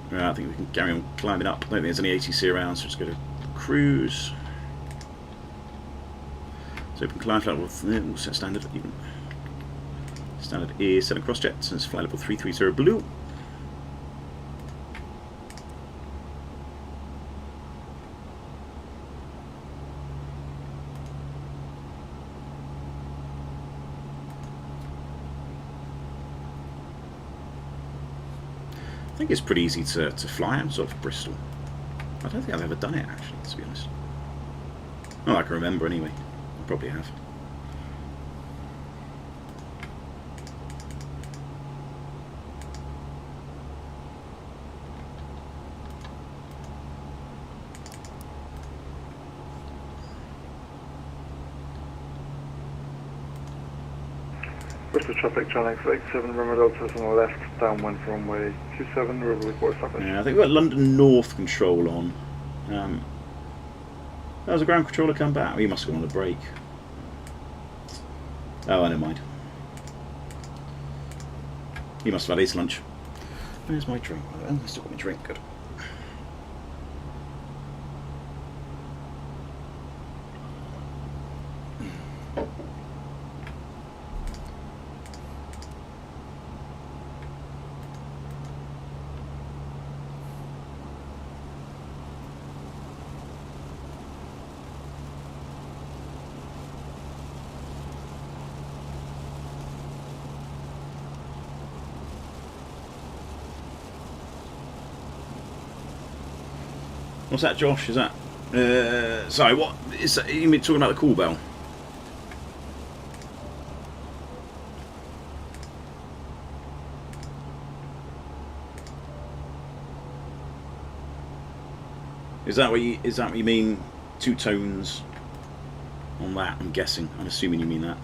Right, I think we can carry on climbing up. I don't think there's any ATC around, so let's go to cruise. So open climb flight level, we'll set standard even. Standard is 7 cross jets, and it's flight level 330 blue. I think it's pretty easy to fly out of Bristol. I don't think I've ever done it actually, to be honest. Not that I can remember anyway. Probably have. Bristol traffic, John X87, runway Delta on the left, downwind for runway 27, river report established. Yeah, I think we've got London North control on. There's a ground controller come back. Oh, he must have gone on the break. Oh, never mind. He must have had his lunch. Where's my drink? Oh, I still got my drink. Good. What's that, Josh? Is that... sorry, what? Is that, you mean talking about the call bell? Is that what you mean? 2 tones on that, I'm guessing. I'm assuming you mean that.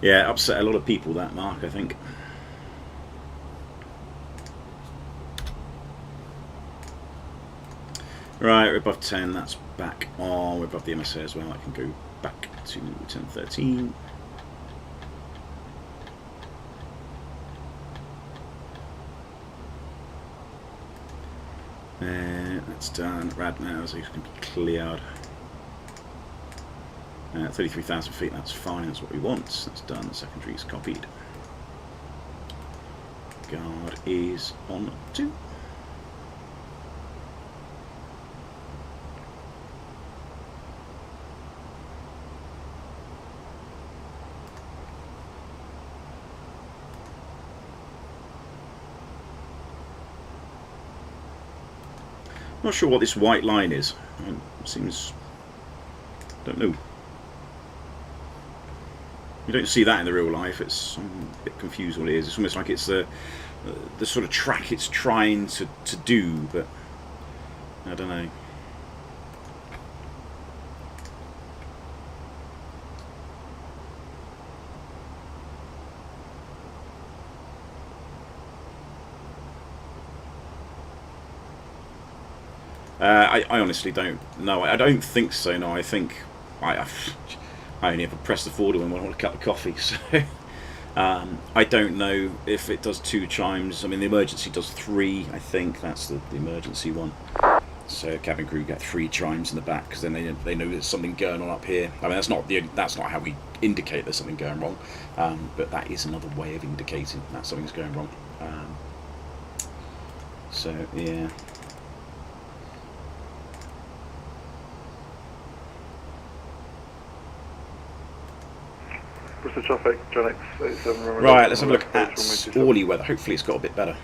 Yeah, upset a lot of people, that, Mark, I think. Right, we're above 10, that's back on. We're above the MSA as well. I can go back to 1013. That's done. Rad now, so it's going to be cleared. 33,000 feet, that's fine, that's what we want. That's done, secondary is copied. Guard is on 2. Not sure what this white line is. It seems... don't know. You don't see that in the real life. I'm a bit confused what it is. It's almost like it's the sort of track it's trying to do, but I don't know. I honestly don't know. I don't think so. No, I think I only ever press the forward when I want a cup of coffee. So I don't know if it does 2 chimes. I mean, the emergency does 3. I think that's the emergency one. So cabin crew get 3 chimes in the back because then they know there's something going on up here. I mean, that's not how we indicate there's something going wrong, but that is another way of indicating that something's going wrong. So yeah. Bristol traffic, John X87. Right, let's have a look at Orly weather. Hopefully it's got a bit better.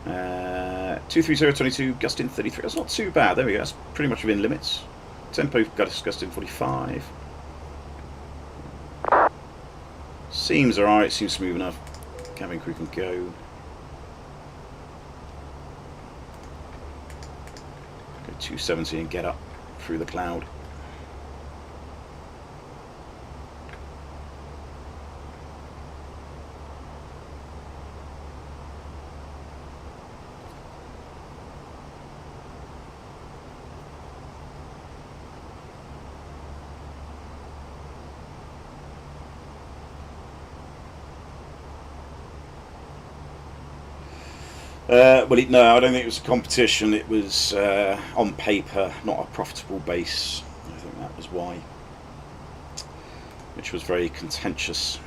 Uh, 23022, gusting 33. That's not too bad. There we go. That's pretty much within limits. Tempo gusting 45. Seems alright. Seems smooth enough. Cabin crew can go. Go 270 and get up through the cloud. No, I don't think it was a competition. It was on paper not a profitable base. I think that was why, which was very contentious.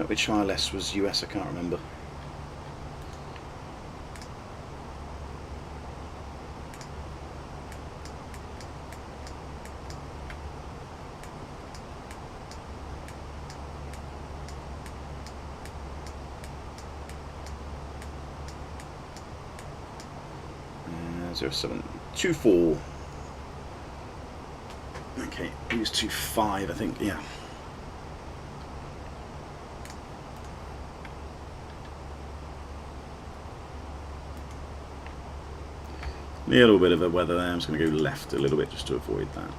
Which ILS was US? I can't remember. Uh, 0724. Okay, it was 25, I think. Yeah. A little bit of a weather there. I'm just going to go left a little bit just to avoid that.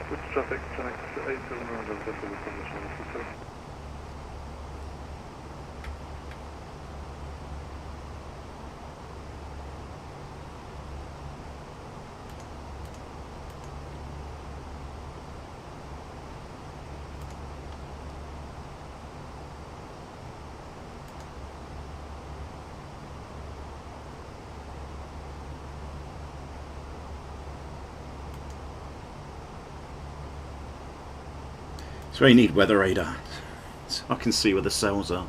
Bristol traffic, John X87. It's very neat weather radar. So I can see where the cells are.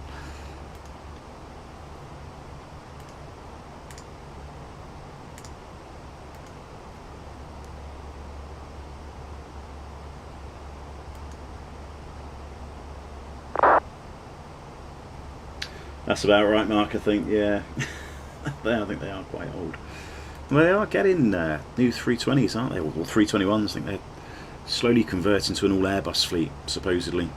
That's about right, Mark, I think, yeah. I think they are quite old. Well, they are getting new 320s, aren't they? Or 321s, I think slowly converting to an all Airbus fleet, supposedly.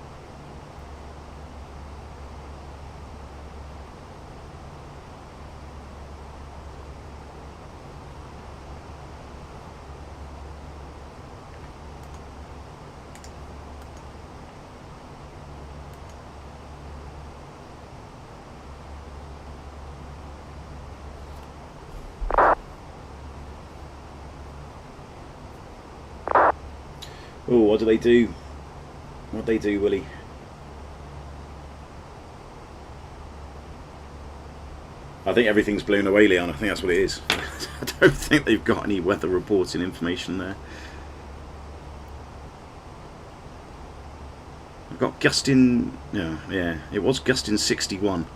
Oh, what do they do? What do they do, Willie? I think everything's blown away, Leon. I think that's what it is. I don't think they've got any weather reporting information there. I've got gusting... yeah, it was gusting 61.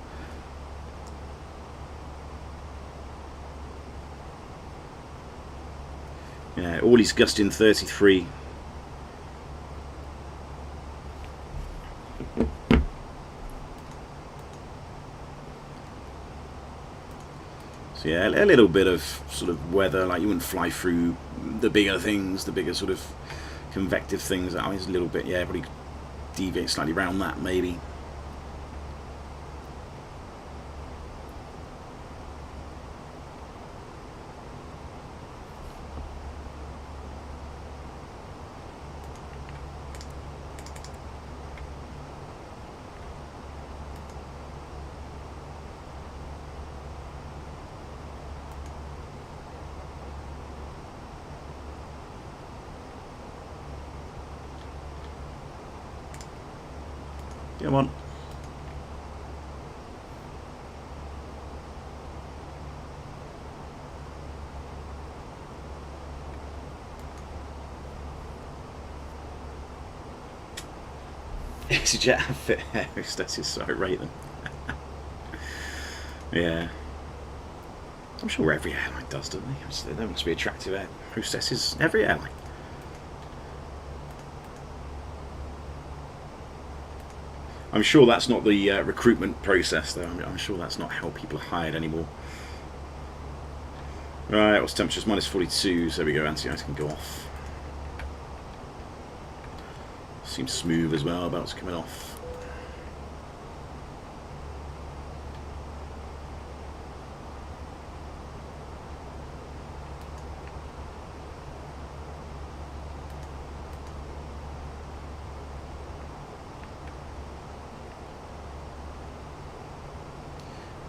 Yeah, Orly's gusting 33. So yeah, a little bit of sort of weather, like you wouldn't fly through the bigger things, the bigger sort of convective things. That is a little bit, yeah, probably deviate slightly around that maybe. Come on. EasyJet outfit hostesses, so I rate them. Yeah. I'm sure every airline does, don't they? There must be attractive air hostesses every airline. I'm sure that's not the recruitment process, though. I'm sure that's not how people are hired anymore. Right, what's temperatures? Minus 42, so there we go, anti-ice can go off. Seems smooth as well, belts coming off.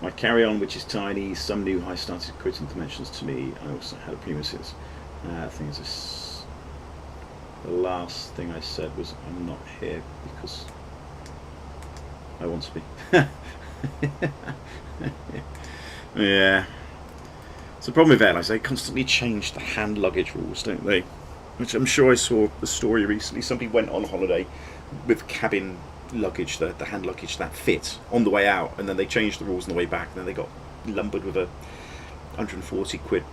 My carry-on, which is tiny, some new high started quoting dimensions to me. I also had a premises. I think it's this. The last thing I said was I'm not here because I want to be. Yeah. It's the problem with airlines, they constantly change the hand luggage rules, don't they? Which I'm sure I saw the story recently. Somebody went on holiday with cabin luggage, the hand luggage that fit on the way out, and then they changed the rules on the way back, and then they got lumbered with a 140 quid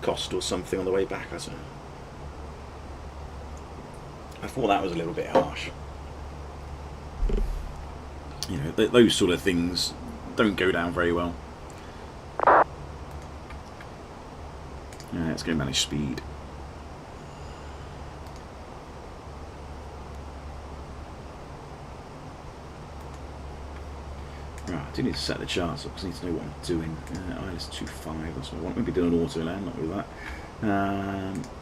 cost or something on the way back. I thought that was a little bit harsh. You know, those sort of things don't go down very well. Yeah, let's go manage speed. Right, I do need to set the charts up because I need to know what I'm doing. ILS 25, that's what I want. Maybe do an auto land, not with that.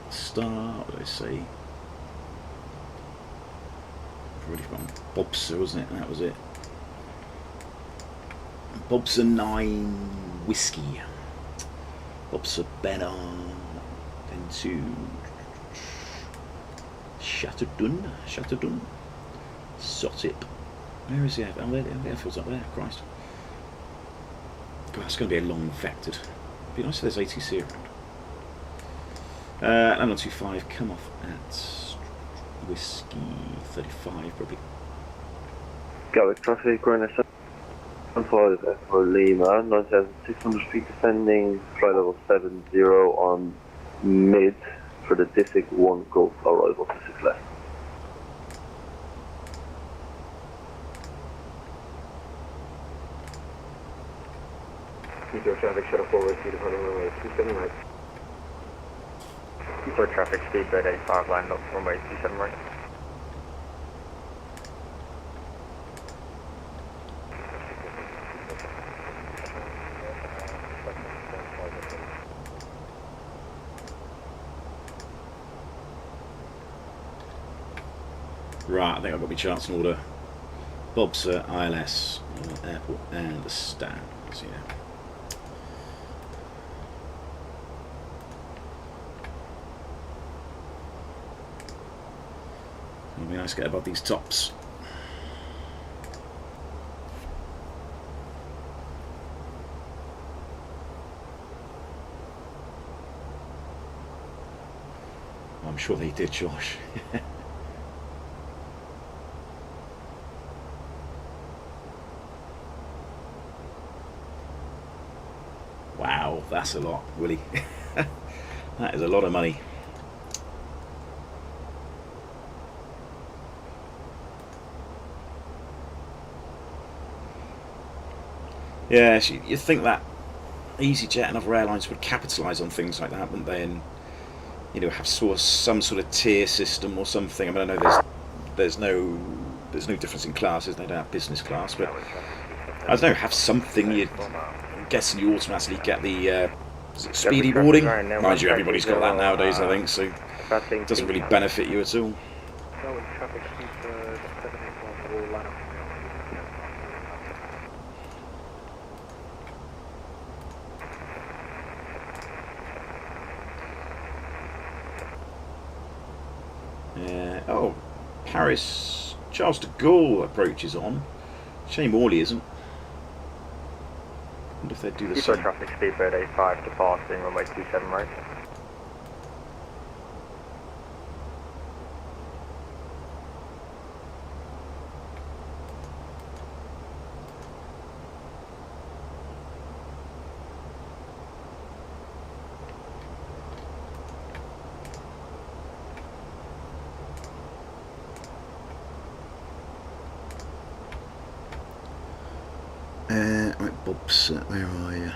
Start, what did I say? I've already got Bobser, wasn't it? That was it. Bobser 9 whiskey. Bobser Benner. Then to Chateaudun. Sotip. Where is the airfield? Oh, the airfield's up there, Christ. God, that's going to be a long vectored. It'd be nice if there's ATC around. Landing 25, come off at Whiskey 35, probably. Gallic traffic, Grand 75 for Lima, 9,600 feet descending, flight level 70 on mid for the District 1 Golf arrival to 6 left. Traffic shuttle forward, 2 departing runway 27 right. For traffic, speedbird 85, line up, runway 27 right. Right, I think I've got my charts in order. Bob, sir, ILS, airport, and the stand. So, yeah. It'd be nice to get above these tops. I'm sure they did, Josh. Wow, that's a lot, Willie. That is a lot of money. Yeah, you think that EasyJet and other airlines would capitalise on things like that, wouldn't they? And have some sort of tier system or something. I mean, I know there's no difference in classes. They don't have business class, but I don't know. Have something. I'm guessing you automatically get the speedy boarding. Mind you, everybody's got that nowadays, I think. So it doesn't really benefit you at all. Oh, Paris, Charles de Gaulle approaches on. Shame Orly isn't. I wonder if they'd do the same. Traffic, speedbird 85, departing, runway 27 right. Right, Bob's, where are you?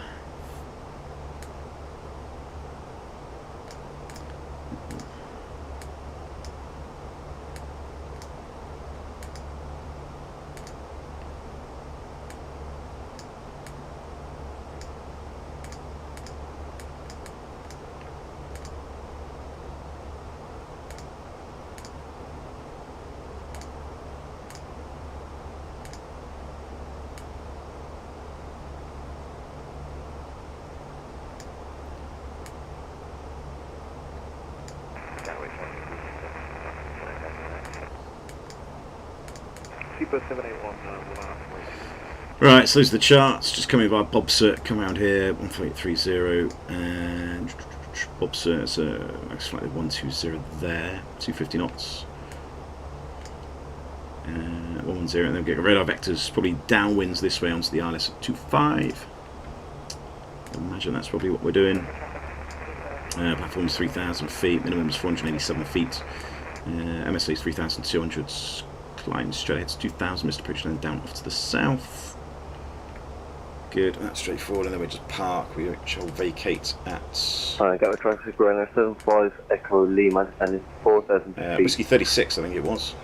Right, so those are the charts. Just coming by Bobsert, come around here, 14830, and Bobsert, max flight 120 there, 250 knots. 110, and then we get radar vectors, probably downwinds this way onto the ILS at 25. I imagine that's probably what we're doing. Platform's 3,000 feet, minimum's 487 feet. MSA's 3,200. Climb straight ahead to 2,000, Mr. Pritchard, and then down off to the south. Good, that's straightforward, and then we just park. We shall vacate at. Alright, got the traffic runner 75 Echo Lima, and it's 4,000 feet. Whiskey 36, I think it was.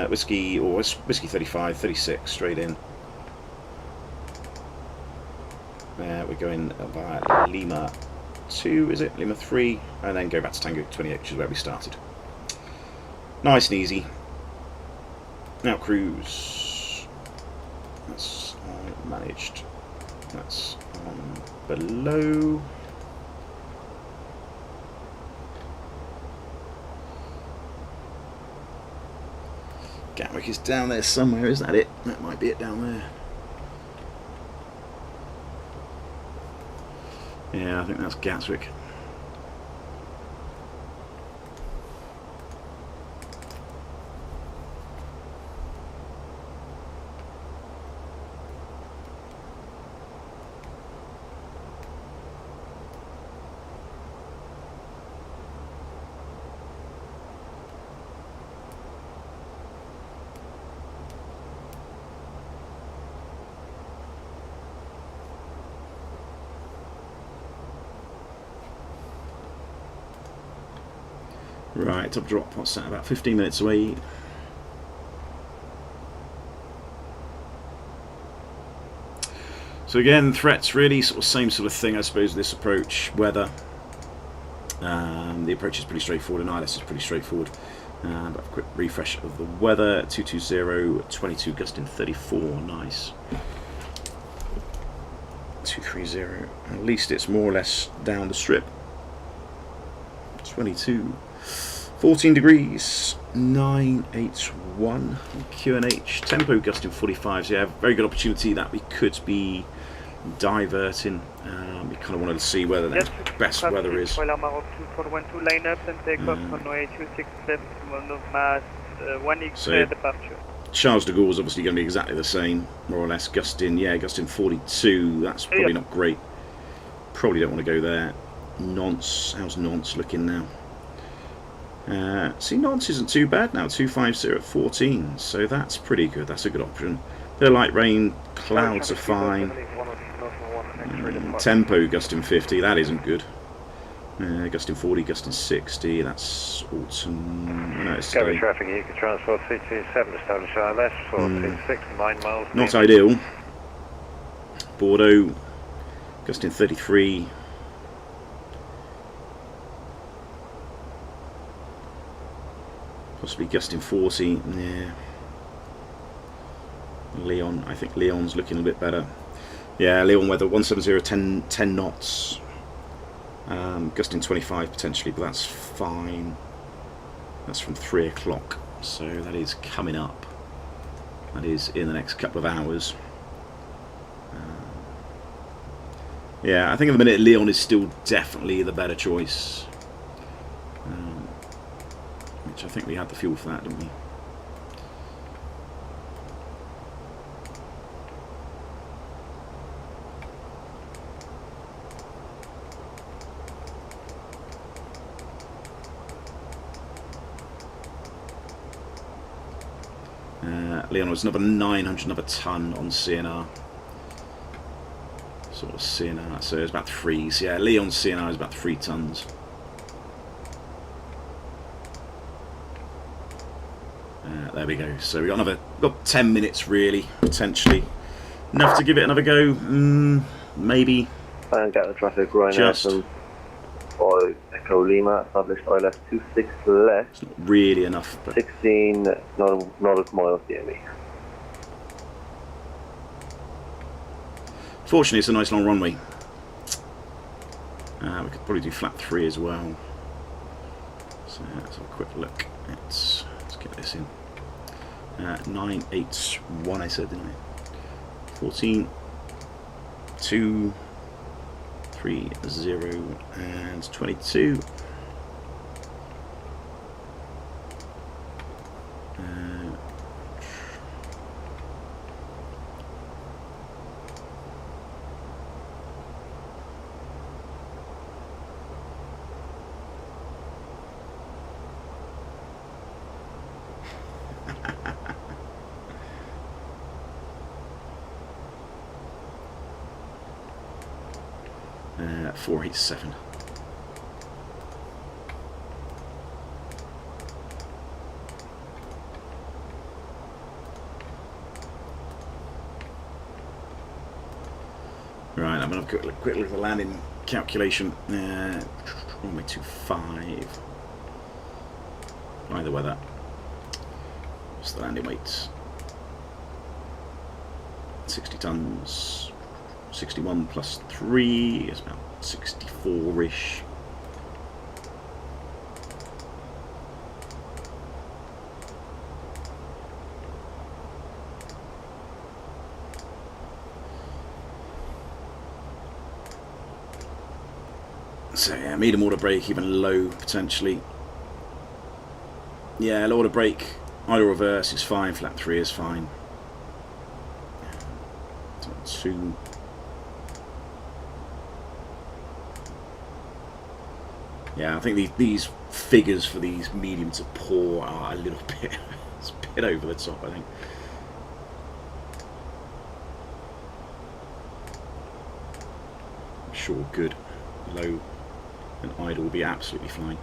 Whiskey 35, 36, straight in. We're going via Lima 2, is it? Lima 3, and then go back to Tango 28, which is where we started. Nice and easy. Now cruise. That's on managed. That's on below. Gatwick is down there somewhere, is that it? That might be it down there. Yeah, I think that's Gatwick. Right, top drop, what's that, about 15 minutes away. So again, threats really sort of same sort of thing, I suppose, this approach, weather. The approach is pretty straightforward, and ILS is pretty straightforward. But a quick refresh of the weather, 220, 22, gusting 34, nice. 230, at least it's more or less down the strip. 22, 14 degrees, 981, QNH, tempo gusting 45s, yeah, very good opportunity that we could be diverting. We kind of wanted to see whether the best weather is. Line up and take off runway 26 left, one of mass, 1x departure. Charles de Gaulle is obviously going to be exactly the same, more or less, gusting 42, that's probably not great. Probably don't want to go there. Nantes, how's Nantes looking now? See, Nantes isn't too bad now, 250 at 14, so that's pretty good, that's a good option. Bit of light rain, clouds are fine. Tempo gusting 50, that isn't good. Gusting 40, gusting 60, that's autumn. No, it's Gary traffic, you can transport 327, establish ILS, 426, 9 miles. Not ideal. Bordeaux, gusting 33. Possibly gusting 40, yeah. Lyon, I think Lyon's looking a bit better. Yeah, Lyon weather, 170, 10 knots. Gusting 25 potentially, but that's fine. That's from 3 o'clock, so that is coming up. That is in the next couple of hours. Yeah, I think at the minute Lyon is still definitely the better choice. Which I think we had the fuel for that, didn't we? Leon was another 900, another ton on CNR. Sort of CNR, so it's about 3. So yeah, Leon's CNR is about 3 tons. There we go. So we got 10 minutes really, potentially. Enough to give it another go. Maybe. And get the traffic right now. For Echo Lima, established ILS 26 left. It's not really enough. But 16 nautical miles DME. Fortunately, it's a nice long runway. We could probably do flat 3 as well. So let's have a quick look. Let's get this in. 981 I said, didn't I? 14, 2, 3, 0 and 22. Uh, 487. Right, I'm going to have a quick look at the landing calculation. Runway 25. By the weather. What's the landing weight? 60 tons. 61 plus 3 is about 64-ish. So yeah, medium order brake, even low potentially. Yeah, low order brake, idle reverse is fine, flat 3 is fine. 2. Yeah, I think these figures for these medium to poor are a little bit, it's a bit over the top, I think. Sure, good. Low and idle will be absolutely fine.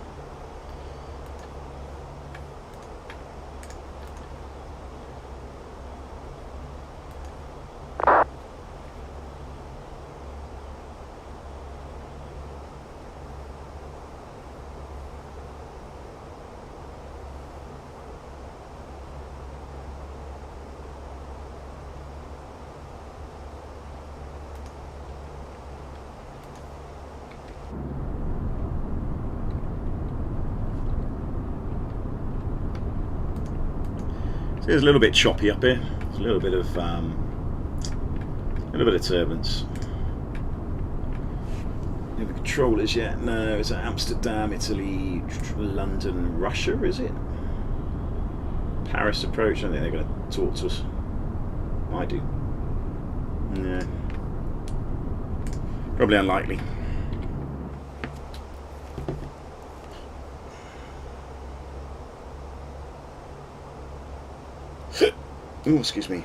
It's a little bit choppy up here. There's a little bit of turbulence. Have the controllers yet? No. Is that Amsterdam, Italy, London, Russia? Is it? Paris approach. I don't think they're going to talk to us. I do. No. Probably unlikely. Oh, excuse me.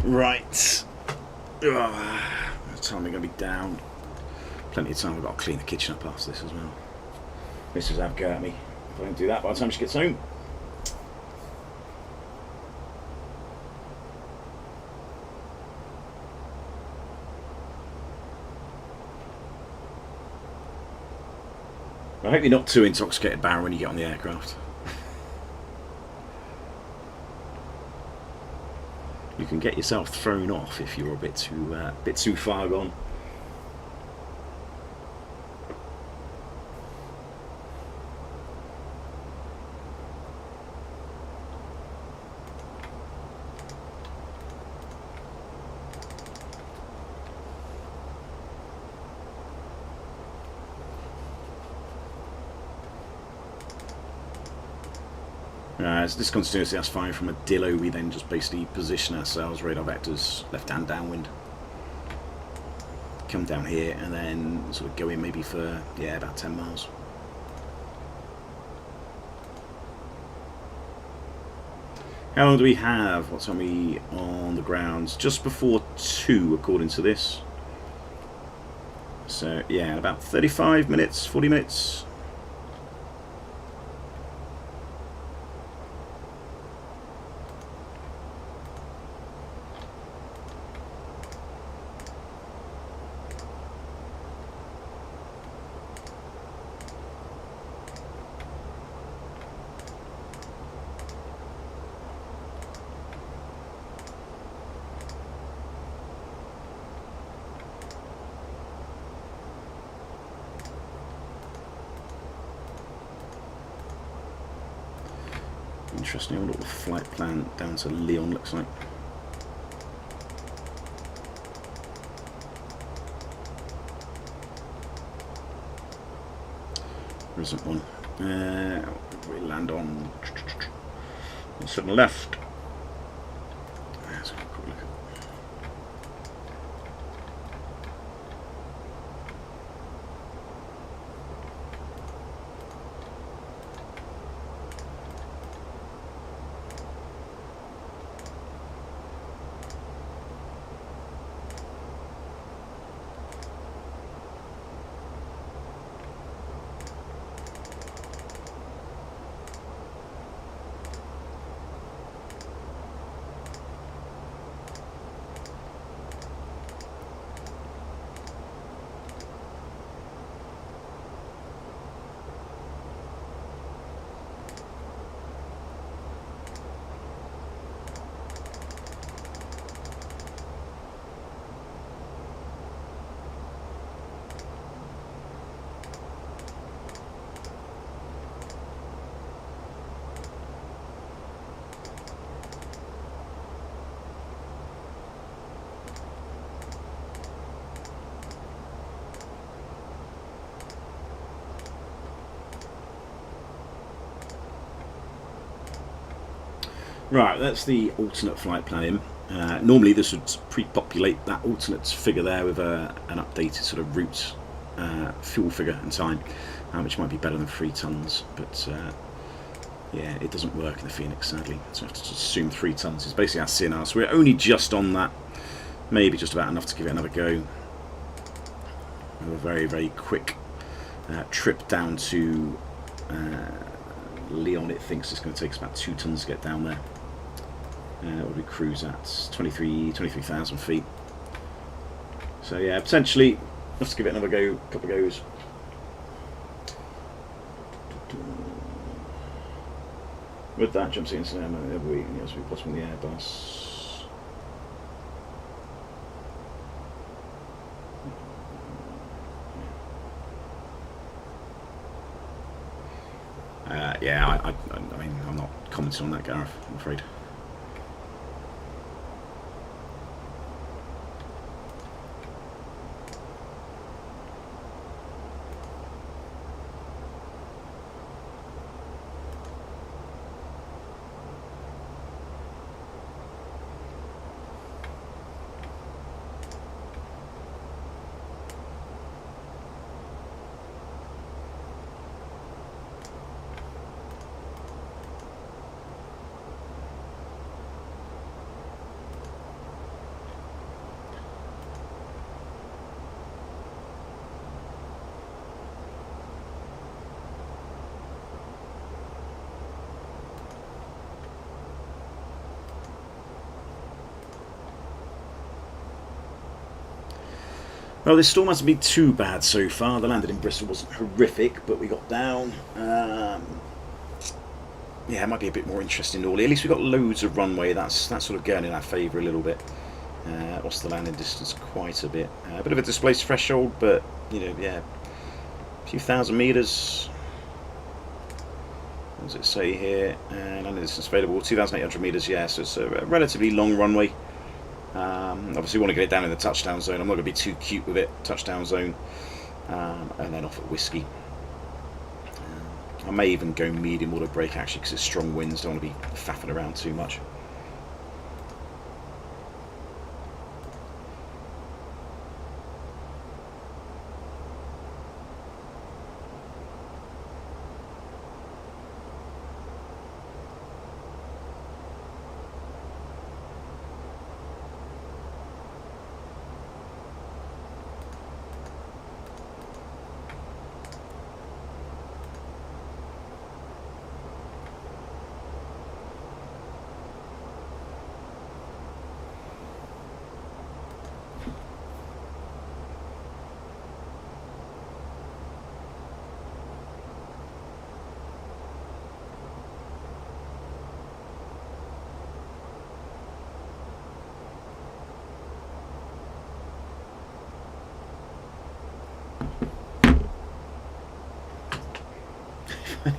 Right. What time are we going to be down? Plenty of time. I've got to clean the kitchen up after this as well. Mrs. have a go at me if I don't do that by the time she gets home. I hope you're not too intoxicated, Barry, when you get on the aircraft. You can get yourself thrown off if you're a bit too far gone. So discontinuity, that's fine. From a Dillo, we then just basically position ourselves, radar vectors, left hand downwind. Come down here and then sort of go in maybe for, yeah, about 10 miles. How long do we have? What time are we on the grounds? Just before 2 according to this. So yeah, about 35 minutes, 40 minutes. Interesting. I wonder what the flight plan down to Lyon looks like. There isn't one. We land on. What's on the left? Let's have a quick look at. Right, that's the alternate flight plan in. Normally this would pre-populate that alternate figure there with an updated sort of route, fuel figure and time. which might be better than 3 tons, but yeah, it doesn't work in the Fenix, sadly. So I have to just assume 3 tons is basically our CNR. So we're only just on that, maybe just about enough to give it another go. We have a very, very quick trip down to Leon. It thinks it's going to take us about 2 tons to get down there. What do we cruise at? 23,000 feet. So yeah, potentially let's give it another go, couple of goes. With that jump seat incident, as we bottom of the Airbus. Yeah, I mean, I'm not commenting on that, Gareth, I'm afraid. Well, this storm hasn't been too bad so far. The landing in Bristol wasn't horrific, but we got down. Yeah, it might be a bit more interesting in Orly. At least we got loads of runway. That's sort of going in our favour a little bit. Lost the landing distance quite a bit. A bit of a displaced threshold, but you know, yeah, a few thousand metres. What does it say here? Landing distance available 2,800 metres. Yeah, so it's a relatively long runway. Obviously, we want to get it down in the touchdown zone. I'm not going to be too cute with it. Touchdown zone, and then off at Whiskey. I may even go medium auto brake actually because it's strong winds. Don't want to be faffing around too much.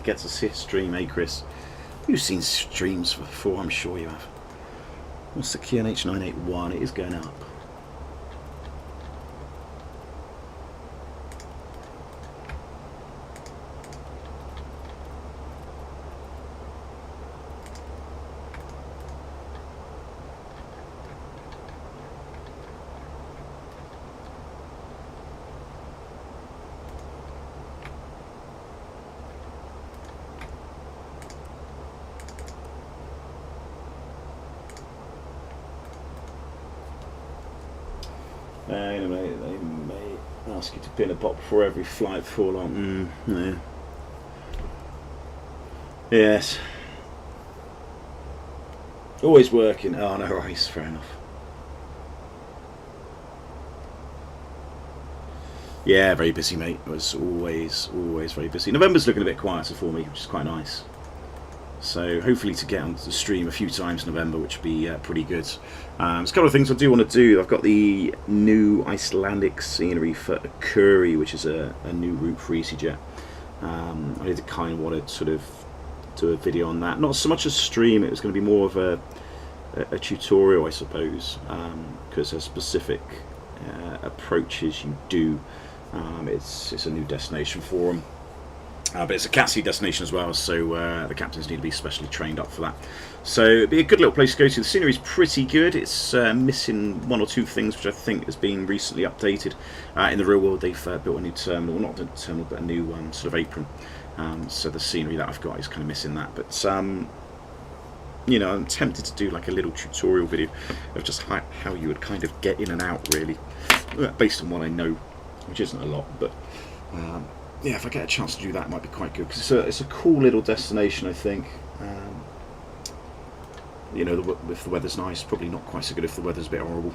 Get to see a stream, eh, Chris? You've seen streams before, I'm sure you have. What's the Ciaran H981? It is going up. They may ask you to pin a pot before every flight before long. Yeah. Yes. Always working. Oh, no worries. Fair enough. Yeah, very busy, mate. It was always very busy. November's looking a bit quieter for me, which is quite nice. So hopefully to get onto the stream a few times in November, which would be pretty good. There's a couple of things I do want to do. I've got the new Icelandic scenery for Accu, which is a new route for EasyJet. I did kind of want to sort of do a video on that. Not so much a stream, it was going to be more of a tutorial, I suppose, because there's specific approaches you do. It's a new destination for them. But it's a Cat C destination as well, so the captains need to be specially trained up for that. So it'd be a good little place to go to. The scenery is pretty good. It's missing one or two things which I think has been recently updated. In the real world, they've built a new terminal, not a terminal, but a new sort of apron. So the scenery that I've got is kind of missing that. But you know, I'm tempted to do like a little tutorial video of just how you would kind of get in and out, really, based on what I know, which isn't a lot, but. Yeah, if I get a chance to do that, it might be quite good, because it's a cool little destination, I think. You know, if the weather's nice, probably not quite so good if the weather's a bit horrible.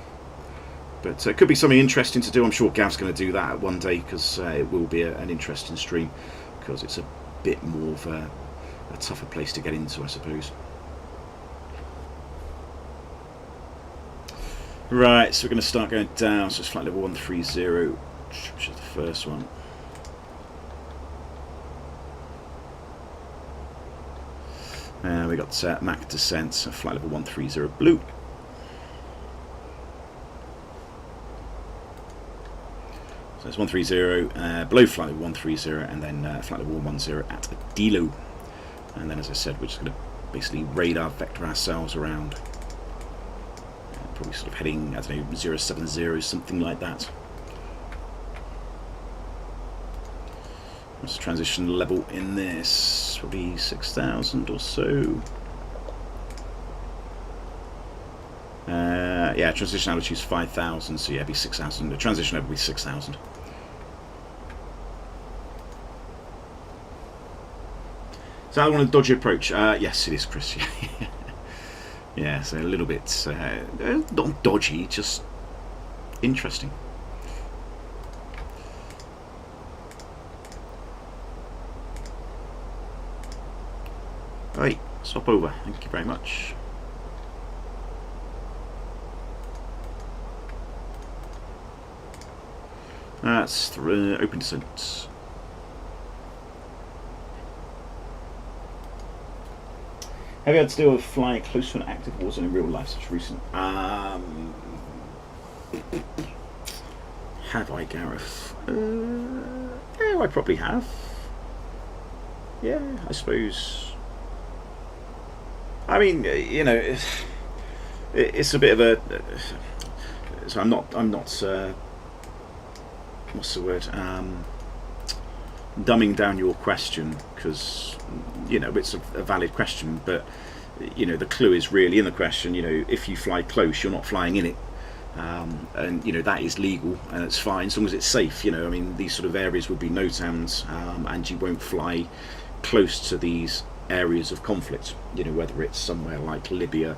But it could be something interesting to do. I'm sure Gav's going to do that one day, because it will be an interesting stream, because it's a bit more of a tougher place to get into, I suppose. Right, so we're going to start going down. So it's flight level 130, which is the first one. We got Mach descent, flight level 130 blue. So it's 130, below flight level 130, and then flight level 110 at Dilo. And then, as I said, we're just going to basically radar vector ourselves around. Probably sort of heading, I don't know, 070, something like that. What's the transition level in this? Probably 6,000 or so. Yeah, transition altitude is 5,000, so yeah, it'd be 6,000. The transition level would be 6,000. Is that one a dodgy approach? Yes, it is, Chris. Yeah, so a little bit, not dodgy, just interesting. Right, stop over. Thank you very much. That's open descent. Have you had to deal with flying close to an active war zone in real life, such recent? Have I, Gareth? Yeah, I probably have. Yeah, I suppose. I mean, you know, it's a bit of a. So I'm not. What's the word? Dumbing down your question, because you know it's a valid question, but you know the clue is really in the question. You know, if you fly close, you're not flying in it, and you know that is legal and it's fine as long as it's safe. You know, I mean, these sort of areas would be no towns, and you won't fly close to these areas of conflict. You know, whether it's somewhere like Libya,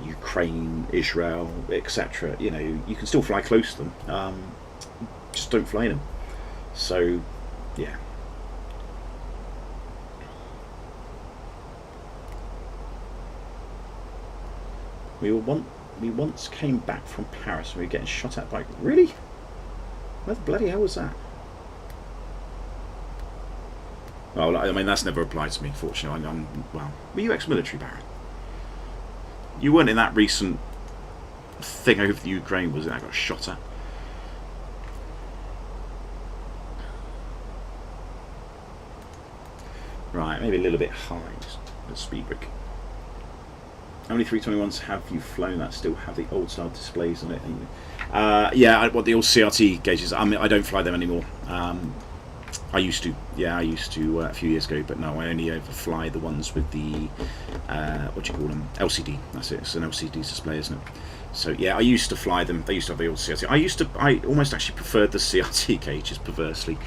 Ukraine, Israel, etc. You know, you can still fly close to them, just don't fly in them. So. Yeah. We once came back from Paris and we were getting shot at by. Really? Where the bloody hell was that? Well, I mean that's never applied to me, fortunately. Well, were you ex-military, Baron? You weren't in that recent thing over the Ukraine, was it? I got shot at. Right, maybe a little bit high at speed break. How many 321s have you flown that still have the old style displays on it? Yeah, what the old CRT gauges. I mean, I don't fly them anymore. I used to. Yeah, I used to a few years ago, but no, I only ever fly the ones with the what do you call them? LCD. That's it. It's an LCD display, isn't it? So yeah, I used to fly them. They used to have the old CRT. I almost actually preferred the CRT gauges, perversely.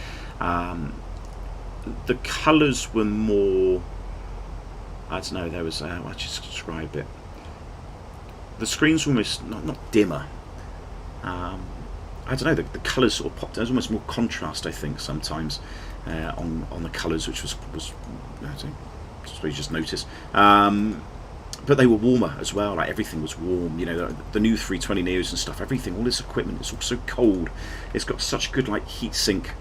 The colours were more. I don't know. There was. I just describe it. The screens were almost not dimmer. I don't know. The colours sort of popped. There was almost more contrast, I think, sometimes on the colours, which was I don't know, I suppose you just notice. But they were warmer as well. Like everything was warm. You know, the new 320 Neos and stuff. Everything, all this equipment, it's all so cold. It's got such good like heat sink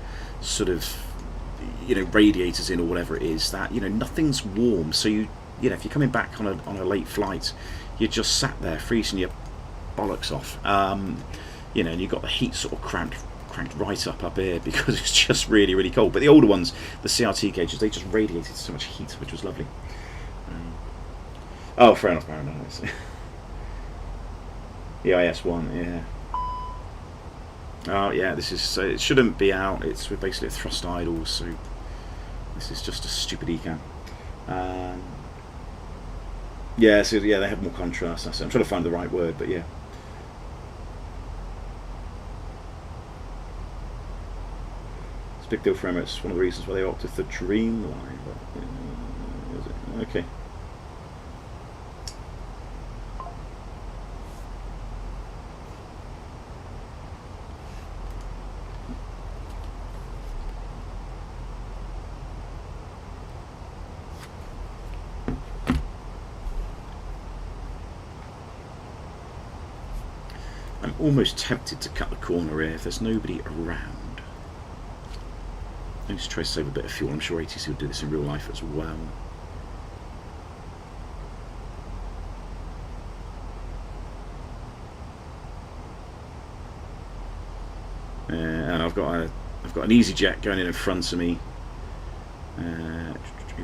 sort of. You know, radiators in or whatever it is, that you know nothing's warm, so you know if you're coming back on a late flight, you're just sat there freezing your bollocks off, you know, and you've got the heat sort of cranked right up here because it's just really, really cold. But the older ones, the CRT gauges, they just radiated so much heat, which was lovely. Oh, fair enough, The IS-1, yeah. Oh, yeah, this is, so it shouldn't be out. It's basically a thrust idle, so this is just a stupid ecam. Yeah, so yeah, they have more contrast. I'm trying to find the right word, but yeah. It's a big deal for Emirates. One of the reasons why they opted for Dreamline. Is it? Okay. I'm almost tempted to cut the corner here if there's nobody around. Let me just try to save a bit of fuel. I'm sure ATC will do this in real life as well. And I've got an EasyJet going in front of me.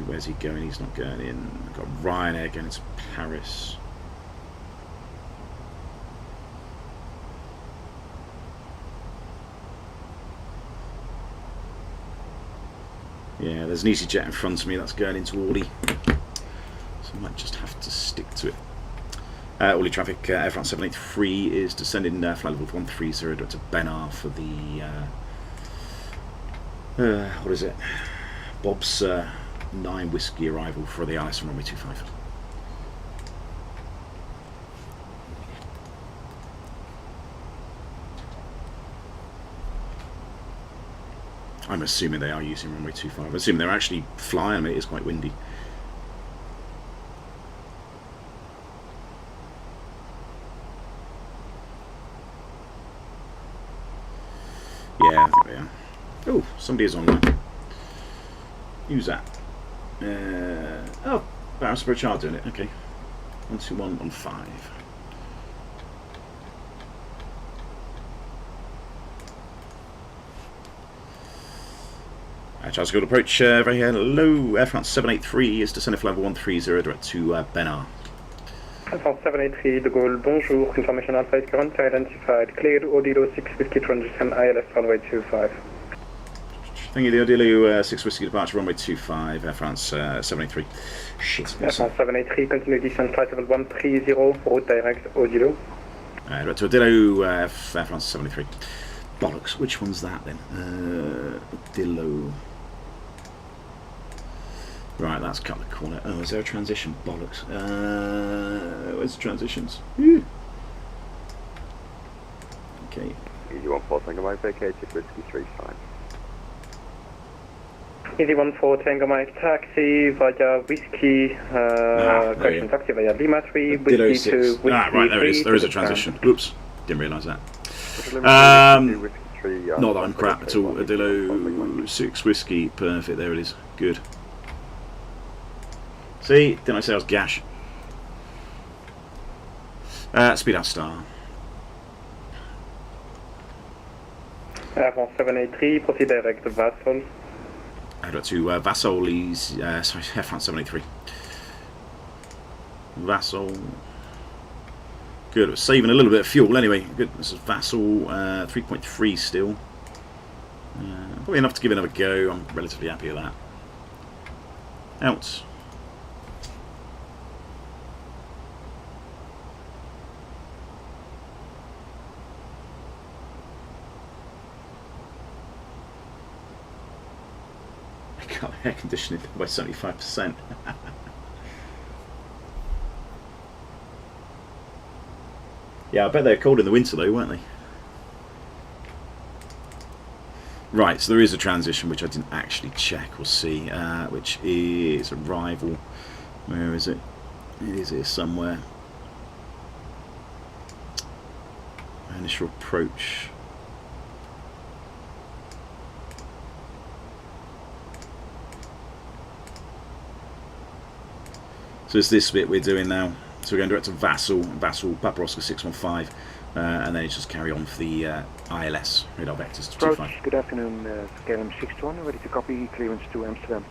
Where's he going? He's not going in. I've got Ryanair going into Paris. Yeah, there's an EasyJet in front of me that's going into Orly, so I might just have to stick to it. Orly traffic, Air France 783 is descending flight level 130 to Benar for the what is it? Bob's 9 whiskey arrival for the IS from runway 25. I'm assuming they are using runway 25. I'm assuming they're actually flying. I mean, it is quite windy. Yeah, I think they are. Oh, somebody is online. Who's that? Oh, Barris for a child doing it. Okay. 12115. Charles Good approach, very hello. Air France 783 is descending flight level 130 direct to Benar. Air France 783 de Gaulle, bonjour. Information on flight current identified. Cleared Odilo 6 Whiskey transition ILS runway 25. Thank you, the Odilo 6 Whiskey departure runway 25, Air France 783. Shit. Air France 783, continue descent flight level 130, route direct Odilo. Direct to Odilo, Air France 783. Bollocks, which one's that then? Odilo. Right, that's cut the corner. Oh, is there a transition? Bollocks. Where's the transitions? Whew. Okay. Easy 14 Tango Mike vacated, Whiskey 35. Easy 14 Tango Mike taxi via Whiskey, correction, taxi via Lima 3, Whiskey 2, Whiskey right, there it is. There is a transition. Oops, didn't realise that. Not that I'm crap at all. Odilo 6 Whiskey, perfect, there it is. Good. See, didn't I say I was gash? Speed out star. Air France 783, proceed direct to Vassal. Direct to Vassal, sorry, Air France 783. Vassal. Good, it was saving a little bit of fuel anyway. Good, this is Vassal 3.3 still. Probably enough to give it another go. I'm relatively happy with that. Out. Cut air conditioning by 75%. Yeah, I bet they were cold in the winter though, weren't they? Right, so there is a transition which I didn't actually check or see, which is arrival. Where is it? It is here somewhere. Initial approach. So it's this bit we're doing now. So we're going direct to Vassal, Papa Oscar 615, and then it's just carry on for the ILS radar vectors to Approach, 25. good afternoon, KLM 621, ready to copy, clearance to Amsterdam.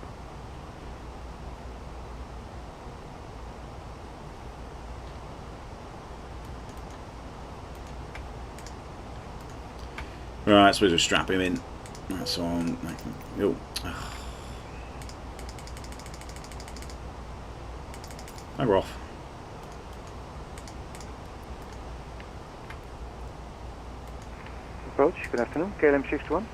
Right, so we'll strap him in. That's on. Oh. We're off. Approach, good afternoon, KLM 621.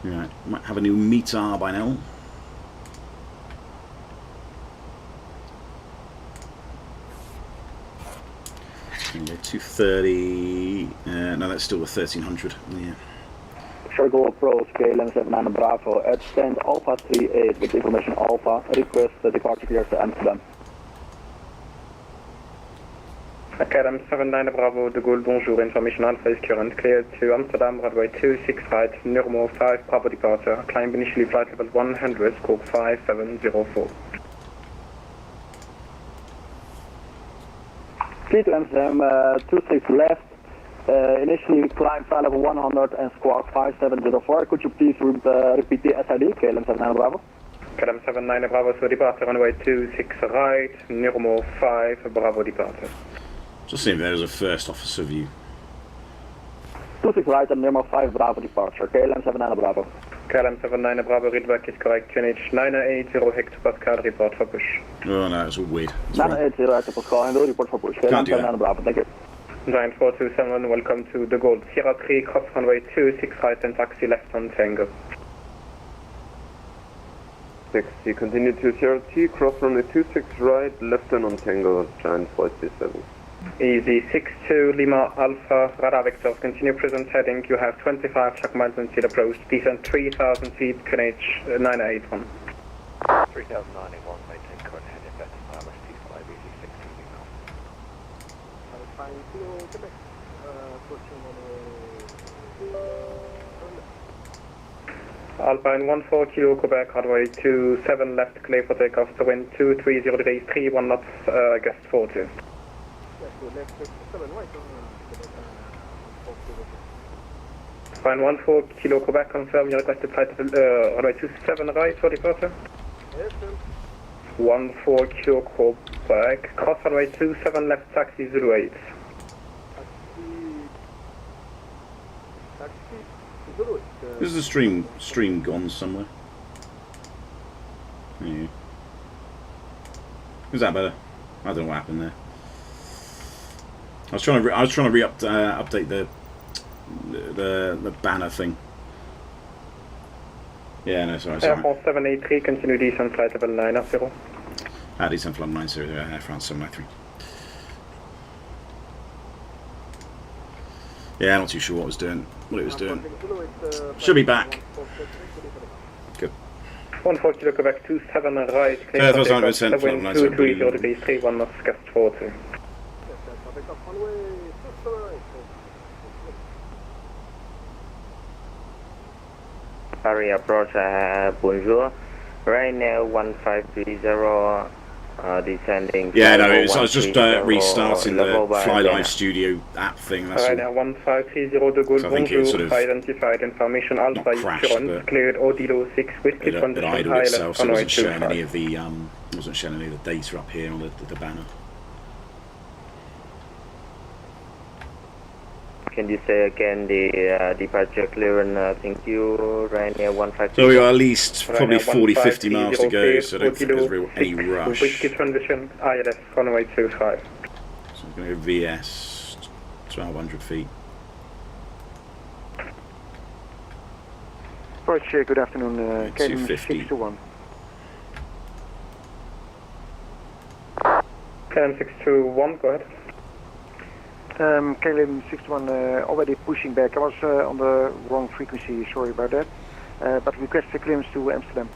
Right, might have a new meter by now. There you go, 230. No, that's still the 1300. Yeah. Circle approach, KLM 79 Bravo, at stand Alpha 38 with information Alpha, request the departure clear to Amsterdam. KLM 79 Bravo, De Gaulle, bonjour, information Alpha is current, cleared to Amsterdam, runway 26 right, Normal 5, Bravo departure, climb initially flight level 100, squawk 5704. Clear to Amsterdam, 26 left. Initially climb flight level 100 and squawk 5704. Could you please repeat the SID, KLM 79 Bravo? KLM 79 Bravo, so departure runway 26 right, Normal 5, Bravo departure. Just see if there was a first officer view. 26 right and Normal 5 Bravo departure, KLM 79 Bravo. KLM 79 Bravo, readback is correct, QNH 980 hectopascal, report for push. Oh no, it's all weird. 980 hectopascal and will report for push, KLM 79 Bravo, thank you. Giant 427, welcome to De Gaulle, Sierra 3, cross runway 26 right and taxi left on Tango. Taxi, continue to Sierra 3, cross runway 26 right, left turn on Tango, Giant 427. Easy, 62 Lima Alpha, radar vectors, continue present heading, you have 25 check miles until approach, descent 3000 feet, QNH 981. 3091, maintain current heading, better pilot, T5, easy 16 Lima. Alpine 14 Kilo Quebec, runway 27 left, clear for takeoff, to wind 230 degrees, 31 knots, gust 40. Alpine 14 Kilo Quebec, confirm your requested flight runway 27 right for departure. 14 Kilo Quebec, cross runway 27 left, taxi Zulu 8. Is the stream gone somewhere? Yeah. Is that better? I don't know what happened there. I was trying to update the banner thing. Yeah, no, sorry. Air France 783, continue descent flight level 980. Descent flight 90, Air France 793. Yeah, not too sure what it was doing. Should be back. Good. 14 Kilo Quebec, 27 right, Yeah, clear that was for 100% takeoff, flight wind 90. 230 degrees, 31 knots, gust 40. Paris approach, bonjour. Right now 1530, descending. Yeah, no, I was just restarting the Fly Live Studio app thing. That's Right all. now 1530 De Gaulle, So I think it bonjour, sort of identified information Alpha is crashed, Ciaran, but cleared Odilo 6 with It condition idled high itself, left so it runway wasn't showing 25. any of the data up here on the banner. Can you say again the departure clearance? Thank you. Right now 152. So we got at least Right probably now, 40-50 miles to go, clear, so I don't think there's any rush. Whiskey transition, ILS, runway 25. So I'm going to go VS, 1200 feet. Approach, good afternoon, KLM 250. 621. KLM 621, go ahead. KLM 621 already pushing back. I was on the wrong frequency, sorry about that. But request the clearance to Amsterdam.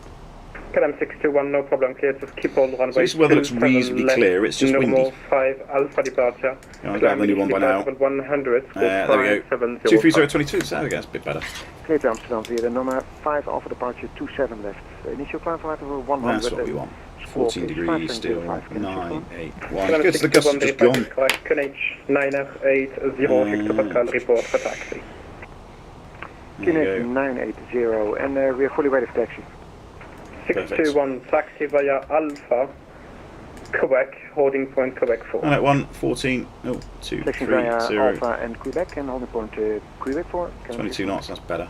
Cadam 621, no problem, clear, just keep all runway. So this weather looks reasonably clear, it's just windy. 5 Alpha departure. I got the new one by now. 100, there we go. 23022, so there we go, it's a bit better. Clear to Amsterdam via number 5 Alpha departure 27 left. Initial climb flight over 100. That's what we want. 14 degrees still, 981. Good, the gusts are just gone. QNH 980 hectopascal report for taxi. QNH 980 and we are fully ready for taxi. 621 taxi via Alpha, Quebec, holding point Quebec 4. 981, 14, oh, 2, 3, 0. Alpha and Quebec and holding point Quebec 4. 22 knots, that's better.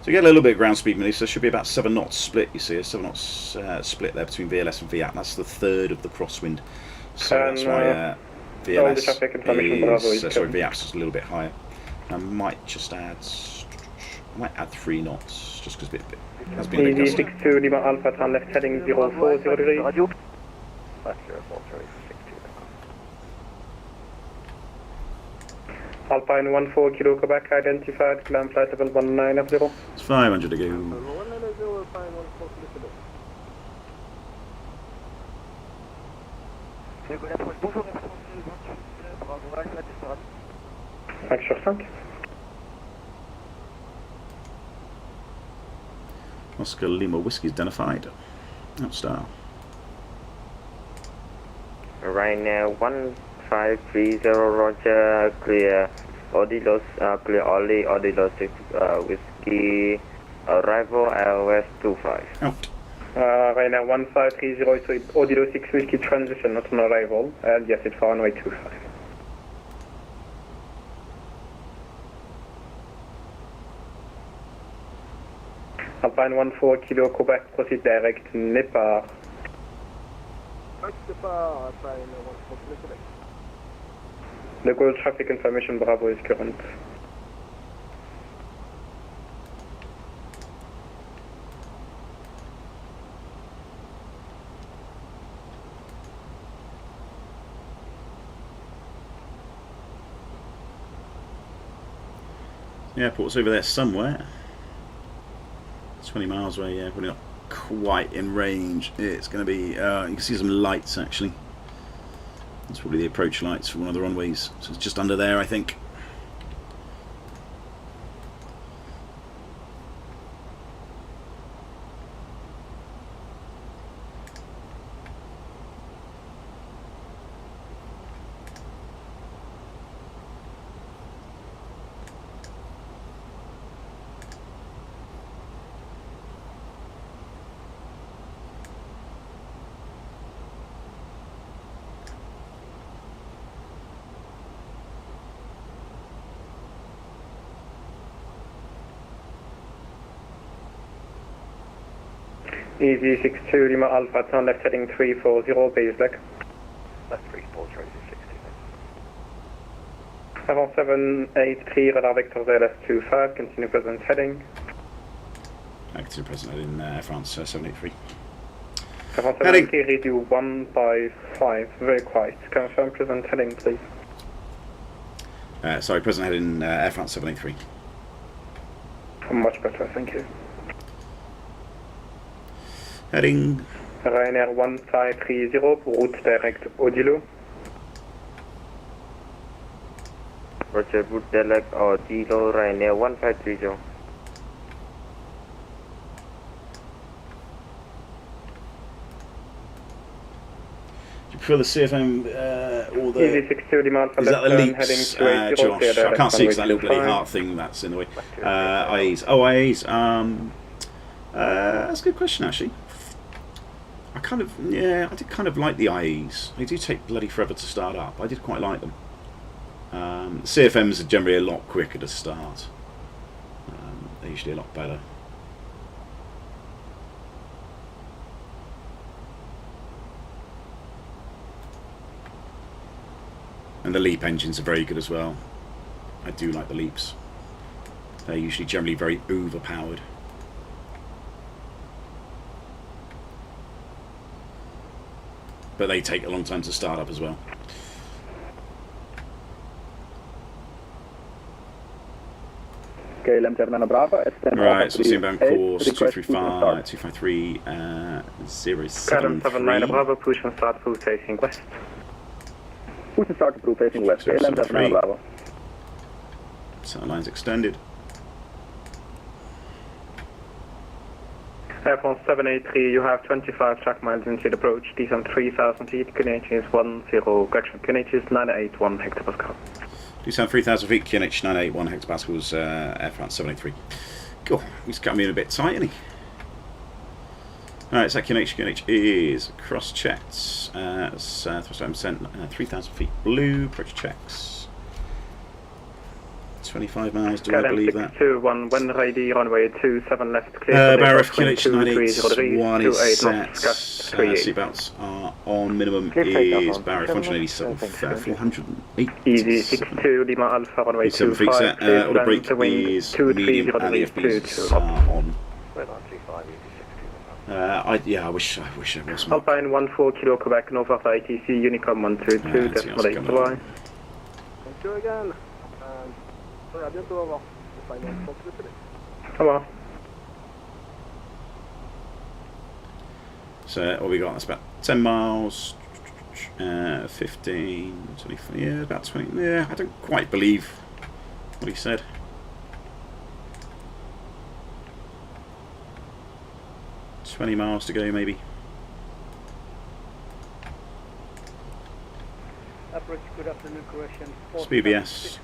So you get a little bit of ground speed release, so there should be about 7 knots split, you see, a 7 knots split there between VLS and VAP. That's the third of the crosswind. So that's why VLS is, sorry, VAP's just a little bit higher. I might just add, 3 knots, just because it has been a bit gusty. 62 Lima Alpha, turn left heading 040 degrees. Alpine 14 Kilo Quebec identified, climb flight level 190. It's 500 to go. Sur 5. Oscar Lima Whiskey identified. Outstar. Right now, 1530 Roger, clear. Odilos, clear Orly, Odilos 6 Whiskey, arrival LS 25. Out. Right now, 1530, so Odilos 6 Whiskey transition, not an arrival, and yes, it's for runway 25. Alpine 14 Kilo Quebec, proceed direct, Nepal. The goal traffic information Bravo is current. The airport's over there somewhere. 20 miles away, yeah, probably not quite in range. It's going to be, you can see some lights actually. That's probably the approach lights for one of the runways. So it's just under there, I think. Easy 62 Lima Alpha, turn left heading 340, base leg. Left 340, 60. Avant 783, radar vector ZLS 25, continue present heading. Active present heading France 783. Avant 783, redo 1 by 5, very quiet. Confirm present heading, please. Sorry, present heading Air France 783. Much better, thank you. Heading Ryanair 1530, route direct Odilo. Roger, route direct Odilo, Ryanair 1530. Do you prefer the CFM or the... Easy 620 miles is that the leaps, Josh? I can't see because that little bloody heart thing that's in the way. IAs. Oh, IAs. That's a good question actually. I did kind of like the IEs. They do take bloody forever to start up. I did quite like them. CFMs are generally a lot quicker to start. They're usually a lot better. And the LEAP engines are very good as well. I do like the LEAPs. They're usually generally very overpowered. But they take a long time to start up as well. KLM 7 Bravo. Right, so inbound course 253, 07. KLM 7 Bravo, push and start approve facing west. Push and start approve facing west. KLM 7 Bravo. Center lines extended. Air France 783, you have 25 track miles into the approach. Descent 3000 feet, QNH is 10, correction, QNH is 981 hectopascal. Descent 3000 feet, QNH 981 hectopascals, Air France 783. Cool, he's coming in a bit tight, isn't he? Alright, so QNH is cross-checked. Thrust time sent 3000 feet blue, approach checks. 25 miles, do I believe that? 621, when ready, runway 27 left, clear. Barrow QNH 981 is set. Seatbelts are on, minimum is Barrow 487, 408. Easy, 62, Lima Alpha, runway 7 feet set, auto brake is medium, and the FBs are on. I wish I was more. Alpine 14 Kilo Quebec, Nova ITC, Unicom 122, decimal 8 July. Thank you again. À bientôt, au revoir. Au revoir. So what we got? That's about 10 miles, 15, 25, yeah, about 20. Yeah, I don't quite believe what he said. $20 miles to go, maybe. Approach, good afternoon, correction. BBS.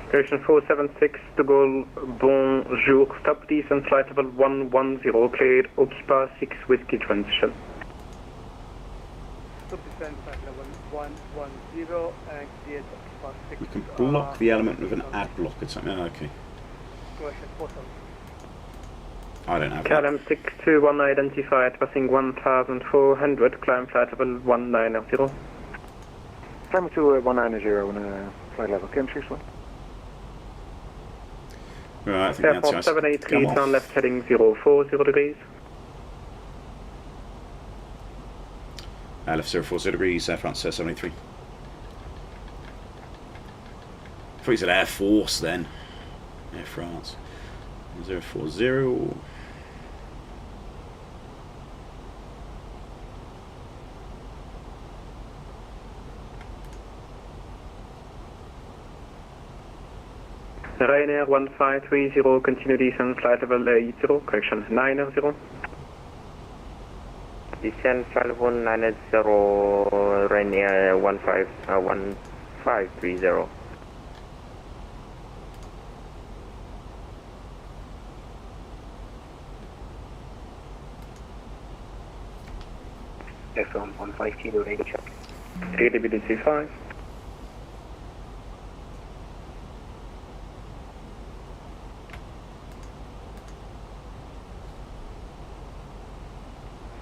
Station 476 de Gaulle, bonjour, stop descent flight level 110, cleared, Occupa 6 Whiskey transition. Stop descent flight level 110 and cleared Occupa 6. We can block the element with an ad block or something. Oh, okay. Correction, 476. I don't have that. KLM 621 identified, passing 1400, climb flight level 190. Climb to 190 on flight level, KLM 621. Right, I think Air France 783, turn left heading 040 degrees. Left 040 degrees, Air France 783. I thought you said Air Force then. Air France 040. Ryanair 1530, continue descent flight level 80, correction 90. Descent flight level 90, Ryanair 1530. FM 15 kilo radio check. Credibility 5.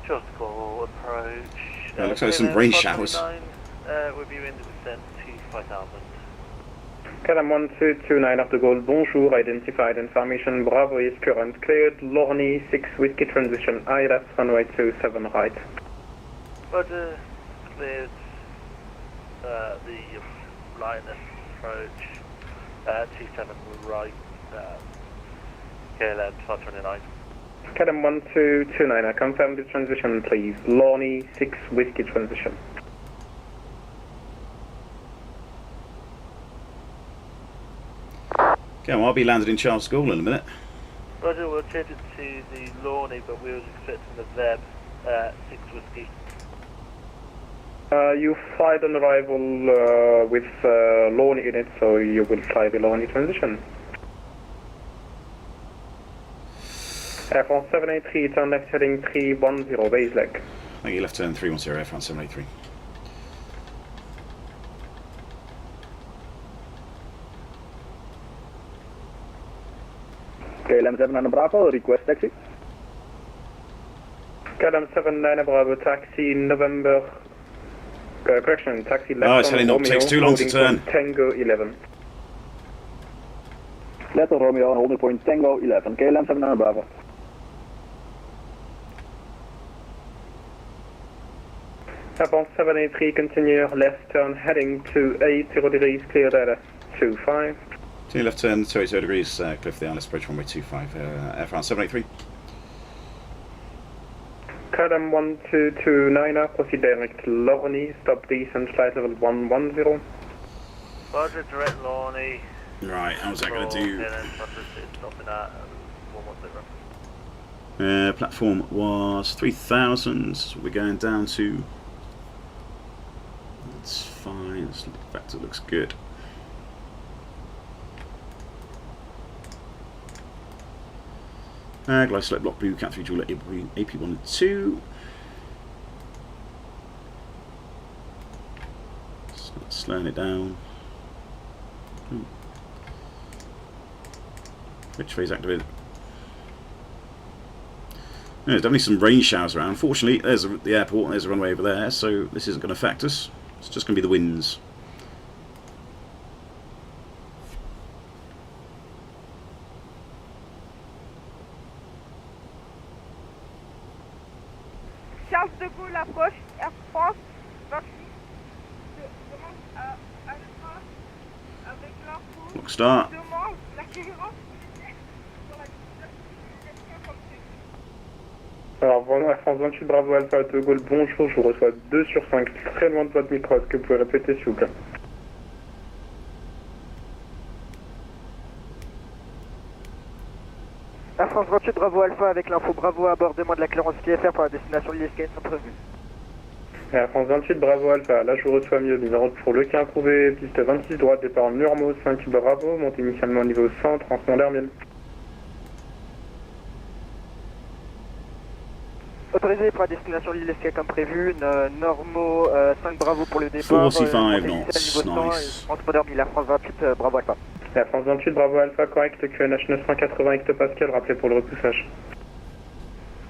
Tropical approach. Looks like some rain showers. We'll be in the descent to 5000. KLM 1229 after Gaulle, bonjour, identified information, Bravo is current, cleared, Orly 6 Whiskey transition, I left, runway 27 right. Roger, cleared, the Lioness approach, 27 right, KLM 529. KLM 1229, confirm the transition please, Orly 6 Whiskey transition. Okay, well, I'll be landed in Charles School in a minute. Roger, we'll change it to the Lorney, but we were expecting the Veb 6 Whiskey. You flight on arrival with Lorney in it, so you will fly the Lorney transition. Air France 783, turn left heading 310, base leg. Thank you, left turn 310, Air France 783. KLM 79 Bravo, request taxi. KLM 79 Bravo, taxi November. Correction, taxi left. Oh, it's heading up, takes too long to turn. Tango 11. Left on Romeo, holding point Tango 11. KLM 79 Bravo. Air France 783, continue left turn heading to 80 degrees, clear data 25. Clear left turn, 280 degrees, clear for the Isles Bridge, runway 25, Air France 783. Kadam 1229, proceed direct Lorny, stop descent, flight level 110. Roger, direct Lorny. Right, how's that going to do? Stopping at 110. Platform was 3,000, so we're going down to... That's fine, this vector looks good. Glide select block blue, cat 3 dual AP1 and 2. Start slowing it down. Which phase activated? There's definitely some rain showers around. Fortunately, there's the airport, there's a runway over there, so this isn't going to affect us. It's just going to be the winds. Charles de Gaulle approche, Air France 28. Demande à Alpha avec l'info. Lock start. Demande l'accueillance sur la destination comme c'est. Alors, Air France 28 Bravo Alpha de Gaulle, bonjour, je vous reçois 2 sur 5, très loin de votre micro, est-ce que vous pouvez répéter s'il vous plaît? Air France 28 Bravo Alpha avec l'info Bravo à bord, demande la clearance IFR pour la destination de l'Escape sans prévu. Air France 28 Bravo Alpha, là je vous reçois mieux, numéro pour le quai approuvé, piste 26 droite, départ Nurmo 5 Bravo, montée initialement au niveau 100, transpondeur 1000. Autorisé pour la destination de l'Escape comme prévu, Normo 5 Bravo pour le départ. 45 knots, nice. Transpondeur 1000, Air France 28 Bravo Alpha. Air France 28 Bravo Alpha, correct, QNH 980 hectopascal, rappelez pour le repoussage.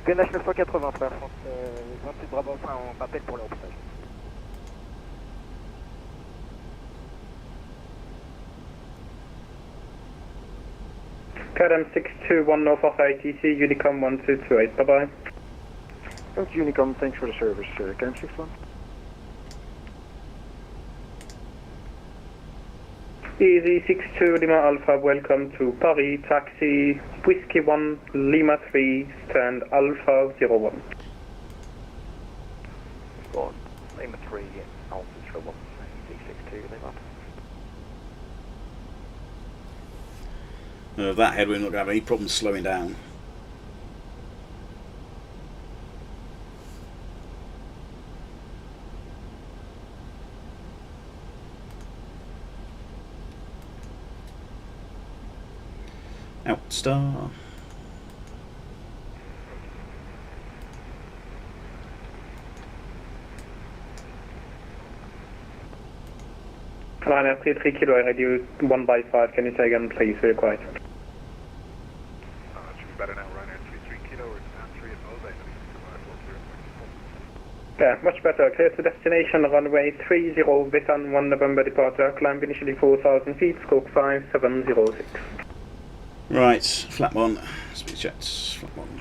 QNH 980 frère France 28 Bravo Alpha, on rappelle pour le repoussage. KLM 621 for ITC, Unicom 1228, bye bye. Thank you, Unicom, thanks for the service, KLM 61. Easy 62 Lima Alpha, welcome to Paris, taxi, Whiskey 1, Lima 3, stand Alpha 01. Go on, Lima 3, Alpha 01, D62 Lima. That headwind, not going to have any problems slowing down. Outstar. Ryanair 33 kilo, ready 1 by 5, can you say again please, very quiet. It should be better now, Ryanair 33 kilo, we're down 3 at Mosaic, Yeah, much better, clear to destination, runway 30, Besan 1 November departure, climb initially 4,000 feet, scope 5706. Right, flap one, speed jets, flap one.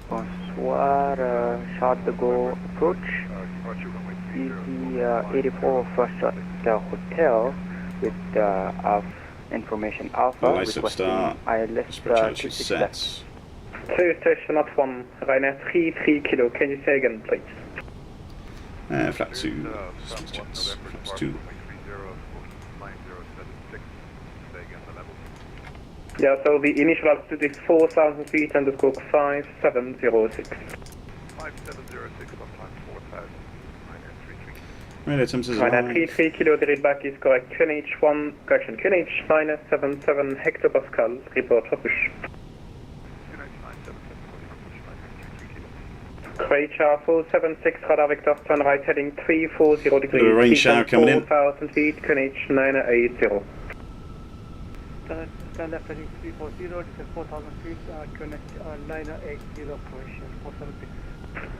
Bonsoir, Charles de Gaulle approach. Easy 84 first shot the hotel with information Alpha. Lights up start, ILS set. 2 station at 1, Ryanair 33 kilo, can you say again please? Flap 2, speed jets, flaps 2. Yeah, so the initial altitude is 4,000 feet and the scope 5706. 5706 on time 4,000, Right, attempts is Ryanair 33 kilo, the readback is correct, QNH 1, correction, QNH 977 hectopascal, report for push. Croatia 476 radar vector, turn right heading 340 degrees. The rain shower coming in. 4,000 feet, QNH 980. Stand left heading 340, this is 4,000 feet, QNH 980, Croatia 476.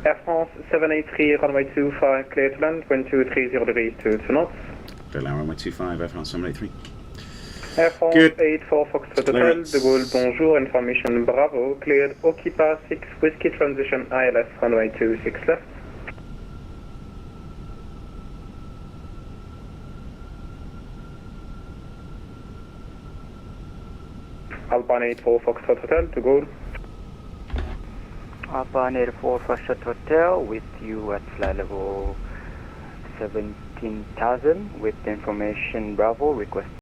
Air France 783, runway 25, clear to land, wind 230 degrees to 2 knots. Clear land, runway 25, Air France 783. Air France Good. 84 Foxtrot Hotel, de Gaulle, bonjour, information Bravo, cleared Okipa 6, Whiskey transition ILS, runway 26 left. Alpine 84 Foxtrot Hotel to Gaulle. Alpine 84 Foxtrot Hotel with you at flight level 17,000 with information Bravo request